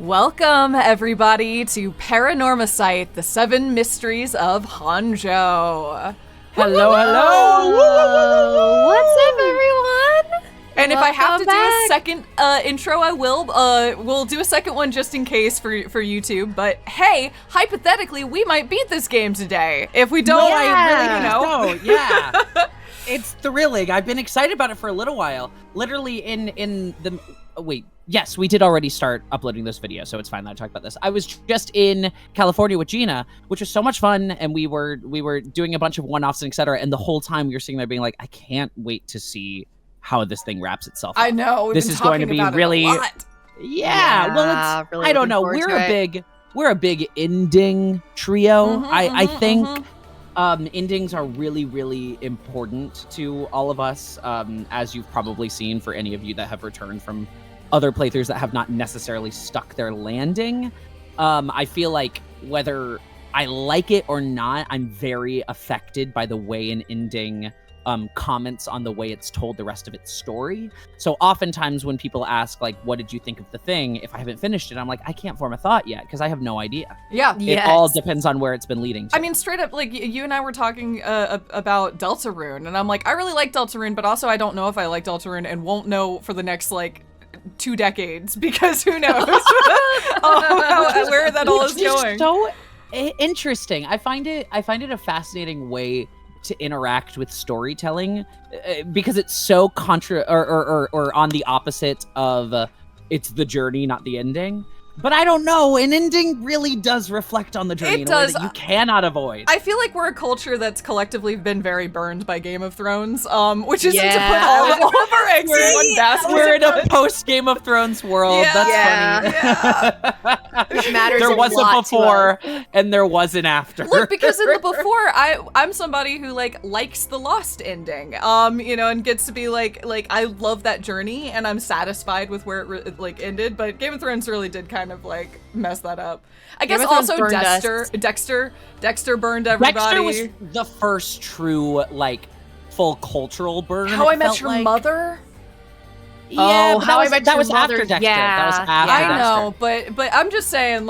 Welcome, everybody, to Paranormasight, the 7 Mysteries of Hanjo. Hello, hello! What's up, everyone? And if I have to do a back. second intro, I will. We'll do a second one just in case for YouTube. But hey, hypothetically, we might beat this game today. If we don't, I really yeah. It's thrilling. I've been excited about it for a little while. Literally in the... wait. Yes, we did already start uploading this video, so it's fine that I talked about this. I was just in California with Gina, which was so much fun, and we were doing a bunch of one-offs and etc. And the whole time we were sitting there being like, I can't wait to see how this thing wraps itself up. I know this is going to be really, a lot. Yeah. Well, it's really I don't know. looking We're a big ending trio. I think. Mm-hmm. Endings are really, really important to all of us, as you've probably seen for any of you that have returned from other playthroughs that have not necessarily stuck their landing. I feel like whether I like it or not, I'm very affected by the way an ending comments on the way it's told the rest of its story. So oftentimes when people ask, like, what did you think of the thing? If I haven't finished it, I'm like, I can't form a thought yet because I have no idea. Yeah. It all depends on where it's been leading to. I mean, straight up, like, you and I were talking about Deltarune, and I'm like, I really like Deltarune, but also I don't know if I like Deltarune and won't know for the next, like, 2 decades, because who knows where that all is going. So interesting. I find it a fascinating way to interact with storytelling because it's so or on the opposite of it's the journey, not the ending. But I don't know, an ending really does reflect on the journey in a way that you cannot avoid. I feel like we're a culture that's collectively been very burned by Game of Thrones, which isn't to put all of our eggs in one basket. We're in a post-Game of Thrones world. Yeah. That's funny. It matters there a was lot a before, and there was an after. Look, because in the before, I'm somebody who likes the Lost ending, and gets to be like I love that journey, and I'm satisfied with where it ended. But Game of Thrones really did kind of mess that up. I guess also Dexter burned everybody. Dexter was the first true full cultural burn. How I Met Your Mother. Yeah, How I Met that Your was Mother. after Dexter. Yeah. That was after I Dexter. know, but I'm just saying,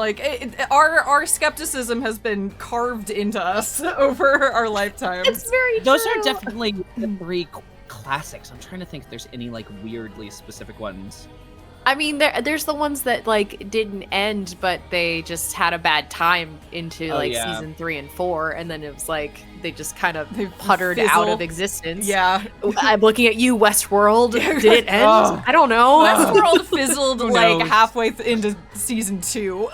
our skepticism has been carved into us over our lifetimes. It's very Those true. are definitely the 3 classics. I'm trying to think if there's any weirdly specific ones. I mean, there's the ones that didn't end, but they just had a bad time into season 3 and 4, and then it was they just kind of puttered out of existence. Yeah. I'm looking at you, Westworld. Did it end? Oh. I don't know. Westworld fizzled knows? halfway into season 2.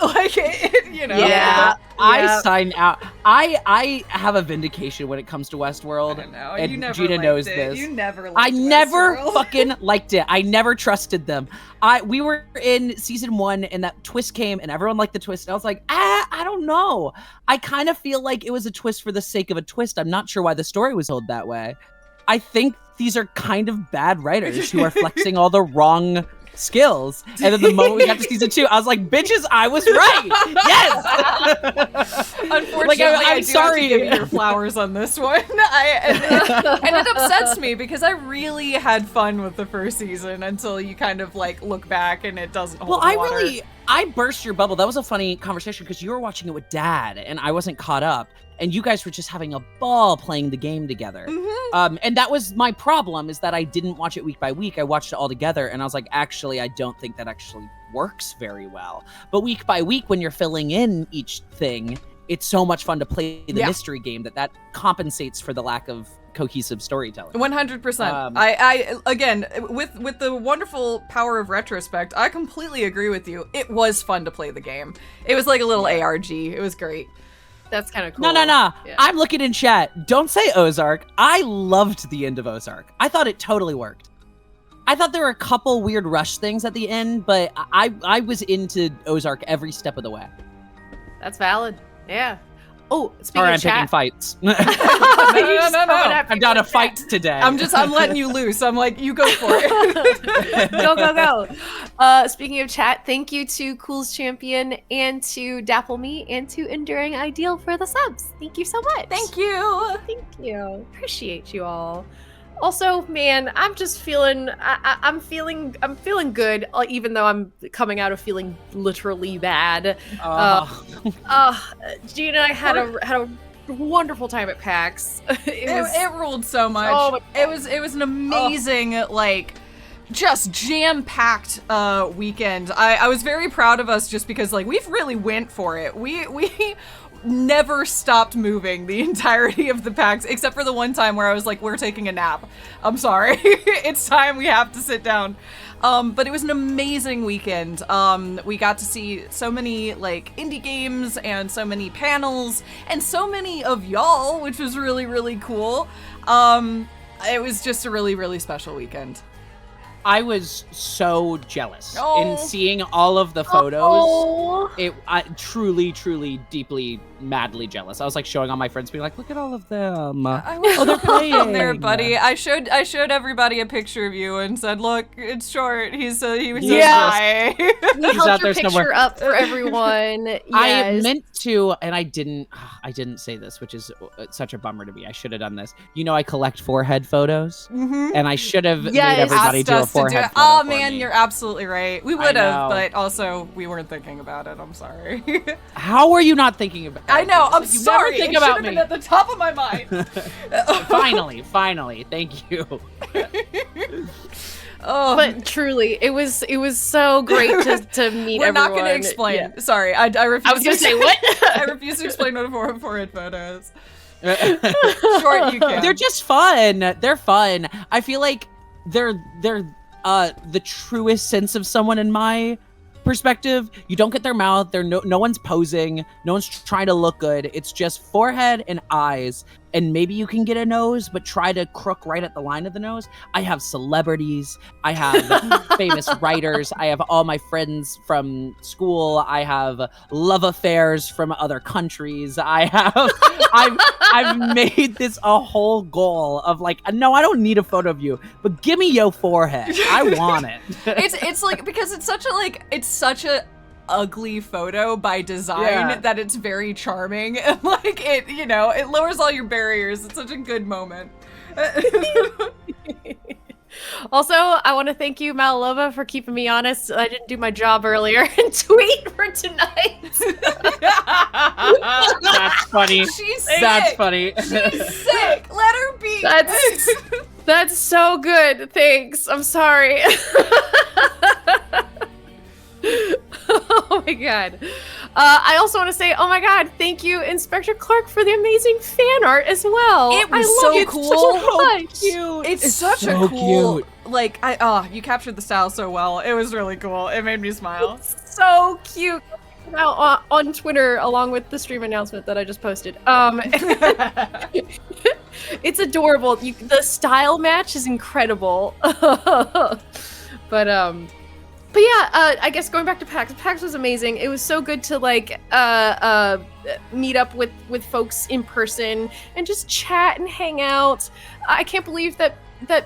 Yeah. I sign out. I have a vindication when it comes to Westworld. I know. And You never Gina liked knows it. this. You never liked I never Westworld. fucking liked it. I never trusted them. We were in season 1 and that twist came and everyone liked the twist. And I was like, I don't know. I kind of feel like it was a twist for the sake of a twist. I'm not sure why the story was told that way. I think these are kind of bad writers who are flexing all the wrong skills. And then the moment we got to season 2, I was like, bitches, I was right. Yes. Unfortunately, I'm sorry. have to give you your flowers on this one. And it upsets me because I really had fun with the first season until you kind of look back and it doesn't hold water. I burst your bubble. That was a funny conversation because you were watching it with Dad and I wasn't caught up. And you guys were just having a ball playing the game together. Mm-hmm. And that was my problem, is that I didn't watch it week by week. I watched it all together and I was like, actually, I don't think that actually works very well. But week by week, when you're filling in each thing, it's so much fun to play the mystery game that compensates for the lack of cohesive storytelling. 100%. I again, with the wonderful power of retrospect, I completely agree with you. It was fun to play the game. It was like a little ARG. It was great. That's kind of cool. No. Yeah. I'm looking in chat. Don't say Ozark. I loved the end of Ozark. I thought it totally worked. I thought there were a couple weird rush things at the end, but I was into Ozark every step of the way. That's valid. Yeah. Oh, speaking Sorry, I'm of chat, picking fights. No. I'm down to fight today. I'm letting you loose. I'm like, you go for it. Go. Speaking of chat, thank you to Cool's Champion and to Dapple Me and to Enduring Ideal for the subs. Thank you so much. Thank you. Thank you. Appreciate you all. Also, man, I'm just feeling. I'm feeling good, even though I'm coming out of feeling literally bad. Gina and I had a wonderful time at PAX. It ruled so much. It was an amazing like just jam-packed weekend. I was very proud of us just because like we've really went for it. We never stopped moving the entirety of the PAX, except for the one time where I was like, we're taking a nap. I'm sorry. It's time, we have to sit down. But it was an amazing weekend. We got to see so many like indie games and so many panels and so many of y'all, which was really, really cool. It was just a really, really special weekend. I was so jealous in seeing all of the photos. I truly, truly, deeply, madly jealous. I was like showing all my friends, being like, "Look at all of them! They're playing there, buddy." I showed everybody a picture of you and said, "Look, it's Short. He was so shy." We held your picture up for everyone. Yes. I meant to, and I didn't say this, which is such a bummer to me. I should have done this. You know, I collect forehead photos, and I should have made everybody do a forehead photo. Oh man, you're absolutely right. We would have, but also we weren't thinking about it. I'm sorry. How were you not thinking about it? I know. I'm sorry. It should have been at the top of my mind. Finally, thank you. But truly, it was so great to meet everyone. We're not going to explain. Yeah. Sorry, I refuse. I was going to say what? I refuse to explain what forehead photos. Short, you can. They're just fun. They're fun. I feel like they're the truest sense of someone in my perspective. You don't get their mouth. No one's posing. No one's trying to look good. It's just forehead and eyes. And maybe you can get a nose, but try to crook right at the line of the nose. I have celebrities. I have famous writers. I have all my friends from school. I have love affairs from other countries. I've made this a whole goal of like, no, I don't need a photo of you, but give me your forehead. I want it. It's like, because it's such a ugly photo by design that it's very charming, and like it lowers all your barriers. It's such a good moment. Also, I want to thank you, Malalova, for keeping me honest. I didn't do my job earlier and tweet for tonight. That's funny. She's sick. That's funny. She's sick. Let her be. That's so good. Thanks. I'm sorry. Oh my god. I also want to say, oh my god, thank you, Inspector Clark, for the amazing fan art as well. It was so cool. So cute. It's such so a cool, cute. Like, you captured the style so well. It was really cool. It made me smile. It's so cute. Now on Twitter, along with the stream announcement that I just posted. It's adorable. The style match is incredible. But yeah, I guess going back to PAX. PAX was amazing. It was so good to like meet up with folks in person and just chat and hang out. I can't believe that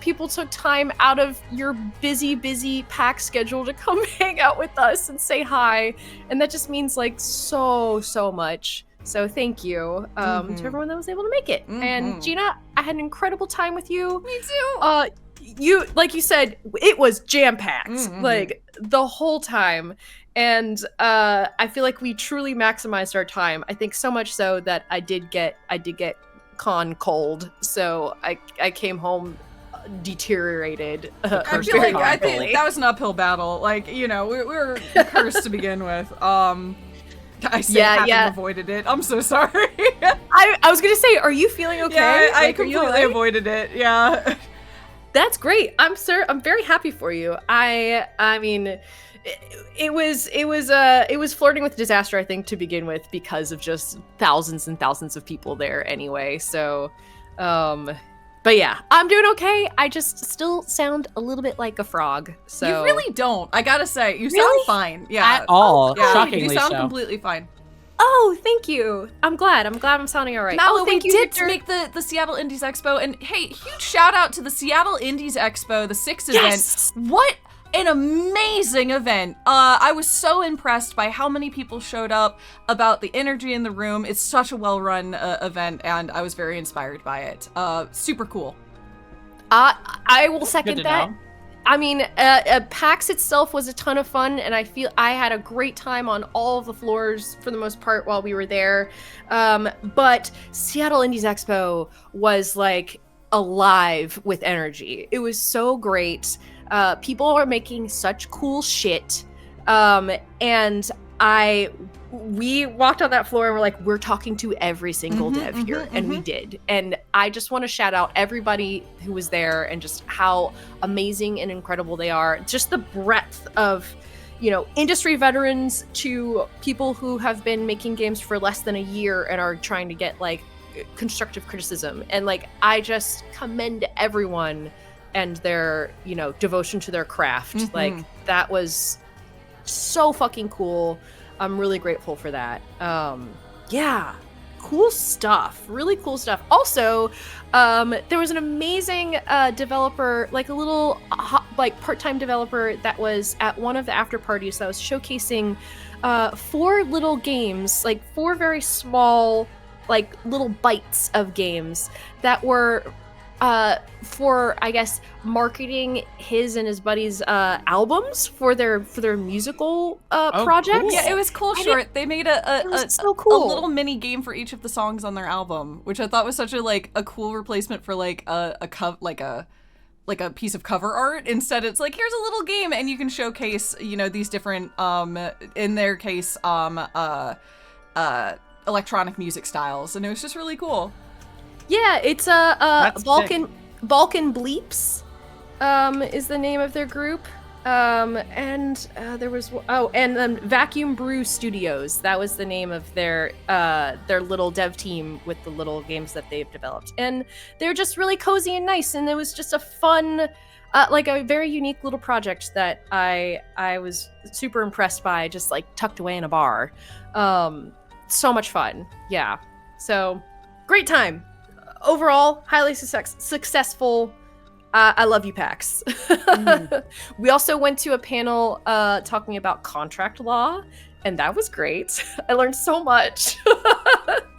people took time out of your busy PAX schedule to come hang out with us and say hi. And that just means like so much. So thank you to everyone that was able to make it. And Gina, I had an incredible time with you. Me too. You, like you said, it was jam-packed, like the whole time. And I feel like we truly maximized our time. I think so much so that I did get con cold. So I came home deteriorated. I think that was an uphill battle. Like, we were cursed to begin with. I haven't avoided it. I'm so sorry. I was gonna say, are you feeling okay? Yeah, I completely avoided it. Yeah. That's great. I'm very happy for you. I mean, it was flirting with disaster, I think, to begin with, because of just thousands and thousands of people there anyway. So, but yeah, I'm doing okay. I just still sound a little bit like a frog. So you really don't. I gotta say, you sound fine. Yeah, at all. Yeah, shockingly you sound so. completely fine. Oh, thank you. I'm glad I'm sounding all right. Now, thank we you, did Victor. make the Seattle Indies Expo, and hey, huge shout out to the Seattle Indies Expo, the 6th Yes! event. What an amazing event. I was so impressed by how many people showed up, about the energy in the room. It's such a well-run event, and I was very inspired by it. Super cool. I will Good second to that. know. I mean, PAX itself was a ton of fun, and I feel I had a great time on all of the floors for the most part while we were there. But Seattle Indies Expo was like alive with energy. It was so great. People are making such cool shit. And we walked on that floor and we're like, we're talking to every single dev here. And we did. And I just want to shout out everybody who was there and just how amazing and incredible they are. Just the breadth of, you know, industry veterans to people who have been making games for less than a year and are trying to get like constructive criticism. And like, I just commend everyone and their, you know, devotion to their craft. Like, that was so fucking cool. I'm really grateful for that. Yeah, cool stuff. Really cool stuff. Also, there was an amazing developer, like a little like part-time developer that was at one of the after parties that was showcasing 4 little games, like 4 very small, like little bites of games that were for, I guess, marketing his and his buddies' albums for their musical projects. Cool. Yeah, it was cool. Short. They made so cool. a little mini game for each of the songs on their album, which I thought was such a cool replacement for like a piece of cover art. Instead, it's like, here's a little game, and you can showcase, you know, these different in their case electronic music styles, and it was just really cool. Yeah, it's Balkan Bleeps is the name of their group. And there was Vacuum Brew Studios. That was the name of their little dev team with the little games that they've developed. And they're just really cozy and nice, and it was just a fun like a very unique little project that I was super impressed by, just like tucked away in a bar. So much fun. Yeah. So great time. Overall, highly successful. I love you, PAX. We also went to a panel talking about contract law, and that was great. I learned so much.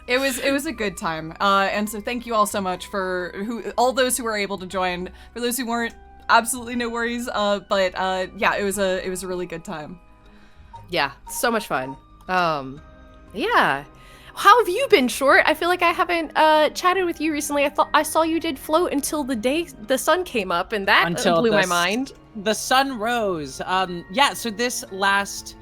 It was a good time, and so thank you all so much for all those who were able to join. For those who weren't, absolutely no worries. But yeah, it was a really good time. Yeah, so much fun. Yeah. How have you been, Short? I feel like I haven't chatted with you recently. I saw you did float until the day the sun came up, and that blew my mind. The sun rose. Yeah, so this last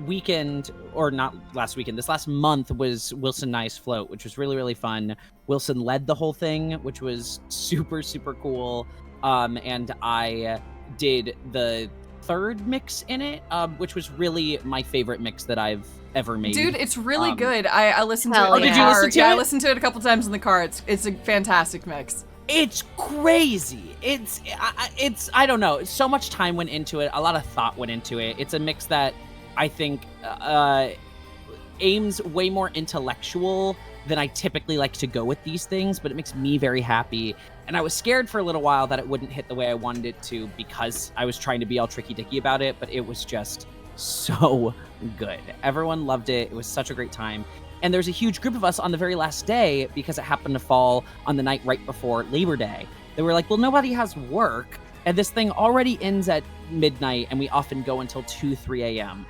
weekend, or not last weekend, this last month was Wilson and I's float, which was really, really fun. Wilson led the whole thing, which was super, super cool. And I did the third mix in it, which was really my favorite mix that I've ever made. Dude, it's really good. I listened to it. Oh, in the did you car. listen to Yeah, it? I listened to it a couple times in the car. It's a fantastic mix. It's crazy. It's I don't know. So much time went into it. A lot of thought went into it. It's a mix that I think aims way more intellectual than I typically like to go with these things, but it makes me very happy. And I was scared for a little while that it wouldn't hit the way I wanted it to, because I was trying to be all tricky-dicky about it, but it was just so good. Everyone loved it. It was such a great time. And there's a huge group of us on the very last day, because it happened to fall on the night right before Labor Day. They were like, well, nobody has work, and this thing already ends at midnight, and we often go until 2, 3 a.m.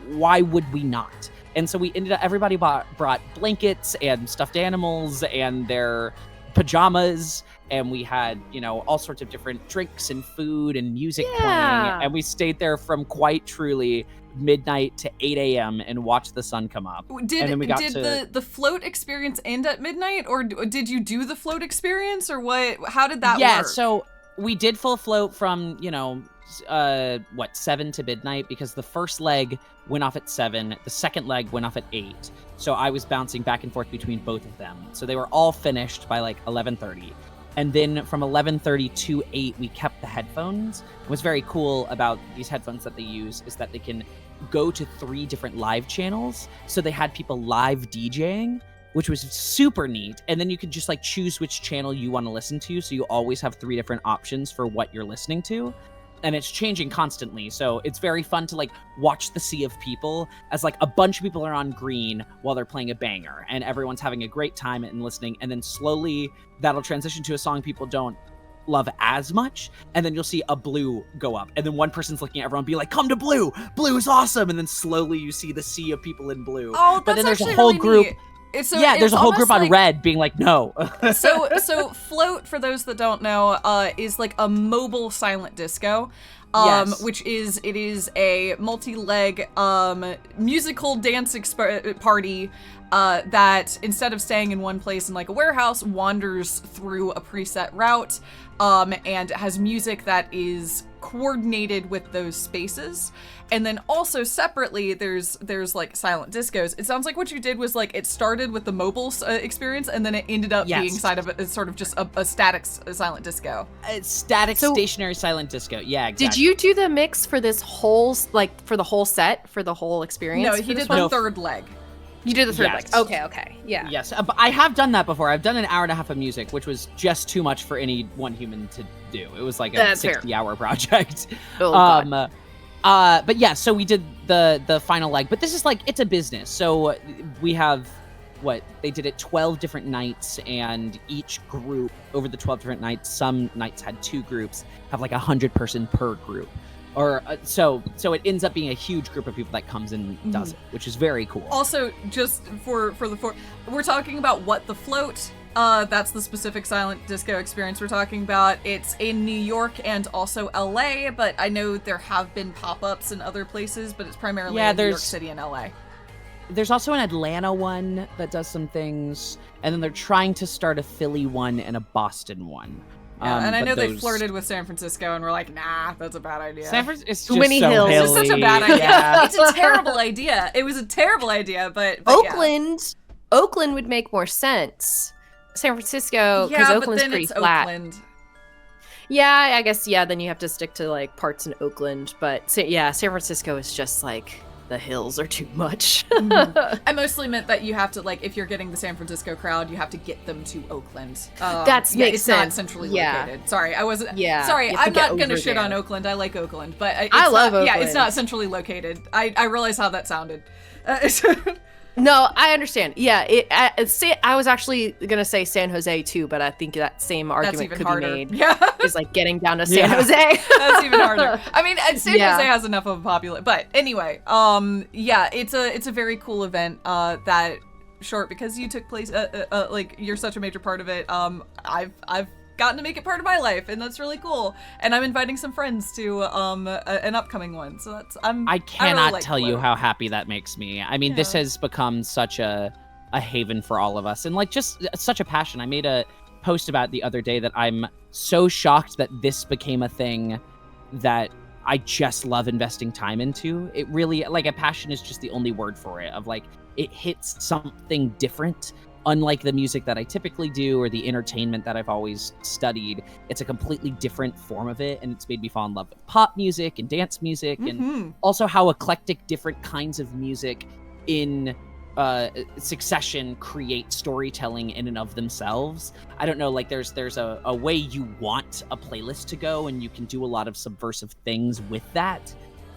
Why would we not? And so we ended up, everybody brought blankets and stuffed animals and their pajamas, and we had, you know, all sorts of different drinks and food and music playing, and we stayed there from quite truly midnight to 8 a.m. and watched the sun come up. Did then we got the float experience end at midnight, or did you do the float experience, or what? How did that work? Yeah, so we did full float from, you know, 7 to midnight, because the first leg went off at 7, the second leg went off at 8. So I was bouncing back and forth between both of them. So they were all finished by like 11:30. And then from 11:30 to 8, we kept the headphones. What's very cool about these headphones that they use is that they can go to 3 different live channels. So they had people live DJing, which was super neat. And then you could just like choose which channel you want to listen to. So you always have 3 different options for what you're listening to. And it's changing constantly. So it's very fun to like watch the sea of people as like a bunch of people are on green while they're playing a banger, and everyone's having a great time and listening. And then slowly that'll transition to a song people don't love as much, and then you'll see a blue go up, and then one person's looking at everyone, be like, "Come to blue! Blue is awesome!" And then slowly you see the sea of people in blue. Oh, but then there's a actually whole really group. neat. There's a whole group on red being like, "No." so float, for those that don't know, is like a mobile silent disco. Yes. Which is a multi-leg musical dance party that, instead of staying in one place in like a warehouse, wanders through a preset route, and has music that is coordinated with those spaces. And then also separately, there's like silent discos. It sounds like what you did was like it started with the mobile experience, and then it ended up being sort of just a static silent disco. Stationary silent disco. Yeah, exactly. Did you do the mix for this whole, like, for the whole set, for the whole experience? No, he did the third leg. You did the third Yes. leg. Okay. Yeah. Yes, but I have done that before. I've done an hour and a half of music, which was just too much for any one human to do. It was like a 60-hour project. Oh, God. But yeah, so we did the final leg. But this is like, it's a business. So we have, they did it 12 different nights, and each group, over the 12 different nights, some nights had 2 groups, have like 100 person per group. Or so it ends up being a huge group of people that comes and does it, which is very cool. Also, just for we're talking about What the Float. That's the specific silent disco experience we're talking about. It's in New York and also LA, but I know there have been pop-ups in other places, but it's primarily in New York City and LA. There's also an Atlanta one that does some things, and then they're trying to start a Philly one and a Boston one. Yeah, and I know they flirted with San Francisco, and we're like, nah, that's a bad idea. San Francisco is too many hills. It's just such a bad idea. Yeah. It's a terrible idea. It was a terrible idea, but Oakland would make more sense. San Francisco, because Oakland's pretty flat. Oakland. Yeah, I guess, then you have to stick to like parts in Oakland, but San Francisco is just like, the hills are too much. I mostly meant that you have to, like, if you're getting the San Francisco crowd, you have to get them to Oakland. Makes it's sense. Not centrally located. Sorry, I wasn't. Yeah. Sorry, I'm not gonna shit on Oakland. I like Oakland, but I love Oakland. Yeah, it's not centrally located. I realize how that sounded. No, I understand. Yeah, I was actually gonna say San Jose too, but I think that same argument could be made. Yeah, is like getting down to San Jose. That's even harder. I mean, San Jose has enough of a popular. But anyway, it's a very cool event. That Short, because you took place. Like, you're such a major part of it. I've gotten to make it part of my life, and that's really cool. And I'm inviting some friends to an upcoming one, so I cannot tell you how happy that makes me. I mean, this has become such a haven for all of us, and like just such a passion. I made a post about the other day that I'm so shocked that this became a thing that I just love investing time into. It really, like, a passion is just the only word for it, of like, it hits something different. Unlike the music that I typically do or the entertainment that I've always studied, it's a completely different form of it, and it's made me fall in love with pop music and dance music, and also how eclectic different kinds of music in succession create storytelling in and of themselves. I don't know, like there's a way you want a playlist to go, and you can do a lot of subversive things with that.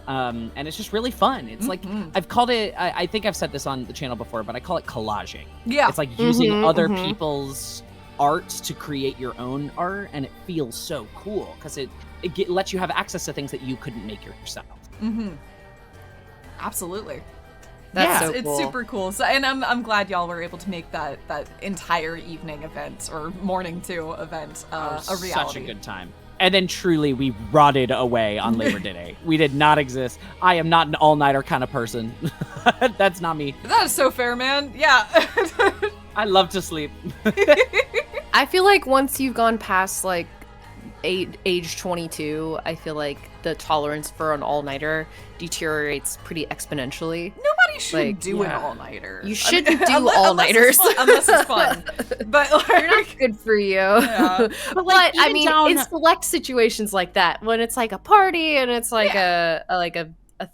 And it's just really fun. It's like, I've called it, I think I've said this on the channel before, but I call it collaging. Yeah. It's like using other people's art to create your own art, and it feels so cool because it lets you have access to things that you couldn't make yourself. Absolutely. That's so cool. It's super cool. So, and I'm glad y'all were able to make that entire evening event, or morning too event, a reality. Such a good time. And then truly, we rotted away on Labor Day. We did not exist. I am not an all-nighter kind of person. That's not me. That is so fair, man. Yeah. I love to sleep. I feel like once you've gone past like age 22, I feel like the tolerance for an all-nighter deteriorates pretty exponentially. Nobody should do an all-nighter. You shouldn't do all-nighters unless it's fun. But like, they're not good for you. Yeah. But I mean, in select situations like that, when it's like a party and it's like a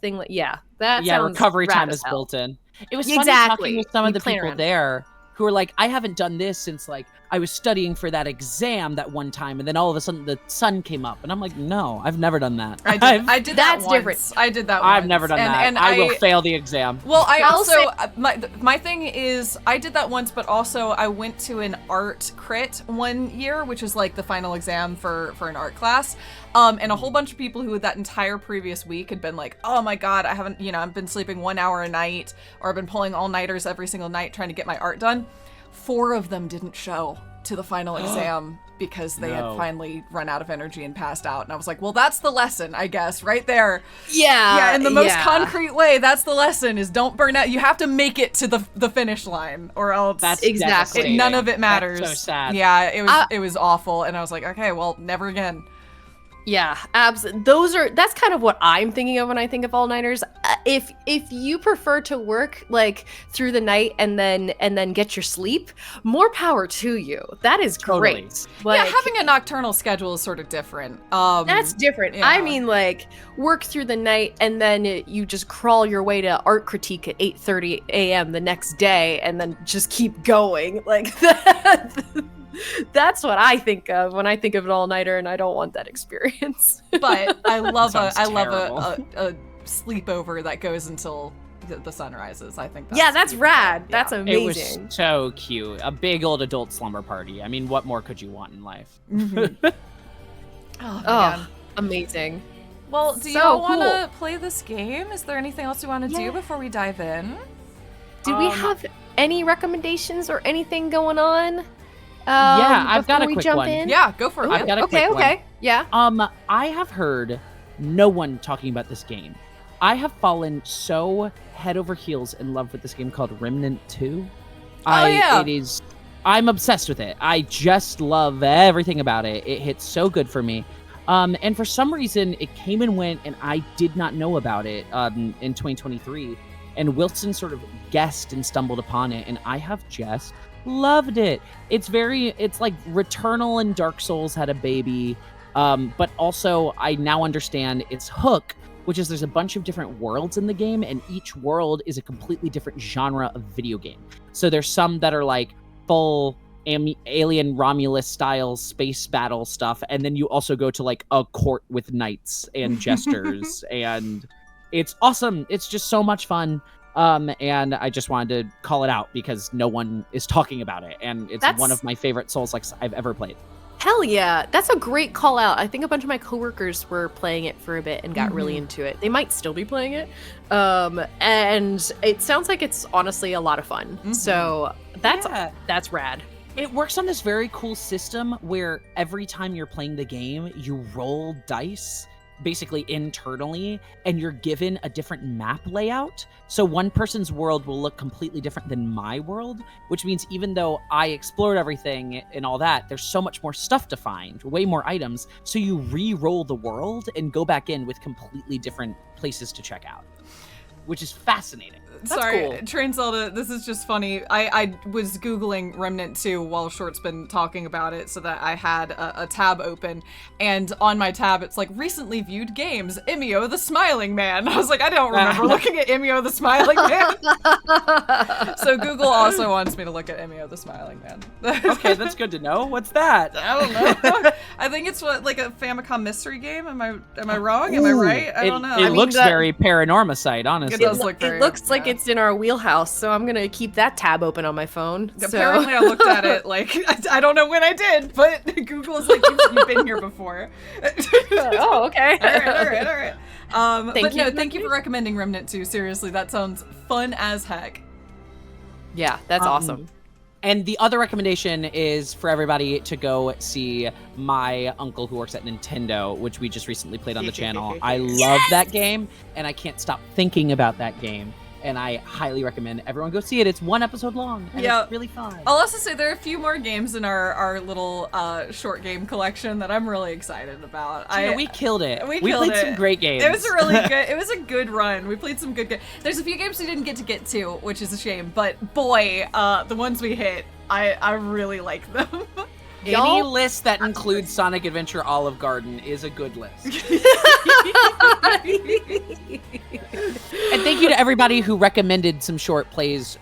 thing, like that sounds recovery rad time as is hell. built in. It was funny talking with some of the people there. who are like, I haven't done this since like I was studying for that exam that one time, and then all of a sudden the sun came up, and I'm like, no, I've never done that. I did that That's once. different. I did that. I've once. never done that. And I will fail the exam. Well, I I'll also say- my thing is I did that once, but also I went to an art crit one year, which is like the final exam for an art class. And a whole bunch of people who that entire previous week had been like, oh my God, I haven't, I've been sleeping 1 hour a night, or I've been pulling all-nighters every single night trying to get my art done. 4 of them didn't show to the final exam because they had finally run out of energy and passed out. And I was like, well, that's the lesson, I guess, right there. Yeah, in the most concrete way, that's the lesson, is don't burn out. You have to make it to the finish line, or else That's exactly. none of it matters. That's so sad. Yeah, it was awful. And I was like, okay, well, never again. Yeah, that's kind of what I'm thinking of when I think of all-nighters. If you prefer to work like through the night and then get your sleep, more power to you. That is Totally. great. Like, Yeah, having a nocturnal schedule is sort of different. that's different. yeah. I mean, like, work through the night and then you just crawl your way to art critique at 8:30 a.m. the next day and then just keep going. Like that. That's what I think of when I think of an all-nighter, and I don't want that experience. But I love Sounds a sleepover that goes until the sun rises. I think That's beautiful. rad. Yeah. That's It amazing. was so cute. A big old adult slumber party. I mean, what more could you want in life? Mhm. Oh, man. Oh, amazing. Well, do you so all want to cool. play this game? Is there anything else you want to do before we dive in? Do we have any recommendations or anything going on? Yeah, I've got a before we quick jump one. in? Yeah, go for it. I've got a okay, quick one. okay. Yeah. I have heard no one talking about this game. I have fallen so head over heels in love with this game called Remnant 2. Yeah. I'm obsessed with it. I just love everything about it. It hits so good for me. And for some reason, it came and went, and I did not know about it in 2023. And Wilson sort of guessed and stumbled upon it, and I have just loved it. It's like Returnal and Dark Souls had a baby, but also I now understand its hook, which is there's a bunch of different worlds in the game, and each world is a completely different genre of video game. So there's some that are like full Alien Romulus style space battle stuff, and then you also go to like a court with knights and jesters, and it's awesome. It's just so much fun. And I just wanted to call it out because no one is talking about it, and it's one of my favorite Souls-likes I've ever played. Hell yeah. That's a great call out. I think a bunch of my coworkers were playing it for a bit and got really into it. They might still be playing it. And it sounds like it's honestly a lot of fun. So that's rad. It works on this very cool system where every time you're playing the game, you roll dice basically internally, and you're given a different map layout. So one person's world will look completely different than my world, which means even though I explored everything and all that, there's so much more stuff to find, way more items. So you re-roll the world and go back in with completely different places to check out, which is fascinating. Sorry, cool. Train Zelda, this is just funny. I was Googling Remnant 2 while Short's been talking about it so that I had a tab open. And on my tab, it's like, recently viewed games, Imio the Smiling Man. I was like, I don't remember looking at Imio the Smiling Man. So Google also wants me to look at Imio the Smiling Man. Okay, that's good to know. What's that? I don't know. I think it's like a Famicom mystery game. Am I wrong? Am I right? I don't know. It looks very Paranormasight, honestly. It does look very. It looks like it's in our wheelhouse, so I'm gonna keep that tab open on my phone. Apparently I looked at it like, I don't know when I did, but Google is like, you've been here before. Oh, okay. All right. Thank you for for recommending Remnant 2. Seriously, that sounds fun as heck. Yeah, that's awesome. And the other recommendation is for everybody to go see my uncle who works at Nintendo, which we just recently played on the channel. I love that game, and I can't stop thinking about that game. And I highly recommend everyone go see it. It's 1 episode long, and it's really fun. I'll also say there are a few more games in our little short game collection that I'm really excited about. Gina, we killed it. We killed played some great games. It was a really good. It was a good run. We played some good games. There's a few games we didn't get to, which is a shame. But boy, the ones we hit, I really like them. Any list that includes Sonic Adventure Olive Garden is a good list. And thank you to everybody who recommended some short plays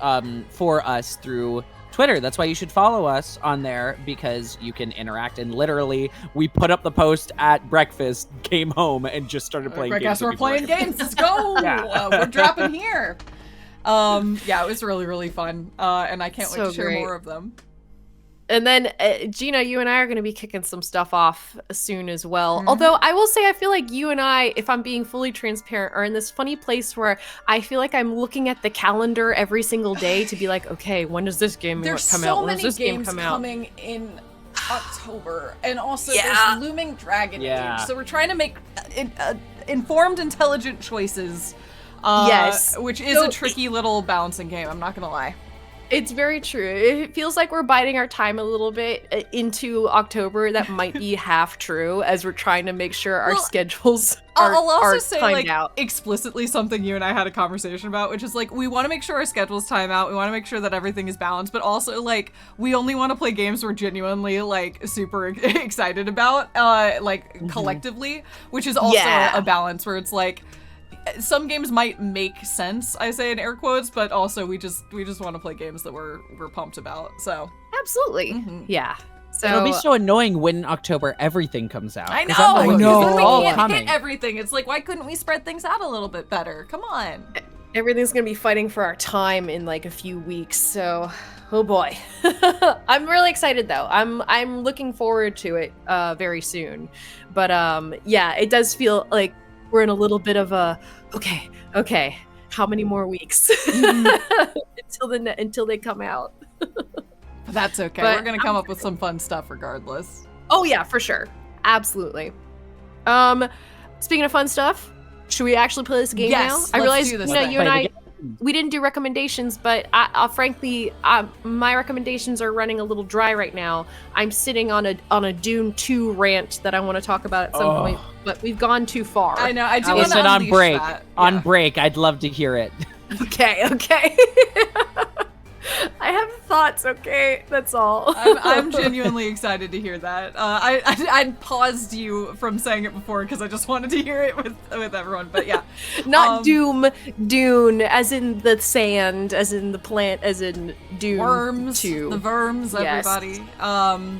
for us through Twitter. That's why you should follow us on there, because you can interact. And literally, we put up the post at breakfast, came home, and just started playing I games. guess we're playing games. Let's go. Yeah. We're dropping here. Yeah, it was really, really fun. And I can't wait to share more of them. And then, Gina, you and I are going to be kicking some stuff off soon as well. Although I will say, I feel like you and I, if I'm being fully transparent, are in this funny place where I feel like I'm looking at the calendar every single day to be like, okay, when does this game come out? When does this game come out? There's so many games coming in October. And also Yeah. there's Looming Dragon Age. So we're trying to make informed, intelligent choices. Yes. Which is a tricky little balancing game, I'm not going to lie. It's very true. It feels like we're biding our time a little bit into October. That might be half true, as we're trying to make sure our schedules are I'll also are say, timed like, out. explicitly something you and I had a conversation about, which is, like, we want to make sure our schedules time out. We want to make sure that everything is balanced, but also, like, we only want to play games we're genuinely, like, super excited about, collectively, which is also a balance where it's, like, some games might make sense, I say in air quotes, but also we just want to play games that we're pumped about. So Absolutely. Yeah. So It'll be so annoying when in October everything comes out. I know. 'Cause I'm like, Because it's then all we can't coming. hit everything. It's like, why couldn't we spread things out a little bit better? Come on. everything's gonna be fighting for our time in like a few weeks. So, oh boy, I'm really excited though. I'm looking forward to it very soon. But yeah, it does feel like we're in a little bit of a okay. How many more weeks until they come out? But that's okay. But we're gonna come up with some fun stuff regardless. Oh yeah, for sure, absolutely. Speaking of fun stuff, should we actually play this game now? Yes, I let's realize do this you know thing. you and Play I the we didn't do recommendations, but frankly, my recommendations are running a little dry right now. I'm sitting on a Dune 2 rant that I want to talk about at some point, but we've gone too far. I know. I do want to Listen, on unleash break. that. On Yeah. break, I'd love to hear it. Okay. I have thoughts. Okay, that's all. I'm genuinely excited to hear that. I paused you from saying it before because I just wanted to hear it with everyone. But yeah, Not Dune, as in the sand, as in the plant, as in Dune. worms, 2. the verms, Yes. everybody.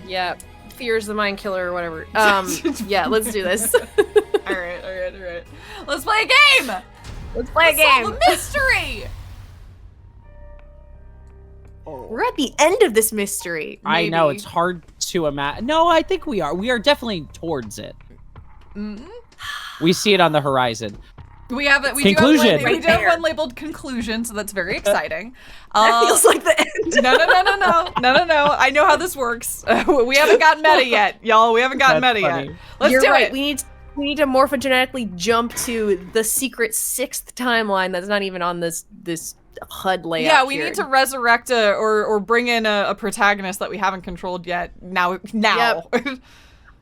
Yeah, Fear's the Mind Killer or whatever. Yeah, let's do this. All right. Let's play a game. Let's play a Solve game. a mystery. We're at the end of this mystery. I know, Maybe. it's hard to imagine. No, I think we are. We are definitely towards it. Mhm. We see it on the horizon. We have it. We Conclusion. do have one labeled conclusion, so that's very exciting. That feels like the end. No. I know how this works. We haven't gotten meta yet, y'all. We haven't gotten That's meta funny. yet. Let's You're do right. it. We need to morphogenetically jump to the secret 6th timeline that's not even on this HUD layout. Yeah, we here. need to resurrect or bring in a protagonist that we haven't controlled yet. Now.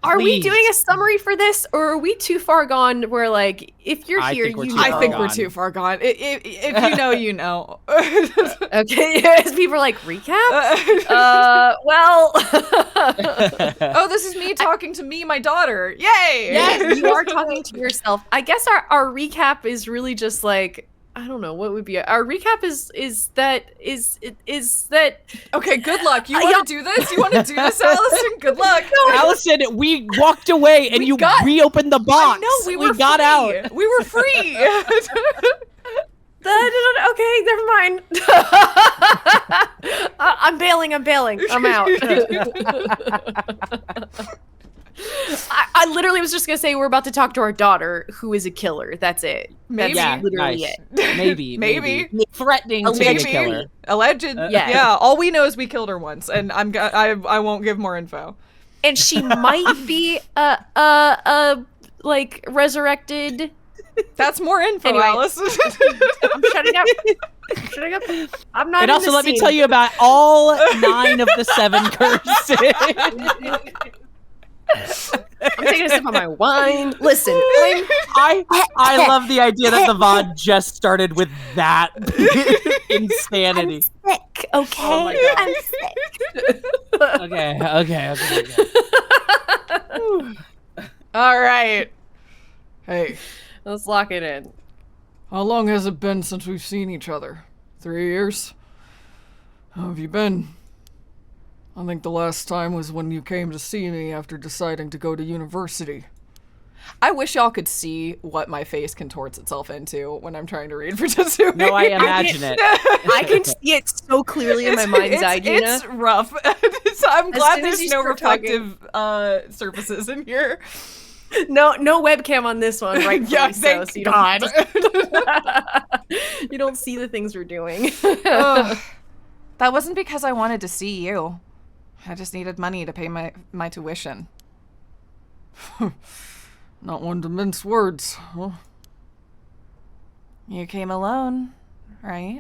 Are we Please. doing a summary for this, or are we too far gone? Where like, if you're I here, think we're you too know. I far think we're gone. too far gone. If you know, you know. Okay, as people are like, recap. Well. Oh, this is me talking to me, my daughter. Yay! Yeah, you are talking to yourself. I guess our recap is really just like, I don't know what would be our recap is that Okay, good luck. You want to do this? You want to do this, Allison? Good luck. Allison, we walked away and you reopened the box. I know, we got free. out. We were free. Okay, never mind. I'm bailing. I'm out. I literally was just gonna say we're about to talk to our daughter, who is a killer. That's it. Maybe. That's literally nice. it. Maybe. Threatening to be a killer. Alleged. Yeah. Yeah. All we know is we killed her once, and I won't give more info. And she might be like resurrected. That's more info, Anyway. Allison. I'm shutting up. I'm not. And in also, the let me scene. tell you about all 9 of the 7 curses. I'm taking a sip of my wine. Listen, I love the idea that the VOD just started with that insanity. sick. Okay, Oh my God. I'm sick. Okay. All right. Hey, Let's lock it in. how long has it been since we've seen each other? 3 years? How have you been? I think the last time was when you came to see me after deciding to go to university. I wish y'all could see what my face contorts itself into when I'm trying to read for Tatsumi. No, I imagine it. I can see it so clearly in my mind's eye, Gina. It's rough. I'm glad soon as there's you no start reflective surfaces in here. No webcam on this one, right? Yeah, thank you God. You don't see the things we're doing. Ugh. That wasn't because I wanted to see you. I just needed money to pay my tuition. Not one to mince words, huh? You came alone, right?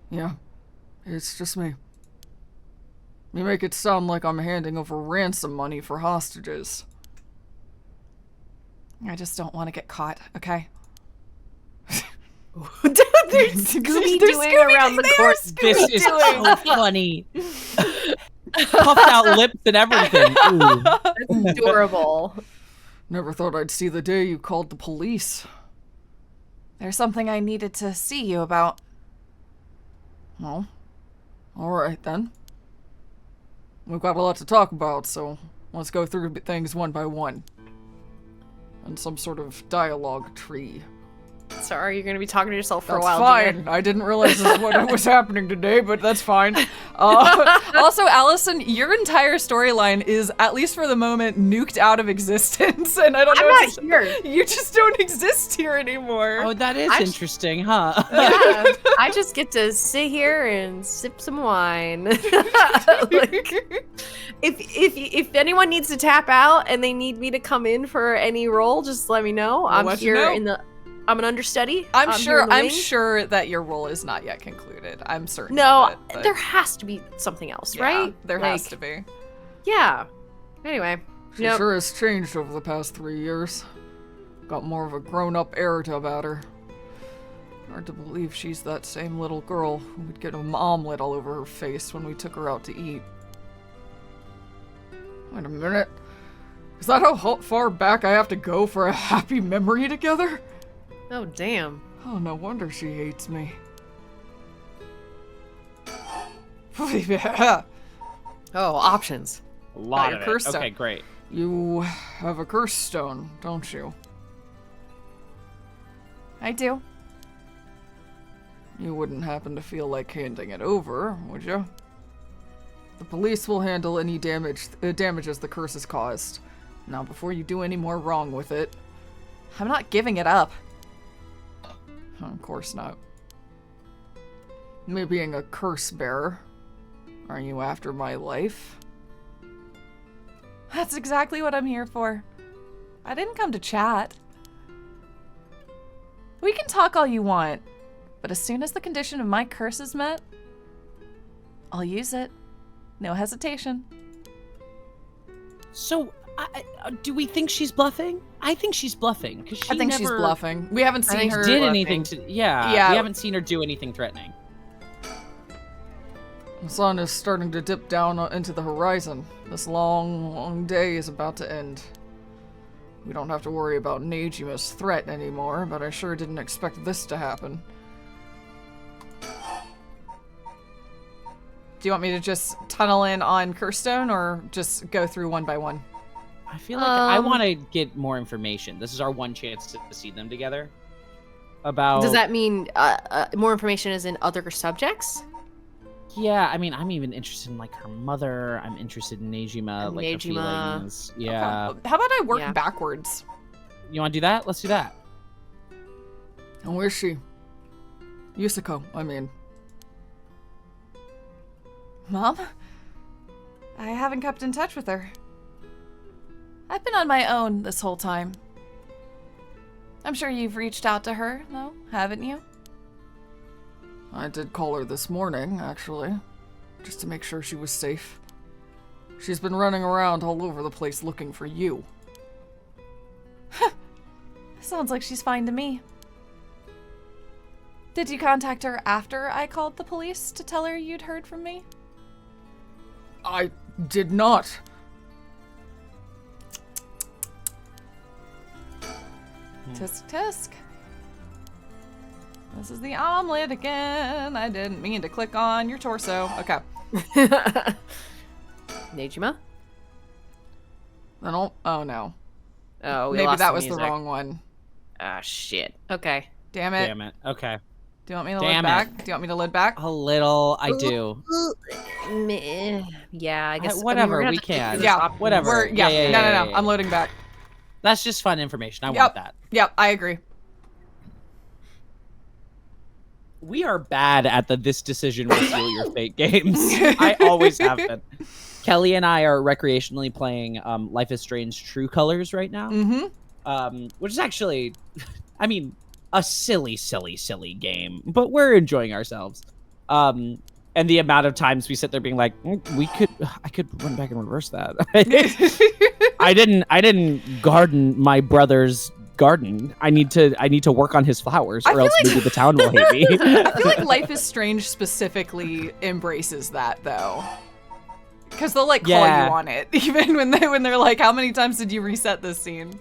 Yeah, it's just me. You make it sound like I'm handing over ransom money for hostages. I just don't want to get caught, okay? Dude, they're Scooby-Dooing around the court. This is so funny. Puffed out lips and everything. Ooh. That's adorable. Never thought I'd see the day you called the police. There's something I needed to see you about. Well, alright then. We've got a lot to talk about, so let's go through things one by one. And some sort of dialogue tree. Sorry, you're gonna be talking to yourself for That's a while. fine. Gina. I didn't realize this is what was happening today, but that's fine. Also, Allison, your entire storyline is, at least for the moment, nuked out of existence, and I don't know. I'm not here. You just don't exist here anymore. Oh, that is interesting, huh? Yeah, I just get to sit here and sip some wine. Like, if anyone needs to tap out and they need me to come in for any role, just let me know. I'm let you here know. in the. I'm an understudy. I'm here in the I'm wing. sure that your role is not yet concluded. I'm certain. No, of it, but there has to be something else, yeah, right? There has to be. Yeah. Anyway. She Yep. sure has changed over the past 3 years. Got more of a grown-up air about her. Hard to believe she's that same little girl who would get an omelet all over her face when we took her out to eat. Wait a minute. Is that how far back I have to go for a happy memory together? Oh, damn. Oh, no wonder she hates me. Oh, options. A lot your of curse it. stone. Okay, great. You have a curse stone, don't you? I do. You wouldn't happen to feel like handing it over, would you? The police will handle any damages the curse has caused. Now, before you do any more wrong with it... I'm not giving it up. Of course not. Me being a curse bearer. Are you after my life? That's exactly what I'm here for. I didn't come to chat. We can talk all you want, but as soon as the condition of my curse is met, I'll use it. No hesitation. So, do we think she's bluffing? I think she's bluffing because I think she's bluffing. We haven't seen her did bluffing. anything to. Yeah, Yeah. we haven't seen her do anything threatening. The sun is starting to dip down into the horizon. This long, long day is about to end. We don't have to worry about Nejima's threat anymore, but I sure didn't expect this to happen. Do you want me to just tunnel in on Curstone or just go through one by one? I feel like I want to get more information. This is our one chance to see them together. About Does that mean more information is in other subjects? Yeah, I mean, I'm even interested in like her mother. I'm interested in Nejima, like her Nejima. feelings. Yeah, Okay. How about I work Yeah. backwards? you want to do that? Let's do that. And where's she? Yusuko, I mean. Mom? I haven't kept in touch with her. I've been on my own this whole time. I'm sure you've reached out to her, though, haven't you? I did call her this morning, actually, just to make sure she was safe. She's been running around all over the place looking for you. Sounds like she's fine to me. Did you contact her after I called the police to tell her you'd heard from me? I did not. Tisk tisk. This is the omelet again. I didn't mean to click on your torso. Okay. Nejima? I don't. Oh no. Oh, we Maybe lost that the was the music. wrong one. Ah, shit. Okay. Damn it. Damn it. Okay. Do you want me to Damn load it. back? Do you want me to load back? A little, I do. Yeah, I guess. Whatever, we're gonna we have to stick can. to this Yeah, option. whatever. Yeah. Yeah. No. I'm loading back. That's just fun information. I Yep. want that. Yep, I agree. We are bad at the this decision will seal your fate games. I always have been. Kelly and I are recreationally playing Life is Strange True Colors right now. Mm-hmm. Which is actually, I mean, a silly game, but we're enjoying ourselves. And the amount of times we sit there being like, I could run back and reverse that. I didn't garden my brother's garden. I need to work on his flowers, or else maybe the town will hate me. I feel like Life is Strange specifically embraces that though. Because they'll like call you on it, even when they're like, how many times did you reset this scene?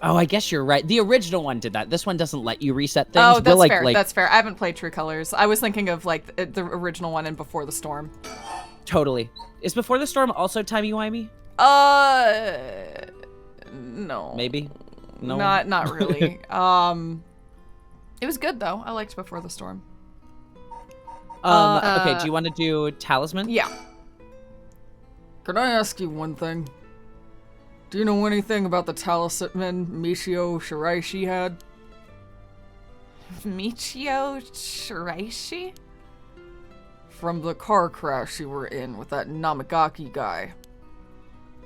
Oh, I guess you're right. The original one did that. This one doesn't let you reset things. Oh, that's We'll, fair. That's fair. I haven't played True Colors. I was thinking of like the original one and Before the Storm. Totally. Is Before the Storm also timey-wimey? No. Maybe. No. Not really. It was good though. I liked Before the Storm. Okay, do you want to do Talisman? Yeah. Can I ask you one thing? Do you know anything about the talisman Michio Shiraishi had? Michio Shiraishi? From the car crash you were in with that Namagaki guy.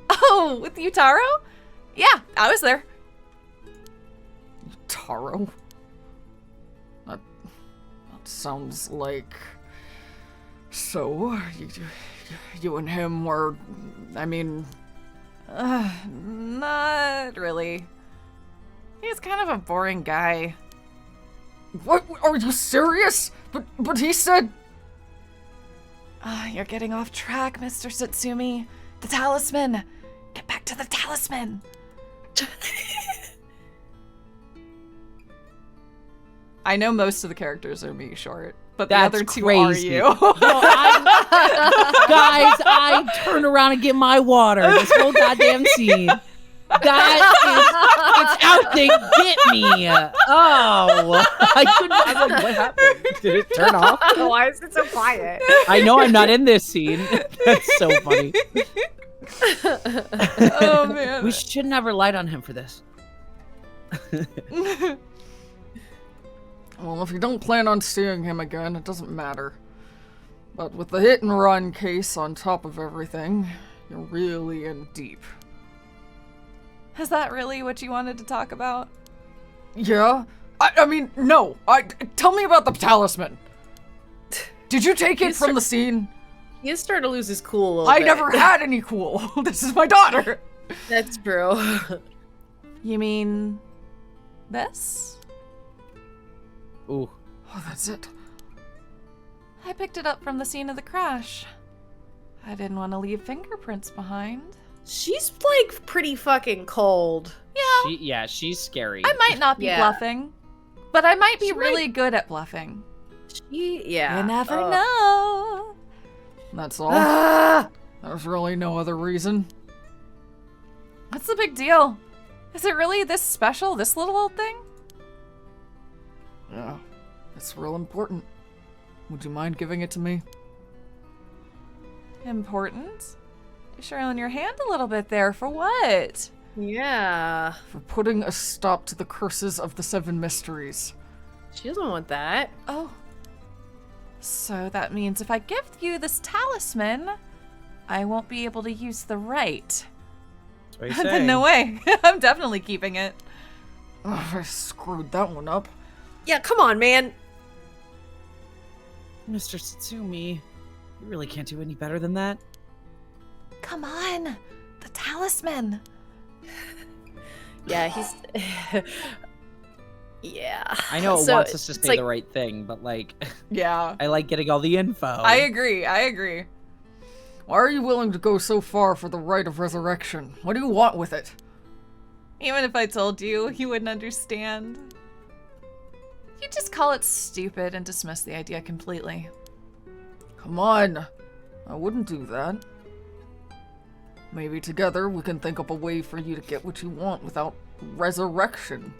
Oh, with Yutaro? Yeah, I was there. Taro? That sounds like... So, you and him were... I mean... Not really. He's kind of a boring guy. What? Are you serious? But he said... You're getting off track, Mr. Satsumi. The talisman. Get back to the talisman. I know most of the characters are me short, but the That's other two crazy. are you. Guys, I turn around and get my water. This whole goddamn scene. It's out there. Get me. Oh. I was like, what happened? Did it turn off? Why is it so quiet? I know I'm not in this scene. That's so funny. Oh, man. We should never light on him for this. Well, if you don't plan on seeing him again, it doesn't matter. But with the hit and run case on top of everything, you're really in deep. Is that really what you wanted to talk about? Yeah? I mean, no. Tell me about the talisman. Did you take it from the scene? He is starting to lose his cool a little I bit. never had any cool. This is my daughter. That's true. You mean this? Ooh. Oh, that's it. I picked it up from the scene of the crash. I didn't want to leave fingerprints behind. She's like pretty fucking cold. Yeah, She's scary. I might not be Yeah. bluffing, but I might be She really good at bluffing. Yeah. You never know. That's all. Ah! There's really no other reason. What's the big deal? Is it really this special, this little old thing? Yeah, it's real important. Would you mind giving it to me? Important? You're showing your hand a little bit there. For what? Yeah. For putting a stop to the curses of the 7 mysteries. She doesn't want that. Oh. So that means if I give you this talisman, I won't be able to use the right. That's what he's Then no way. I'm definitely keeping it. Ugh, I screwed that one up. Yeah, come on, man. Mr. Satsumi, you really can't do any better than that. Come on. The talisman. Yeah, he's... yeah. I know it So, wants us to it's say like- the right thing, but like, Yeah. I like getting all the info. I agree. Why are you willing to go so far for the rite of resurrection? What do you want with it? Even if I told you, you wouldn't understand. You just call it stupid and dismiss the idea completely. Come on. I wouldn't do that. Maybe together we can think up a way for you to get what you want without resurrection.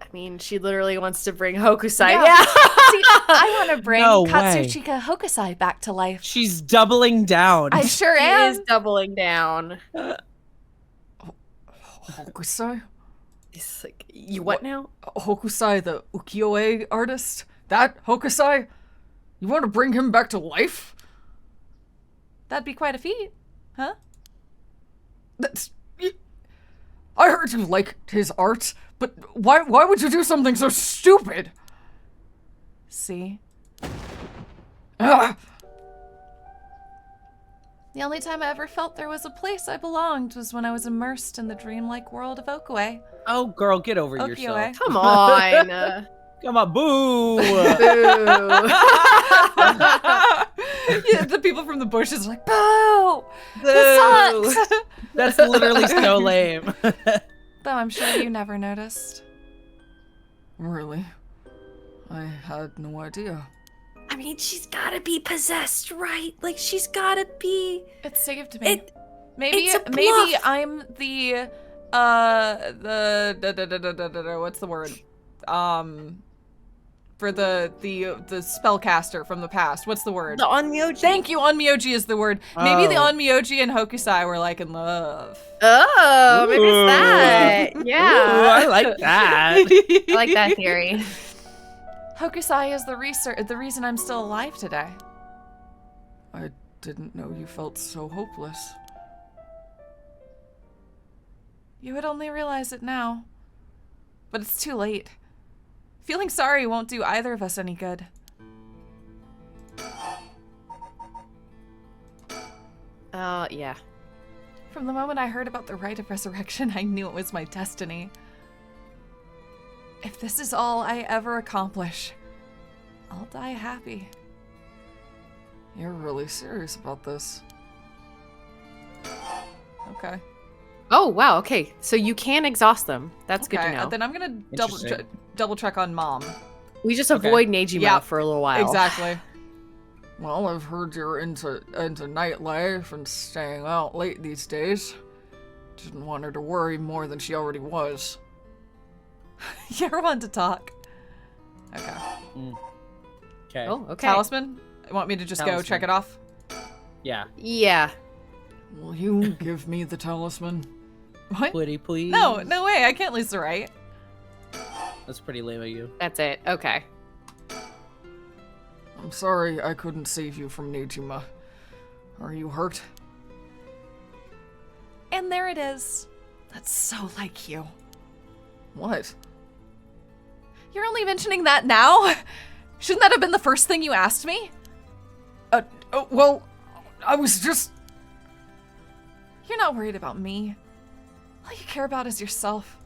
I mean, she literally wants to bring Hokusai. Yeah. Yeah. See, I want to bring No way. Katsuchika Hokusai back to life. She's doubling down. I sure She am. is doubling down. Hokusai? It's like, you what now? Hokusai, the ukiyo-e artist? That Hokusai? You want to bring him back to life? That'd be quite a feat, huh? I heard you liked his art, but why would you do something so stupid? See? Ah, The only time I ever felt there was a place I belonged was when I was immersed in the dreamlike world of Okue. Oh, girl, get over Okio-e. yourself. Come on. Come on, boo. Boo. Yeah, the people from the bushes are like, boo! Boo. This sucks! That's literally so lame. Though I'm sure you never noticed. really? I had no idea. I mean, she's gotta be possessed, right? Like, she's gotta be. It saved me. It. Maybe it's a maybe bluff. I'm the what's the word? For the spellcaster from the past. What's the word? The Onmyoji. Thank you, Onmyoji is the word. Maybe the Oh. Onmyoji and Hokusai were like in love. Oh, maybe Ooh. it's that. Ooh, Yeah. I like that. I like that theory. Hokusai is the reason I'm still alive today. I didn't know you felt so hopeless. You would only realize it now. But it's too late. Feeling sorry won't do either of us any good. Yeah. From the moment I heard about the rite of resurrection, I knew it was my destiny. If this is all I ever accomplish, I'll die happy. You're really serious about this. Okay. Oh, wow. Okay. So you can exhaust them. That's good to Okay, know. then I'm gonna Interesting. double check on Mom. We just Okay. avoid Nejima Yeah. for a little while. Exactly. Well, I've heard you're into nightlife and staying out late these days. Didn't want her to worry more than she already was. You're one to talk. Okay. Okay. Oh, okay. Talisman? You want me to just go Talisman. check it off? Yeah. Yeah. Will you give me the talisman? What? Pretty please. No way. I can't lose the right. That's pretty lame of you. That's it. Okay. I'm sorry I couldn't save you from Nejima. Are you hurt? And there it is. That's so like you. What? You're only mentioning that now? Shouldn't that have been the first thing you asked me? Well, I was just... You're not worried about me. All you care about is yourself.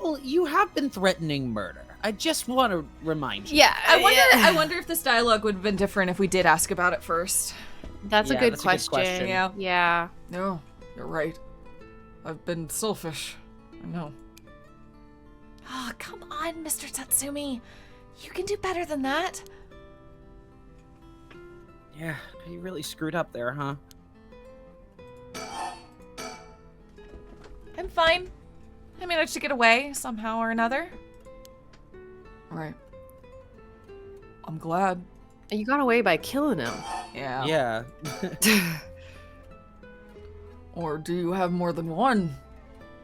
Well, you have been threatening murder. I just want to remind you. Yeah. I wonder if this dialogue would have been different if we did ask about it first. That's Yeah, a good that's a good question. question. Yeah. Yeah. No, you're right. I've been selfish. I know. Oh, come on, Mr. Tatsumi. You can do better than that. Yeah, you really screwed up there, huh? I'm fine. I managed to get away somehow or another. Right. I'm glad. And you got away by killing him. Yeah. Yeah. Or do you have more than one?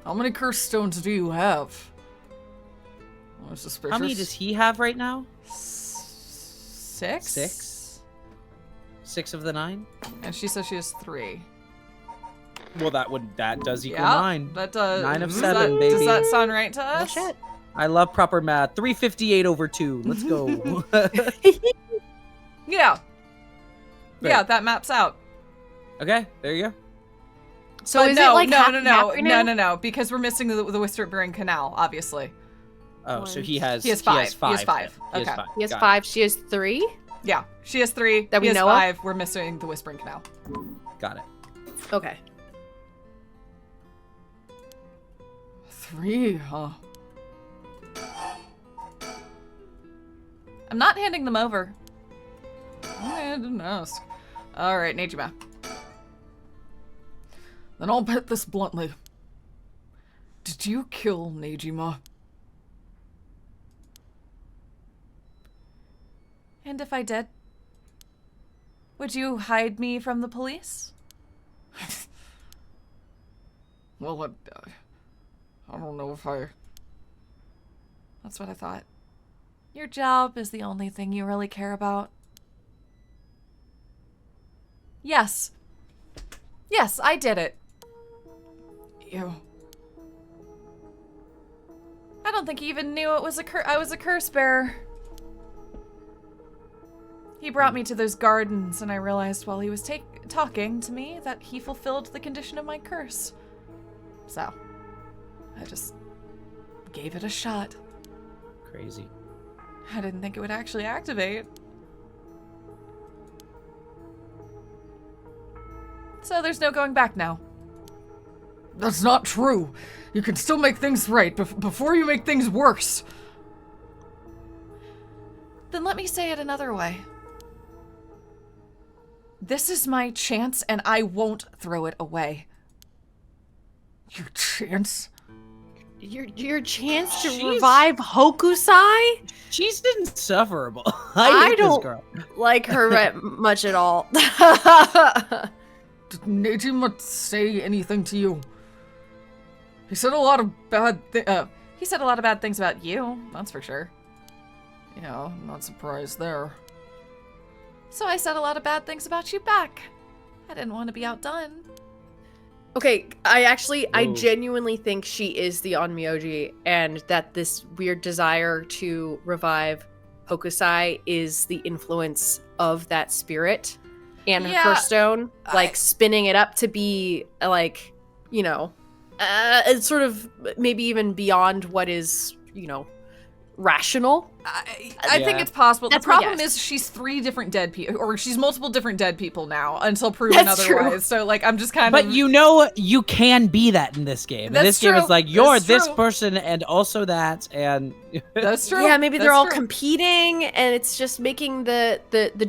How many curse stones do you have? I'm suspicious. How many does he have right now? 6? 6? 6 of the 9? And she says she has 3. Well, that does equal Yeah, 9. That does. 9 of does 7, that, baby. Does that sound right to Oh, us? shit. I love proper math. 358 over 2. Let's go. Yeah. Great. Yeah, that maps out. Okay, there you go. So But is no, it like half and half right now? no, because we're missing the Whispering Canal, obviously. Oh, so he has He has 5. He has 5. He has 5. He has Okay. 5. He has Got 5. She has 3. Yeah, she has 3. That we he has know of? 5. We're missing the Whispering Canal. it. Got it. Okay. 3, huh? I'm not handing them over. I didn't ask. Alright, Nejima. Then I'll put this bluntly. Did you kill Nejima? And if I did, would you hide me from the police? Well, I don't know if I... That's what I thought. Your job is the only thing you really care about. Yes. Yes, I did it. You... I don't think he even knew it was I was a curse bearer. He brought me to those gardens, and I realized while he was talking to me that he fulfilled the condition of my curse. So, I just gave it a shot. Crazy. I didn't think it would actually activate. So there's no going back now. That's not true. You can still make things right before you make things worse. Then let me say it another way. This is my chance, and I won't throw it away. Your chance? Your chance to revive Hokusai? She's insufferable. I hate don't this girl. like her much at all. Did Nejima say anything to you? He said a lot of bad He said a lot of bad things about you, that's for sure. yeah, I'm not surprised there. So I said a lot of bad things about you back. I didn't want to be outdone. Okay, I genuinely think she is the Onmyoji, and that this weird desire to revive Hokusai is the influence of that spirit and her stone, like spinning it up to be like, you know, it's sort of maybe even beyond what is, you know, rational. I think it's possible. That's the problem is she's 3 different dead people, or she's multiple different dead people now until proven That's otherwise. true. So like I'm just kind of. But you know, you can be that in this game. In That's this game, true. it's like you're That's this true. person and also that, and That's true. Yeah, maybe they're That's all true. competing, and it's just making the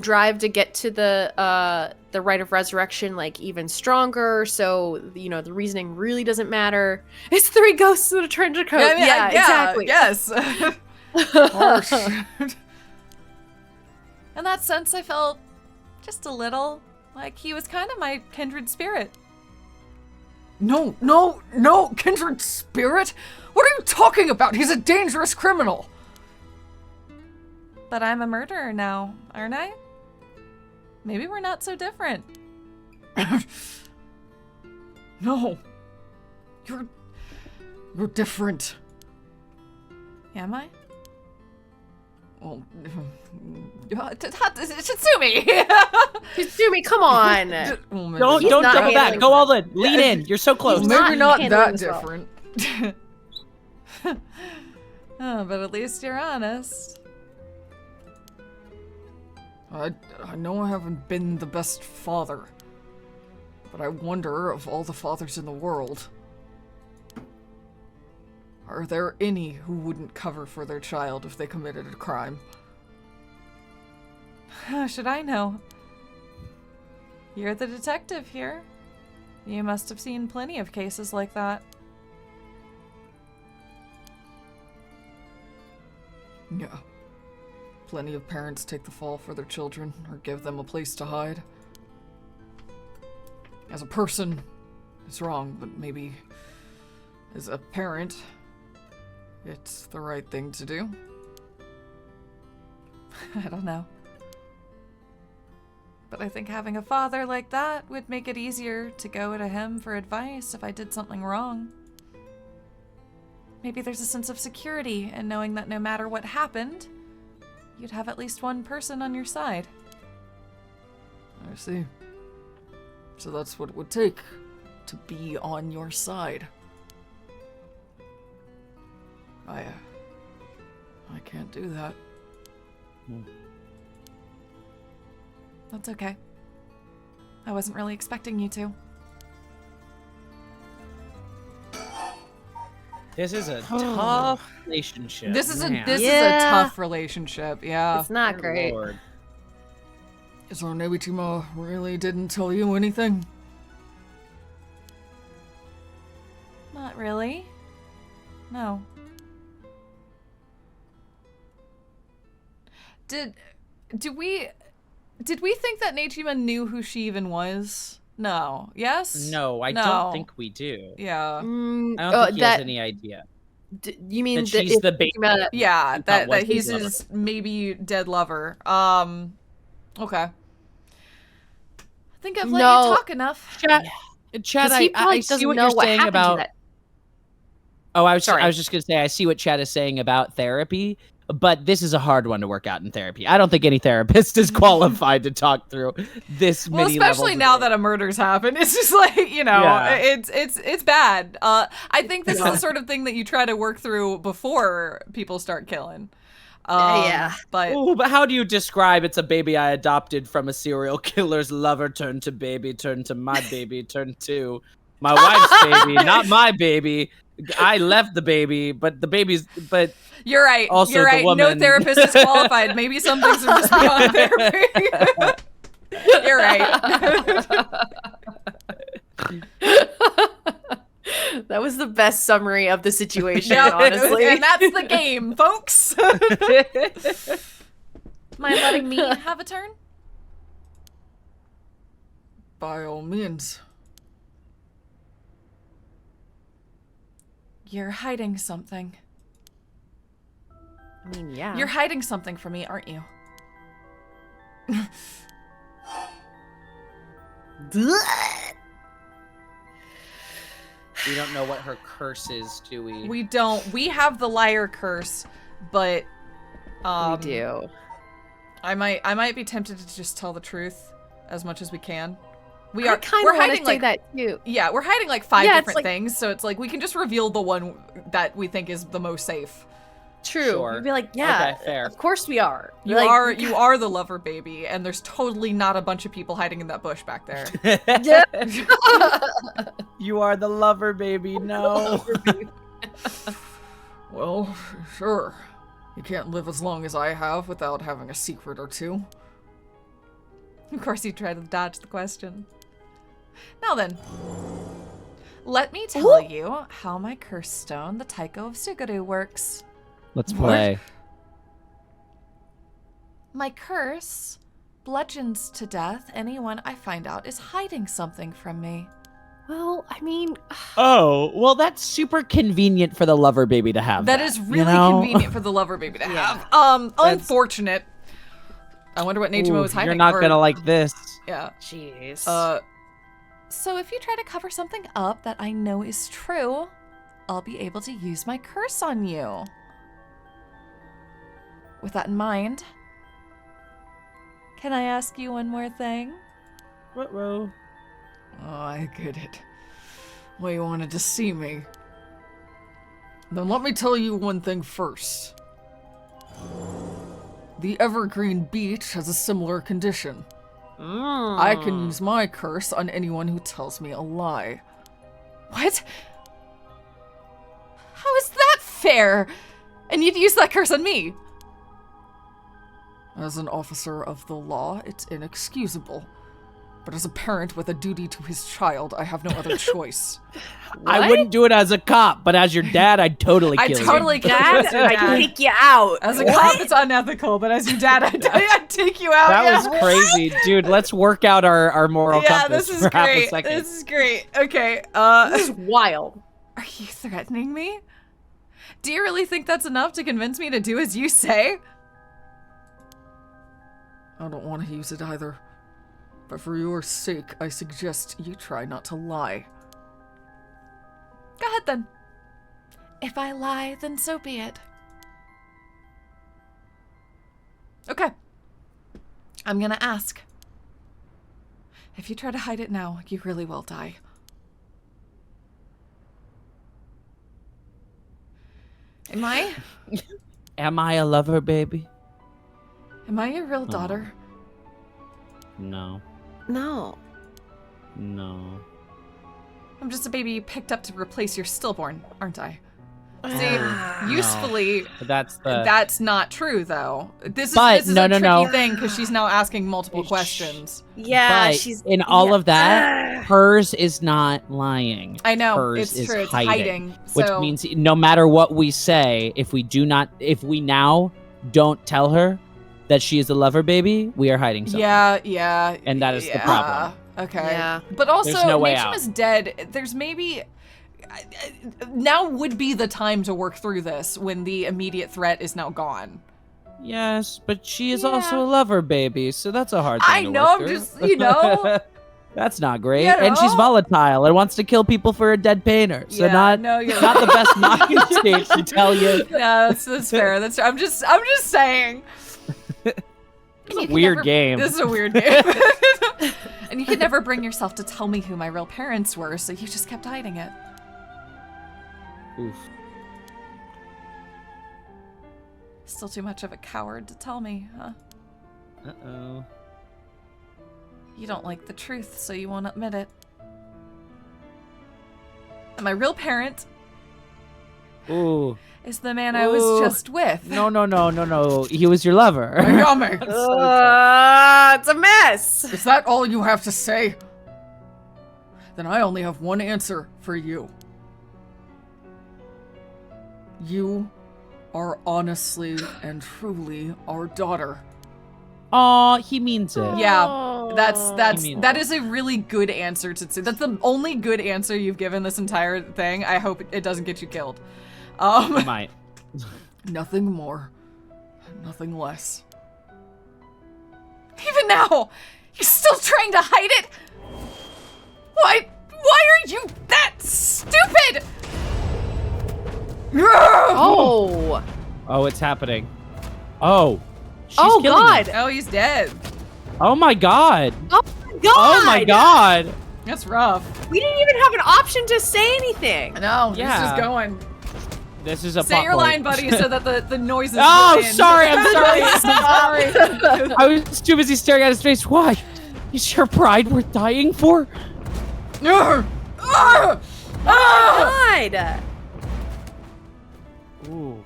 drive to get to the rite of resurrection like even stronger. So you know the reasoning really doesn't matter. It's 3 ghosts in a trench coat. Yeah, Exactly. Yes. Harsh. In that sense, I felt just a little like he was kind of my kindred spirit. No, kindred spirit? What are you talking about? He's a dangerous criminal. But I'm a murderer now, aren't I? Maybe we're not so different. No. You're different. Am I? Well, Shitsumi! Tsumi, come on. well, maybe don't He's double not back. handling Go it. all in. Lean in. You're so close. He's maybe not handling that this well. different. Oh, but at least you're honest. I know I haven't been the best father, but I wonder, of all the fathers in the world, are there any who wouldn't cover for their child if they committed a crime? How should I know? You're the detective here. You must have seen plenty of cases like that. Yeah. Plenty of parents take the fall for their children or give them a place to hide. As a person, it's wrong, but maybe as a parent, it's the right thing to do. I don't know. But I think having a father like that would make it easier to go to him for advice if I did something wrong. Maybe there's a sense of security in knowing that no matter what happened, you'd have at least one person on your side. I see. So that's what it would take to be on your side. I can't do that. That's okay. I wasn't really expecting you to. This is a tough relationship. This is man. a Yeah. tough relationship, yeah. It's not Good great. Lord. So Nebitima really didn't tell you anything? Not really. No. Did we think that Nejima knew who she even was? No. Yes? No, I No. don't think we do. Yeah. I don't think he has any idea. You mean That she's the baby? Yeah, that was he's his his maybe dead lover. Okay. I think I've let you talk enough. Chad, he probably I see doesn't what know you're what saying happened to about. that. Oh, I was Sorry. just gonna say I see what Chad is saying about therapy, but this is a hard one to work out in therapy. I don't think any therapist is qualified to talk through this Well, many especially levels now of that a murder's happened, it's just like, you know, Yeah. it's bad. I think this is the sort of thing that you try to work through before people start killing. Yeah. But Ooh, but how do you describe it's a baby I adopted from a serial killer's lover turned to baby, turned to my baby, turned to my wife's baby, not my baby. I left the baby, but the baby's, but you're right. Also you're the right. No woman- therapist is qualified. Maybe some things are just beyond therapy. You're right. That was the best summary of the situation, Yep, honestly. and that's the game, folks. Mind letting me have a turn? By all means. You're hiding something. I mean, yeah. You're hiding something from me, aren't you? we don't know what her curse is, do we? We don't. We have the liar curse, but we do. I might be tempted to just tell the truth as much as we can. I kind of want to say that too. Yeah, we're hiding like 5 Yeah, it's different like- things, so it's like we can just reveal the one that we think is the most safe. True. Sure. You'd be like, yeah, Okay, fair. of course we are. You Like, are the lover baby, and there's totally not a bunch of people hiding in that bush back there. Yeah. You are the lover, baby. No. Well, sure. You can't live as long as I have without having a secret or two. Of course, you try to dodge the question. Now then, let me tell you how my curse stone, the Taiko of Suguru, works. Let's play. My curse bludgeons to death anyone I find out is hiding something from me. Well, I mean, Oh, well, that's super convenient for the lover baby to have. That is really you know? convenient for the lover baby to Yeah. have. Unfortunate. I wonder what Nejima was Ooh, hiding. You're not or- gonna like this. Yeah. jeez. So if you try to cover something up that I know is true, I'll be able to use my curse on you. With that in mind, can I ask you one more thing? Ruh-roh. Oh, I get it. Well, you wanted to see me. Then let me tell you one thing first. The Evergreen Beach has a similar condition. I can use my curse on anyone who tells me a lie. What? How is that fair? And you'd use that curse on me? As an officer of the law, it's inexcusable. But as a parent with a duty to his child, I have no other choice. I wouldn't do it as a cop, but as your dad, I'd totally kill you. Dad, I kick you out. As a cop, it's unethical, but as your dad, I'd take you out. That yeah. was crazy, dude. Let's work out our moral Yeah, compass this is for half a great. second. This is great. Okay, This is wild. are you threatening me? Do you really think that's enough to convince me to do as you say? I don't want to use it either. But for your sake, I suggest you try not to lie. Go ahead then. If I lie, then so be it. Okay. I'm gonna ask. If you try to hide it now, you really will die. Am I? Am I a lover, baby? Am I your real daughter? No. No. No. I'm just a baby you picked up to replace your stillborn, aren't I? See, usefully, that's not true though. This is a tricky thing because she's now asking multiple questions. Yeah, but she's in all of that. Hers is not lying. I know, hers it's true. It's hiding, which means no matter what we say, if we now don't tell her that she is a lover baby, we are hiding something. Yeah, and that is the problem. Okay. Yeah. But also, There's no way Nachum out. is dead. There's maybe now would be the time to work through this when the immediate threat is now gone. Yes, but she is also a lover baby, so that's a hard thing I to know, work I'm through. just, That's not great. You And she's know? volatile and wants to kill people for a dead painter. So Yeah, not no, you're not the right. best knocking stage to tell you. No, that's fair. That's I'm just saying. It's a weird game. This is a weird game. And you could never bring yourself to tell me who my real parents were, so you just kept hiding it. Oof. Still too much of a coward to tell me, huh? Uh-oh. You don't like the truth, so you won't admit it. And my real parent Ooh. is the man I was just with. No. He was your lover. Ayame, It's a mess. is that all you have to say? Then I only have one answer for you. You are honestly and truly our daughter. Aw, he means it. Yeah, You mean that is a really good answer to say. That's the only good answer you've given this entire thing. I hope it doesn't get you killed. He might. Nothing more, nothing less. Even now, you're still trying to hide it? Why are you that stupid? Oh. Oh, it's happening. Oh. She's Oh killing God. him. Oh, he's dead. Oh my God. Oh my God. Oh my God. That's rough. We didn't even have an option to say anything. No, Yeah. he's just going. This is a Say plot your point. line, buddy, so that the noises Oh, will end. sorry, I'm sorry. Sorry. I was too busy staring at his face. Why? Is your pride worth dying for? Arr! Arr! Arr! God. Ooh.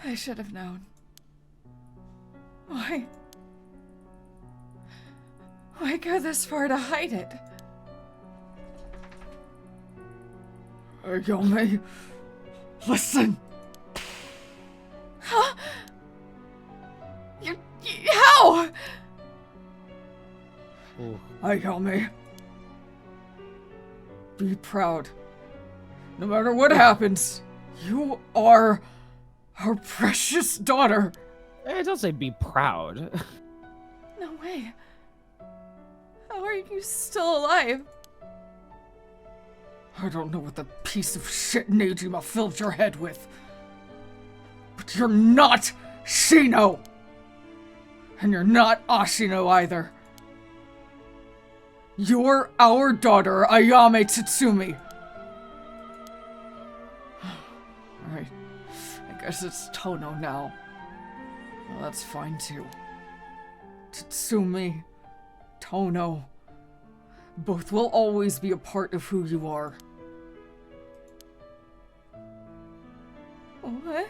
I should have known. Why go this far to hide it? Ayame, listen. Huh? How? Ooh. Ayame, be proud. No matter what happens, you are our precious daughter. Don't say be proud. No way. How are you still alive? I don't know what the piece of shit Nejima filled your head with. But you're not Shino! And you're not Ashino either. You're our daughter, Ayame Tatsumi. Alright. I guess it's Tono now. Well, that's fine too. Tatsumi, Tono, both will always be a part of who you are. What?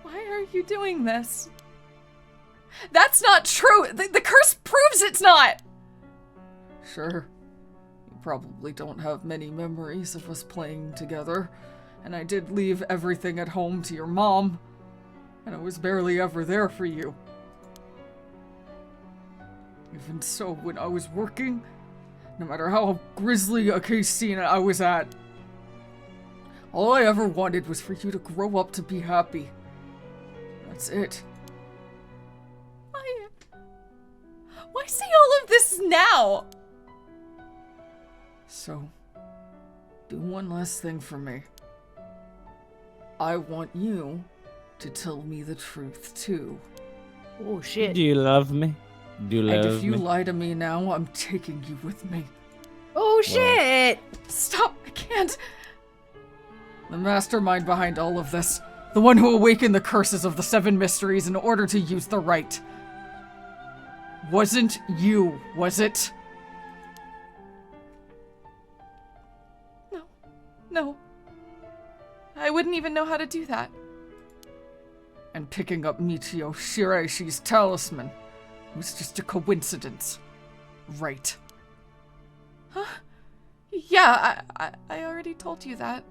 Why are you doing this? That's not true! The curse proves it's not! Sure. You probably don't have many memories of us playing together, and I did leave everything at home to your mom, and I was barely ever there for you. Even so, when I was working, no matter how grisly a case scene I was at, all I ever wanted was for you to grow up to be happy. That's it. Why say all of this now? So, do one last thing for me. I want you to tell me the truth, too. Oh shit. Do you love me? Do you love And if you me? lie to me now, I'm taking you with me. Oh shit. Stop, I can't. The mastermind behind all of this. The one who awakened the curses of the 7 mysteries in order to use the right. Wasn't you, was it? wouldn't even know how to do that. And picking up Michio Shireishi's talisman was just a coincidence. Right. Huh? Yeah, I already told you that.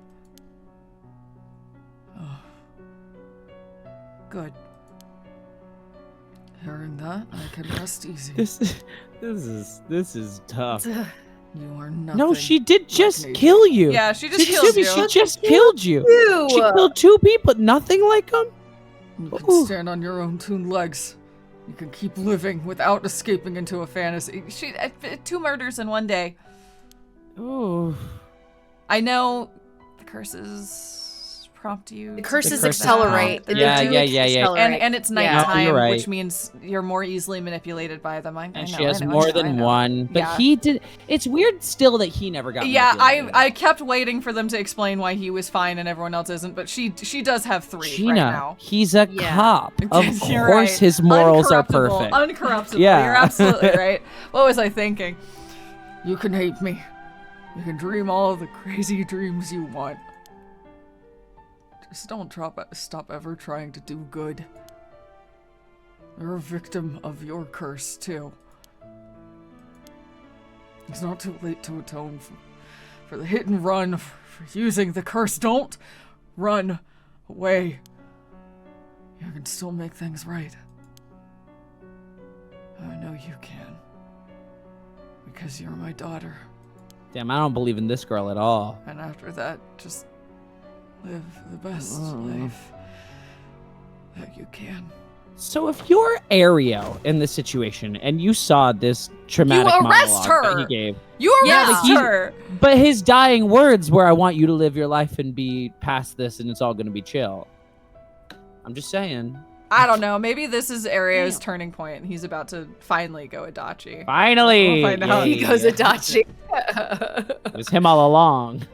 Oh. Good. Hearing that, I can rest easy. This is tough. You are nothing. No, she did like just nature. kill you. Yeah, she just killed you. She just killed you. Ew. She killed 2 people. Nothing like them. You can Ooh. stand on your own 2 legs. You can keep living without escaping into a fantasy. She 2 murders in one day. Oh. I know the curses prompt you. The curses curses accelerate. prompt. Yeah. And it's nighttime, you're right. which means you're more easily manipulated by them. I And know, she has I know, more I know, I than know. one. But Yeah. he did. It's weird still that he never got. Yeah, manipulated. I kept waiting for them to explain why he was fine and everyone else isn't, but she does have 3 Gina, right now. he's a Yeah. cop. Of You're course, right. his morals are Uncorruptible, perfect. Uncorruptible. Yeah. You're absolutely right. What was I thinking? You can hate me. You can dream all of the crazy dreams you want. Just don't stop ever trying to do good. You're a victim of your curse, too. It's not too late to atone for the hit and run, for using the curse. Don't run away. You can still make things right. I know you can. Because you're my daughter. Damn, I don't believe in this girl at all. And after that, just live the best life that you can. So if you're Ario in this situation and you saw this traumatic You arrest monologue her! that he gave, You arrest he's- her! but his dying words were, "I want you to live your life and be past this, and it's all going to be chill." I'm just saying. I don't know. Maybe this is Ario's turning point, and he's about to finally go Adachi. Finally, We'll find out. He goes Adachi. It was him all along.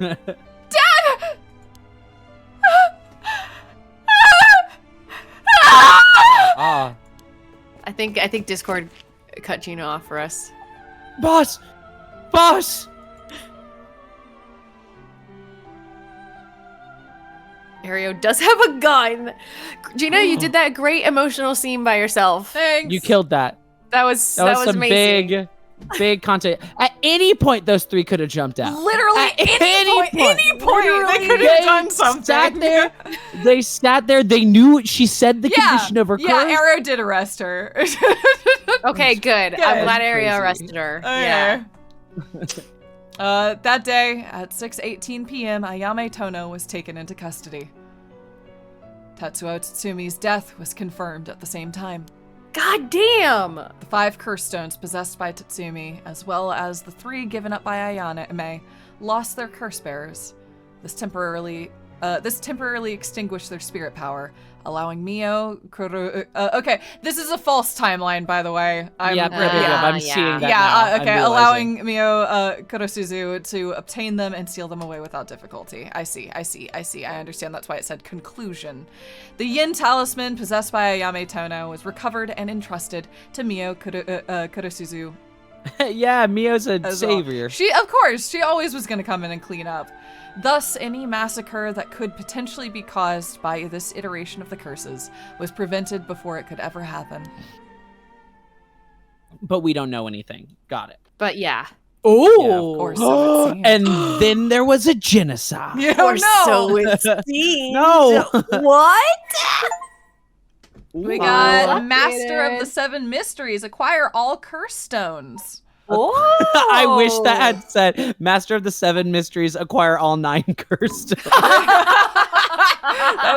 Ah, I think Discord cut Gina off for us. boss. Ario does have a gun. Gina, you did that great emotional scene by yourself. Thanks. You killed that. That was Some amazing. big content. At any point, those 3 could have jumped out. Literally, At any point, Literally, they could have done something. Sat there. They sat there. They knew she said the condition of her curse. Yeah, Ario did arrest her. Okay, good. Good. I'm glad Ario Crazy. arrested her. Okay. Yeah. That day, at 6:18 p.m., Ayame Tono was taken into custody. Tetsuo Tatsumi's death was confirmed at the same time. God damn. The 5 curse stones possessed by Tatsumi, as well as the 3 given up by Ayame, lost their curse bearers. This temporarily extinguished their spirit power, allowing Mio okay, this is a false timeline, by the way. I'm I'm yeah. seeing that now. yeah, I'm okay, realizing. allowing Mio Kurosuzu to obtain them and seal them away without difficulty. I see. I understand that's why it said conclusion. The Yin talisman possessed by Ayame Tono was recovered and entrusted to Mio Kurosuzu. Yeah, Mio's a as well. savior. She always was going to come in and clean up. Thus, any massacre that could potentially be caused by this iteration of the curses was prevented before it could ever happen. But we don't know anything. Got it. But yeah. Oh, Yeah, of course, so it seems. And then there was a genocide. Yeah, Or no. so it seems. No. What? We Ooh. got Oh, Master of the updated. 7 Mysteries. Acquire all curse stones. Oh. I wish that had said Master of the 7 Mysteries, acquire all 9 cursed. That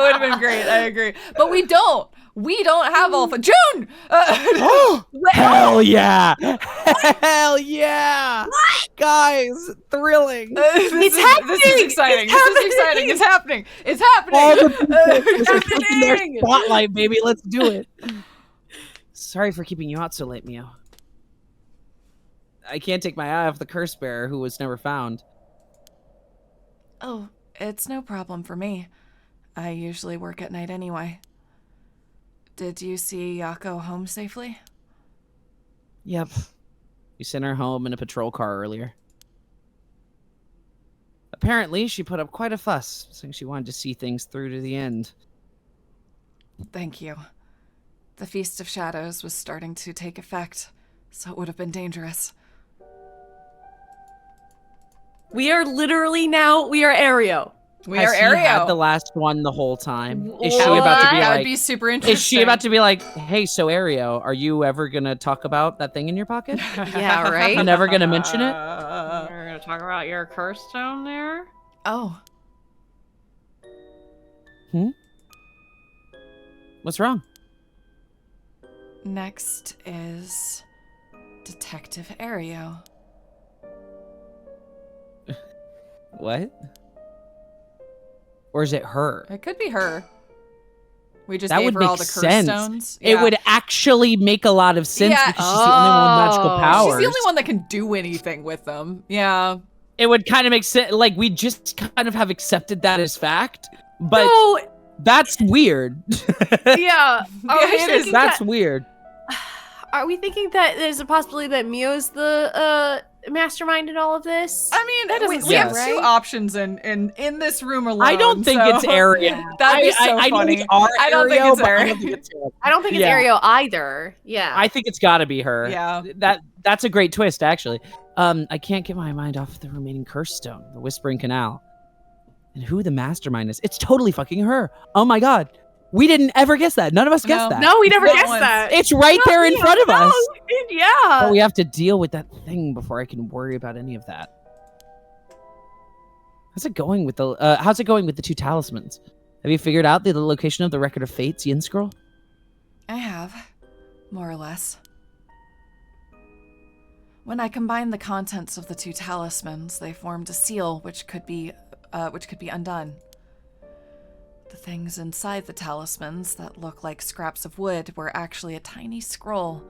would have been great. I agree. But we don't. We don't have all. June! Hell yeah! Hell yeah! Guys, thrilling. This happening! is exciting. It's This is exciting. It's happening. It's happening. All the people are taking their happening! spotlight, baby. Let's do it. Sorry for keeping you out so late, Mio. I can't take my eye off the curse bearer who was never found. Oh, it's no problem for me. I usually work at night anyway. Did you see Yako home safely? Yep. We sent her home in a patrol car earlier. Apparently, she put up quite a fuss, saying she wanted to see things through to the end. Thank you. The Feast of Shadows was starting to take effect, so it would have been dangerous. We are literally now, we are Aereo. We Has are he Aereo. had the last one the whole time? Is she What? about to be That would like? be super interesting. Is she about to be like, hey, so Aereo, are you ever gonna talk about that thing in your pocket? Yeah, right? You're never gonna mention it? We're gonna talk about your curse down there? Oh, What's wrong? next is Detective Aereo. What? Or is it her? It could be her. We just That gave would her make all the curse sense. stones. It would actually make a lot of sense Yeah. because she's the only one with magical Oh. powers. She's the only one that can do anything with them. Yeah. It would kind of make sense. Like, we just kind of have accepted that as fact, but No, that's weird. yeah. Are we it is. thinking That's that- weird. Are we thinking that there's a possibility that Mio's the mastermind in all of this? I mean, That we doesn't have seem two right. options in this room alone. I don't think so- it's Arian. Yeah. That'd be so I know funny. it's our I don't think Aereo, it's but her. I don't think it's her. I don't think it's Yeah. Aereo either. Yeah. I think it's got to be her. Yeah. That's a great twist, actually. I can't get my mind off the remaining curse stone, the Whispering Canal, and who the mastermind is. It's totally fucking her. Oh my god, we didn't ever guess that. None of us guessed No. that. No, we never Not guessed once. that. It's right there in front of us. Yeah. But we have to deal with that thing before I can worry about any of that. How's it going with the two talismans? Have you figured out the location of the Record of Fate's Yin scroll? I have, more or less. When I combined the contents of the two talismans, they formed a seal which could be undone. The things inside the talismans that look like scraps of wood were actually a tiny scroll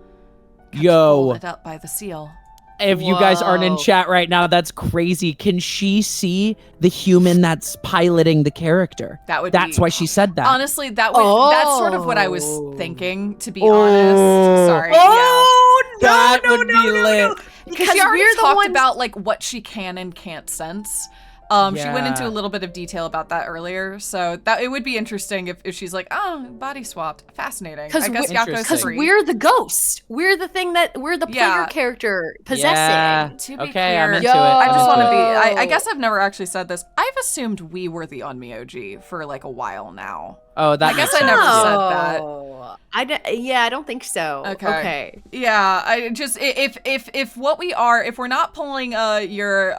kept Yo. folded up by the seal. If you guys aren't in Whoa. chat right now, that's crazy. Can she see the human that's piloting the character? That's That's why she said that. Honestly, that's sort of what I was Oh. thinking, to be Oh. honest. Sorry. Oh, no, that no, would no, be no, lit. no. Because Because she already we're the talked ones- about like what she can and can't sense. She went into Yeah. a little bit of detail about that earlier, so that it would be interesting if she's like, oh, body swapped. Fascinating. I guess we- Yako's Interesting. free. we're the ghost. We're the thing that we're the player Yeah. character possessing. Yeah. To be Okay, I'm clear, into Yo. it. I just want to I'm be. into it. I guess I've never actually said this. I've assumed we were the Onmyoji for like a while now. Oh, that I guess makes I never sense. said that. Oh. I don't think so. Okay. Yeah, I just if what we are, if we're not pulling your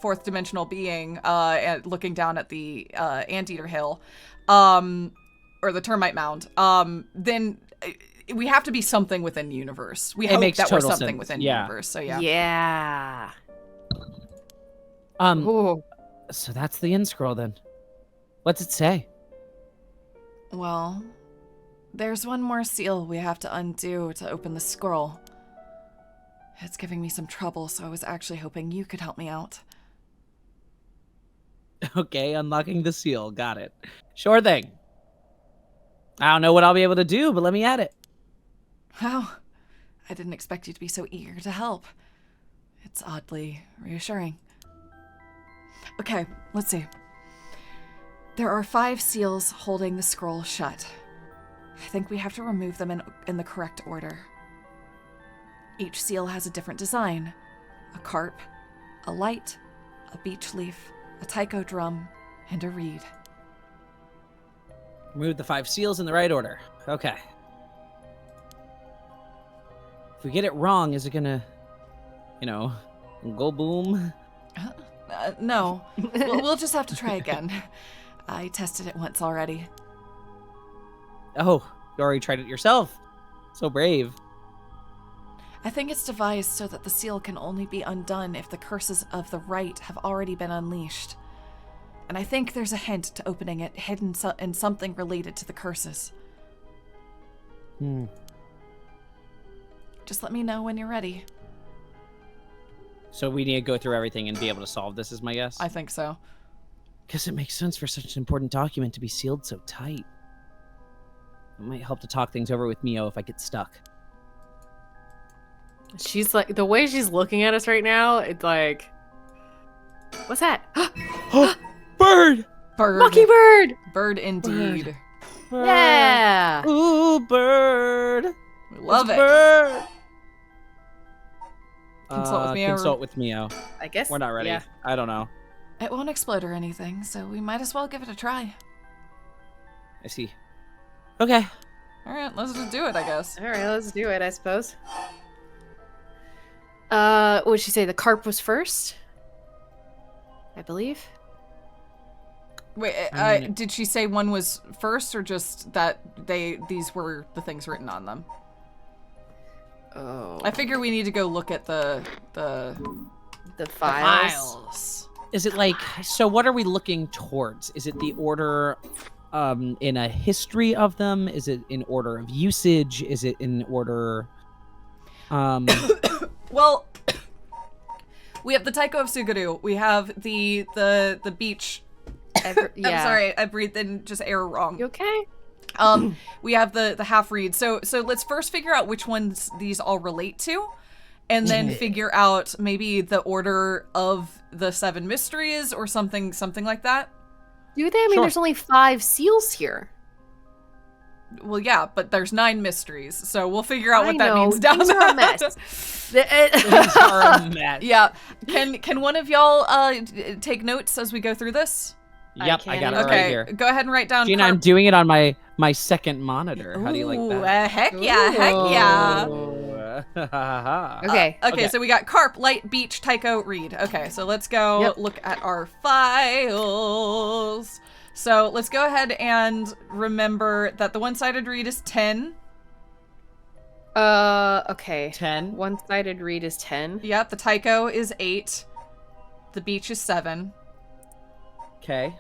fourth dimensional being and looking down at the Anteater Hill, or the Termite Mound, then we have to be something within the universe. We It hope makes that we're total something sense. within Yeah. universe. So yeah. Yeah. So that's the end scroll then. What's it say? Well, there's one more seal we have to undo to open the scroll. It's giving me some trouble, so I was actually hoping you could help me out. Okay, unlocking the seal. Got it. Sure thing. I don't know what I'll be able to do, but let me at it. Wow, I didn't expect you to be so eager to help. It's oddly reassuring. Okay, let's see. There are 5 seals holding the scroll shut. I think we have to remove them in the correct order. Each seal has a different design. A carp, a light, a beech leaf, a taiko drum, and a reed. Remove the 5 seals in the right order. Okay. If we get it wrong, is it gonna, go boom? No, we'll just have to try again. I tested it once already. Oh, you already tried it yourself. So brave. I think it's devised so that the seal can only be undone if the curses of the right have already been unleashed. And I think there's a hint to opening it hidden in something related to the curses. Just let me know when you're ready. So we need to go through everything and be able to solve this, is my guess? I think so. Guess it makes sense for such an important document to be sealed so tight. It might help to talk things over with Mio if I get stuck. She's like, the way she's looking at us right now, it's like, What's that? Bird! Bird. Mockingbird! Bird indeed. Bird. Yeah! Ooh, bird. We love It's it. Bird. Consult with Mio. Consult with Mio. I guess. We're not ready. Yeah. I don't know. It won't explode or anything, so we might as well give it a try. I see. Okay. All right, let's just do it, I guess. All right, let's do it, I suppose. What did she say? The carp was first? I believe. Wait, I mean- did she say one was first, or just that these were the things written on them? Oh. I figure we need to go look at the files. Is it like, so what are we looking towards? Is it the order in a history of them? Is it in order of usage? Is it in order Well, we have the Taiko of Suguru. We have the beach. Yeah. I'm sorry, I breathed in just air wrong. You okay? We have the half read. So let's first figure out which ones these all relate to, and then figure out maybe the order of the 7 mysteries or something like that. Do they? I mean, Sure. there's only 5 seals here. Well, yeah, but there's 9 mysteries, so we'll figure out what I that know, means down these the are a mess. things are a mess? Yeah. Can one of y'all take notes as we go through this? Yep, I got it Alright. right Okay, here. go ahead and write down. Gina, I'm doing it on my second monitor. How do you like Ooh, that? heck yeah, heck yeah. Okay. Okay, so we got Carp, Light, Beach, Tycho, Reed. Okay, so let's go Yep. look at our files. So let's go ahead and remember that the one-sided read is 10. Okay. 10. One-sided read is 10. Yep, the Tycho is 8. The Beach is 7. Okay.